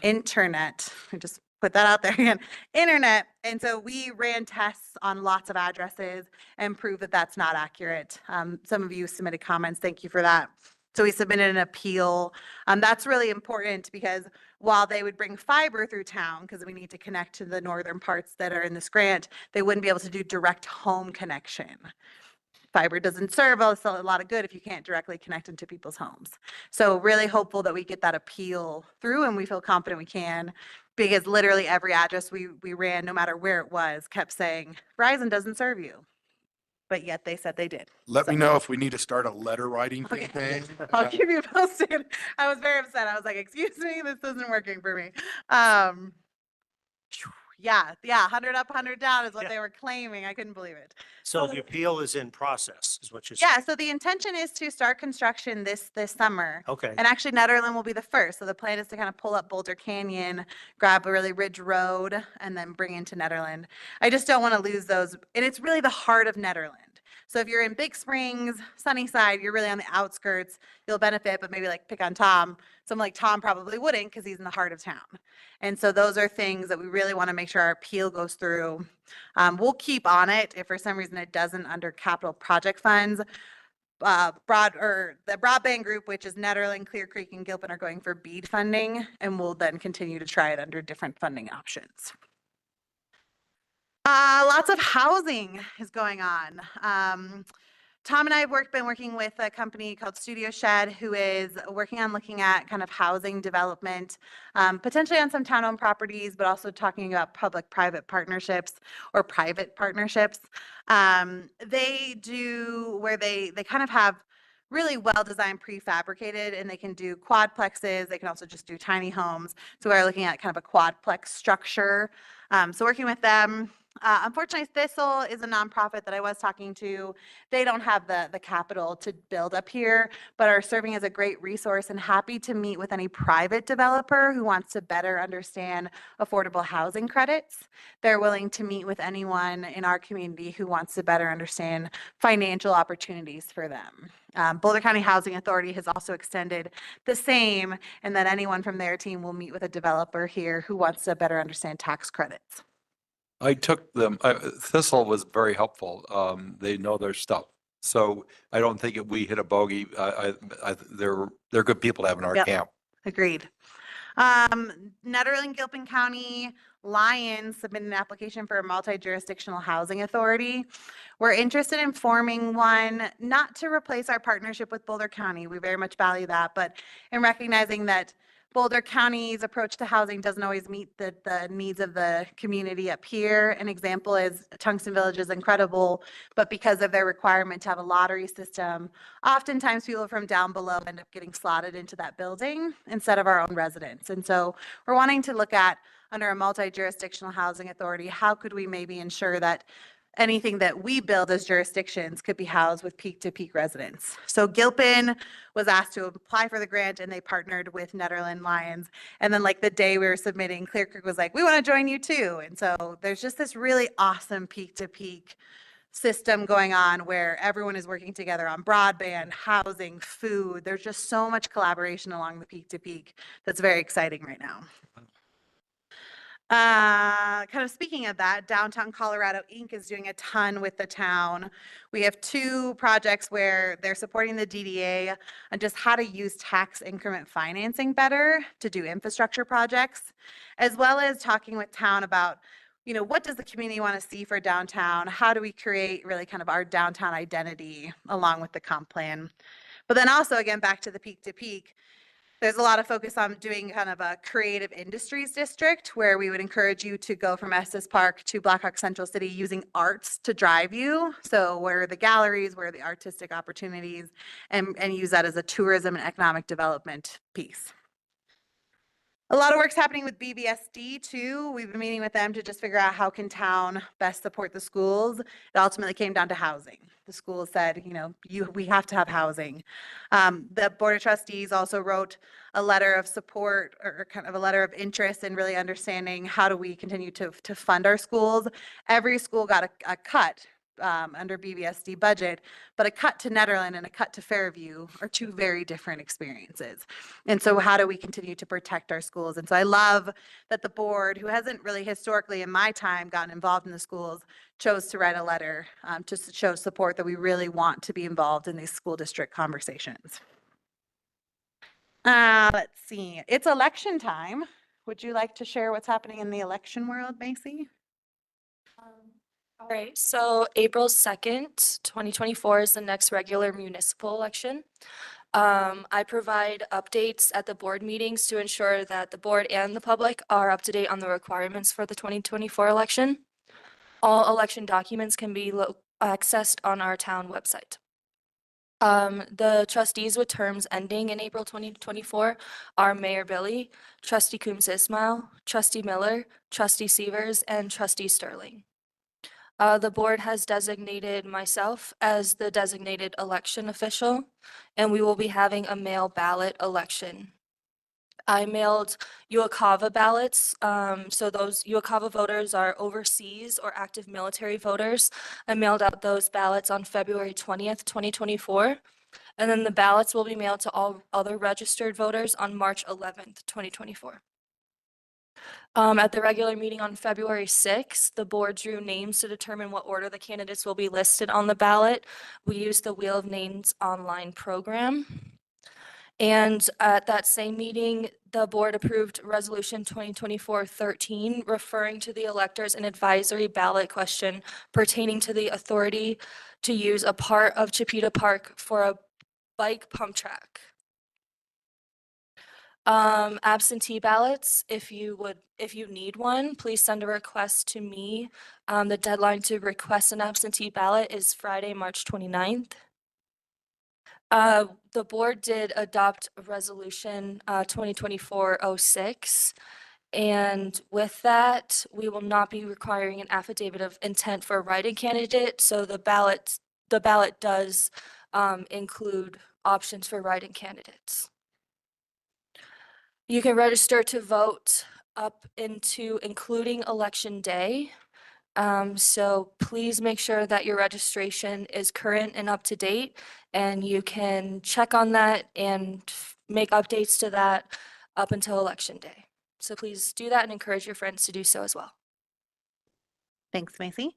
I just put that out there again, internet. And so we ran tests on lots of addresses and proved that that's not accurate. Some of you submitted comments. Thank you for that. So we submitted an appeal. That's really important because while they would bring fiber through town, because we need to connect to the northern parts that are in this grant, they wouldn't be able to do direct home connection. Fiber doesn't serve us a lot of good if you can't directly connect into people's homes. So really hopeful that we get that appeal through, and we feel confident we can, because literally every address we ran, no matter where it was, kept saying, Verizon doesn't serve you. But yet they said they did. Let me So- know if we need to start a letter writing Okay. campaign. I'll keep you posted. I was very upset. I was like, excuse me, this isn't working for me. Yeah, 100 up, 100 down is what Yeah. they were claiming. I couldn't believe it. So the appeal is in process, is what you're saying? Yeah, so the intention is to start construction this summer. Okay. And actually Nederland will be the first. So the plan is to kind of pull up Boulder Canyon, grab a really Ridge Road, and then bring into Nederland. I just don't want to lose those. And it's really the heart of Nederland. So if you're in Big Springs, Sunnyside, you're really on the outskirts, you'll benefit, but maybe like pick on Tom. Someone like Tom probably wouldn't because he's in the heart of town. And so those are things that we really want to make sure our appeal goes through. We'll keep on it if for some reason it doesn't under capital project funds. The broadband group, which is Nederland, Clear Creek, and Gilpin, are going for BEAD funding, and we'll then continue to try it under different funding options. Lots of housing is going on. Tom and I have been working with a company called Studio Shed, who is working on looking at kind of housing development, potentially on some town-owned properties, but also talking about public-private partnerships or private partnerships. They do where they kind of have really well-designed prefabricated, and they can do quadplexes. They can also just do tiny homes. So we're looking at kind of a quadplex structure. So working with them. Unfortunately, Thistle is a nonprofit that I was talking to. They don't have the capital to build up here, but are serving as a great resource and happy to meet with any private developer who wants to better understand affordable housing credits. They're willing to meet with anyone in our community who wants to better understand financial opportunities for them. Boulder County Housing Authority has also extended the same, and that anyone from their team will meet with a developer here who wants to better understand tax credits. I took them, Thistle was very helpful. They know their stuff. So I don't think we hit a bogey. They're good people to have in our Yep. camp. Agreed. Nederland, Gilpin County, Lions submitted an application for a multi-jurisdictional housing authority. We're interested in forming one, not to replace our partnership with Boulder County. We very much value that, but in recognizing that Boulder County's approach to housing doesn't always meet the needs of the community up here. An example is Tungsten Village is incredible, but because of their requirement to have a lottery system, oftentimes people from down below end up getting slotted into that building instead of our own residents. And so we're wanting to look at, under a multi-jurisdictional housing authority, how could we maybe ensure that anything that we build as jurisdictions could be housed with peak-to-peak residents. So Gilpin was asked to apply for the grant and they partnered with Nederland Lions. And then like the day we were submitting, Clear Creek was like, we want to join you too. And so there's just this really awesome peak-to-peak system going on where everyone is working together on broadband, housing, food. There's just so much collaboration along the peak-to-peak that's very exciting right now. Kind of speaking of that, Downtown Colorado Inc. is doing a ton with the town. We have 2 projects where they're supporting the DDA on just how to use tax increment financing better to do infrastructure projects, as well as talking with town about, you know, what does the community want to see for downtown? How do we create really kind of our downtown identity along with the comp plan? But then also, again, back to the peak to peak, there's a lot of focus on doing kind of a creative industries district where we would encourage you to go from Estes Park to Blackhawk Central City using arts to drive you. So where are the galleries, where are the artistic opportunities, and use that as a tourism and economic development piece. A lot of work's happening with BBSD too. We've been meeting with them to just figure out how can town best support the schools. It ultimately came down to housing. The school said, you know, we have to have housing. The Board of Trustees also wrote a letter of support or kind of a letter of interest in really understanding how do we continue to fund our schools. Every school got a cut under BBSD budget, but a cut to Nederland and a cut to Fairview are 2 very different experiences. And so how do we continue to protect our schools? And so I love that the board, who hasn't really historically in my time gotten involved in the schools, chose to write a letter to show support that we really want to be involved in these school district conversations. Let's see, it's election time. Would you like to share what's happening in the election world, Macy? All right, so April 2nd, 2024 is the next regular municipal election. I provide updates at the board meetings to ensure that the board and the public are up to date on the requirements for the 2024 election. All election documents can be accessed on our town website. The trustees with terms ending in April 2024 are Mayor Billy, Trustee Coombs Ismail, Trustee Miller, Trustee Severs, and Trustee Sterling. The board has designated myself as the designated election official, and we will be having a mail ballot election. I mailed UOCAVA ballots. So those UOCAVA voters are overseas or active military voters. I mailed out those ballots on February 20th, 2024. And then the ballots will be mailed to all other registered voters on March 11th, 2024. At the regular meeting on February 6th, the board drew names to determine what order the candidates will be listed on the ballot. We used the Wheel of Names online program. And at that same meeting, the board approved Resolution 2024-13, referring to the electors an advisory ballot question pertaining to the authority to use a part of Chipeta Park for a bike pump track. Absentee ballots, if you need one, please send a request to me. The deadline to request an absentee ballot is Friday, March 29th. The board did adopt Resolution 2024-06. And with that, we will not be requiring an affidavit of intent for a write-in candidate. So the ballot does include options for write-in candidates. You can register to vote up into including election day. So please make sure that your registration is current and up to date, and you can check on that and make updates to that up until election day. So please do that and encourage your friends to do so as well. Thanks, Macy.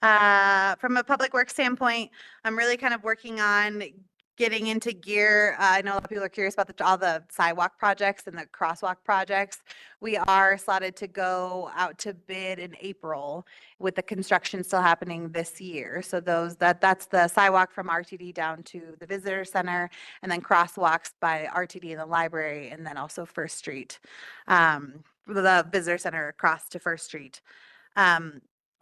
From a public works standpoint, I'm really kind of working on getting into gear. I know a lot of people are curious about all the sidewalk projects and the crosswalk projects. We are slotted to go out to bid in April with the construction still happening this year. So that's the sidewalk from RTD down to the visitor center, and then crosswalks by RTD and the library, and then also First Street, the visitor center across to First Street.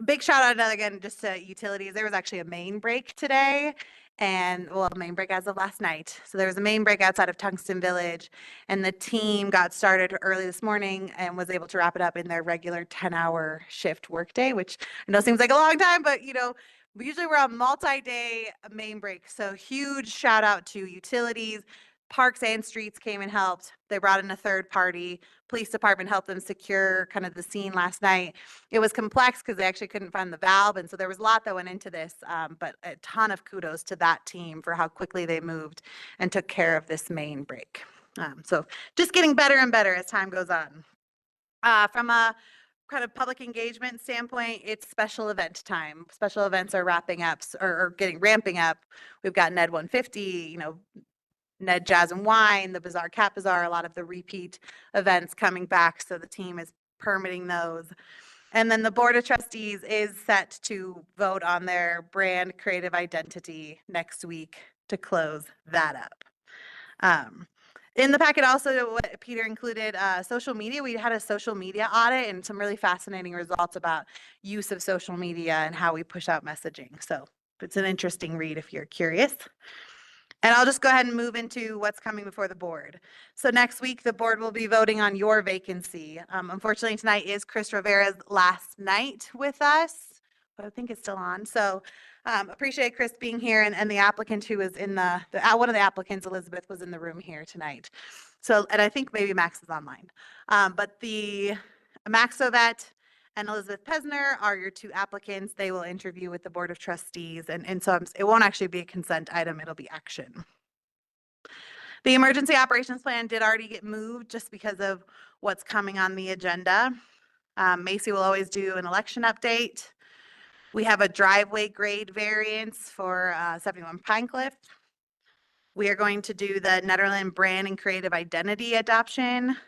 Big shout out again just to utilities. There was actually a main break today, and well, main break as of last night. So there was a main break outside of Tungsten Village, and the team got started early this morning and was able to wrap it up in their regular 10-hour shift workday, which I know seems like a long time, but usually we're on multi-day main break. So huge shout out to utilities. Parks and Streets came and helped. They brought in a third party. Police department helped them secure kind of the scene last night. It was complex because they actually couldn't find the valve. And so there was a lot that went into this, but a ton of kudos to that team for how quickly they moved and took care of this main break. So just getting better and better as time goes on. From a kind of public engagement standpoint, it's special event time. Special events are wrapping up or ramping up. We've got Ned 150, Ned Jazz and Wine, the Bazaar Cat Bazaar, a lot of the repeat events coming back. So the team is permitting those. And then the Board of Trustees is set to vote on their brand creative identity next week to close that up. In the packet also, what Peter included, social media. We had a social media audit and some really fascinating results about use of social media and how we push out messaging. So it's an interesting read if you're curious. And I'll just go ahead and move into what's coming before the board. So next week, the board will be voting on your vacancy. Unfortunately, tonight is Chris Rivera's last night with us, but I think it's still on. So appreciate Chris being here, and the applicant who was in one of the applicants, Elizabeth, was in the room here tonight. So, and I think maybe Max is online. But the Max Ovet and Elizabeth Pesner are your two applicants. They will interview with the Board of Trustees, and so it won't actually be a consent item, it'll be action. The emergency operations plan did already get moved just because of what's coming on the agenda. Macy will always do an election update. We have a driveway grade variance for 71 Pinecliff. We are going to do the Nederland brand and creative identity adoption.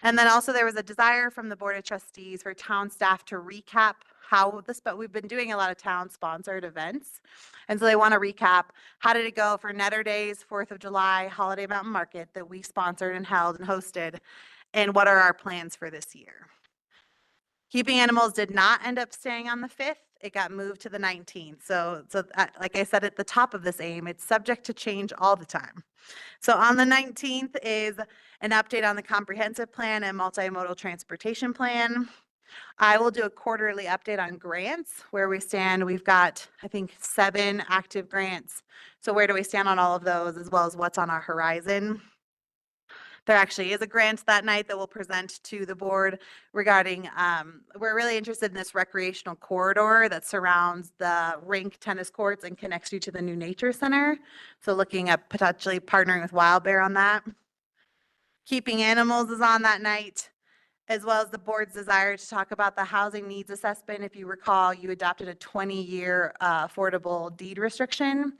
And then also there was a desire from the Board of Trustees for town staff to recap how but we've been doing a lot of town sponsored events. And so they want to recap, how did it go for Netter Days, 4th of July, Holiday Mountain Market that we sponsored and held and hosted, and what are our plans for this year? Keeping Animals did not end up staying on the 5th. It got moved to the 19th. So like I said at the top of this aim, it's subject to change all the time. So on the 19th is an update on the comprehensive plan and multimodal transportation plan. I will do a quarterly update on grants, where we stand. We've got, I think, 7 active grants. So where do we stand on all of those, as well as what's on our horizon? There actually is a grant that night that we'll present to the board regarding, we're really interested in this recreational corridor that surrounds the rink tennis courts and connects you to the new nature center. So looking at potentially partnering with Wild Bear on that. Keeping Animals is on that night, as well as the board's desire to talk about the housing needs assessment. If you recall, you adopted a 20-year affordable deed restriction.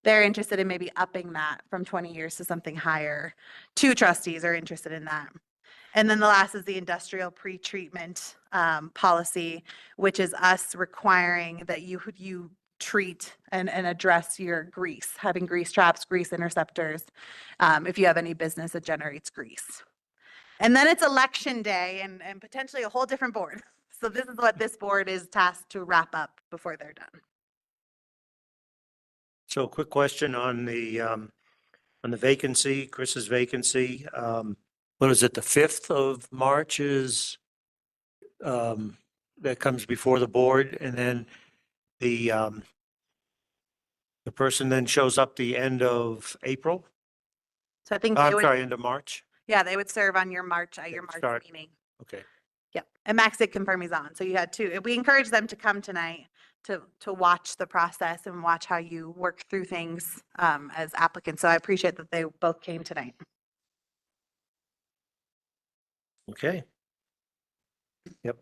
They're interested in maybe upping that from 20 years to something higher. 2 trustees are interested in that. And then the last is the industrial pretreatment policy, which is us requiring that you treat and address your grease, having grease traps, grease interceptors, if you have any business that generates grease. And then it's election day and potentially a whole different board. So this is what this board is tasked to wrap up before they're done. So a quick question on the vacancy, Chris's vacancy. What is it, the 5th of March is, that comes before the board, and then the person then shows up the end of April? So I think I'm they would, sorry, end of March? yeah, they would serve on your March Start. meeting. Okay. Yep. And Max did confirm he's on. So you had 2. We encourage them to come tonight to watch the process and watch how you work through things as applicants. So I appreciate that they both came tonight. Okay. Yep.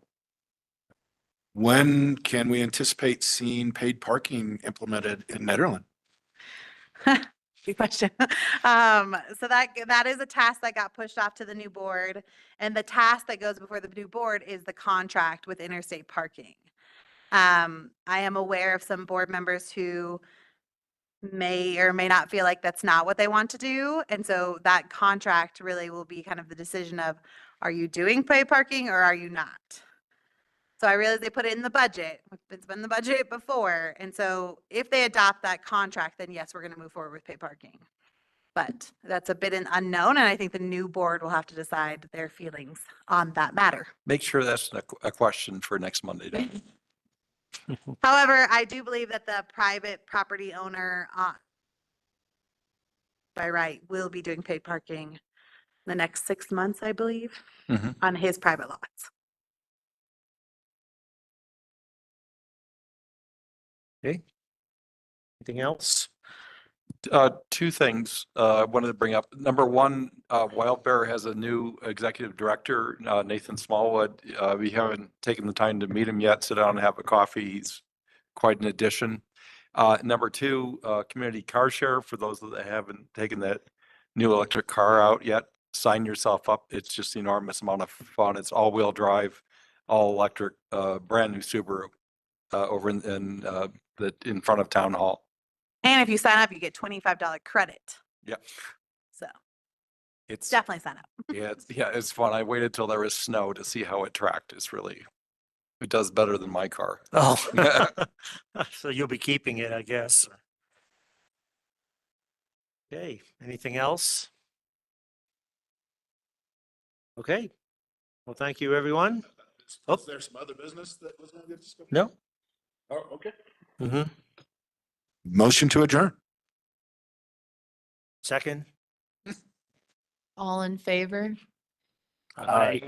When can we anticipate seeing paid parking implemented in Nederland? Good question. So that is a task that got pushed off to the new board. And the task that goes before the new board is the contract with interstate parking. I am aware of some board members who may or may not feel like that's not what they want to do. And so that contract really will be kind of the decision of, are you doing paid parking or are you not? So I realize they put it in the budget. It's been in the budget before. And so if they adopt that contract, then yes, we're going to move forward with paid parking. But that's a bit an unknown. And I think the new board will have to decide their feelings on that matter. Make sure that's a question for next Monday. Then. However, I do believe that the private property owner by right will be doing paid parking the next 6 months, I believe, on his private lots. Okay. Anything else? Two things I wanted to bring up. Number one, Wild Bear has a new executive director, Nathan Smallwood. We haven't taken the time to meet him yet, sit down and have a coffee. He's quite an addition. Number two, community car share. For those that haven't taken that new electric car out yet, sign yourself up. It's just an enormous amount of fun. It's all-wheel drive, all electric, brand new Subaru over in front of Town Hall. And if you sign up, you get $25 credit. Yep. So It's definitely sign up. it's fun. I waited till there was snow to see how it tracked. It does better than my car. Oh, so you'll be keeping it, I guess. Okay, anything else? Okay, well, thank you, everyone. Oh. Is there some other business that was going to get discussed? No? Oh, okay. Mm-hmm. Motion to adjourn. Second? All in favor? Aye.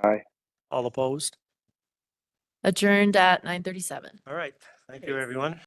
Aye. All opposed? Adjourned at 9:37. All right, thank you, everyone.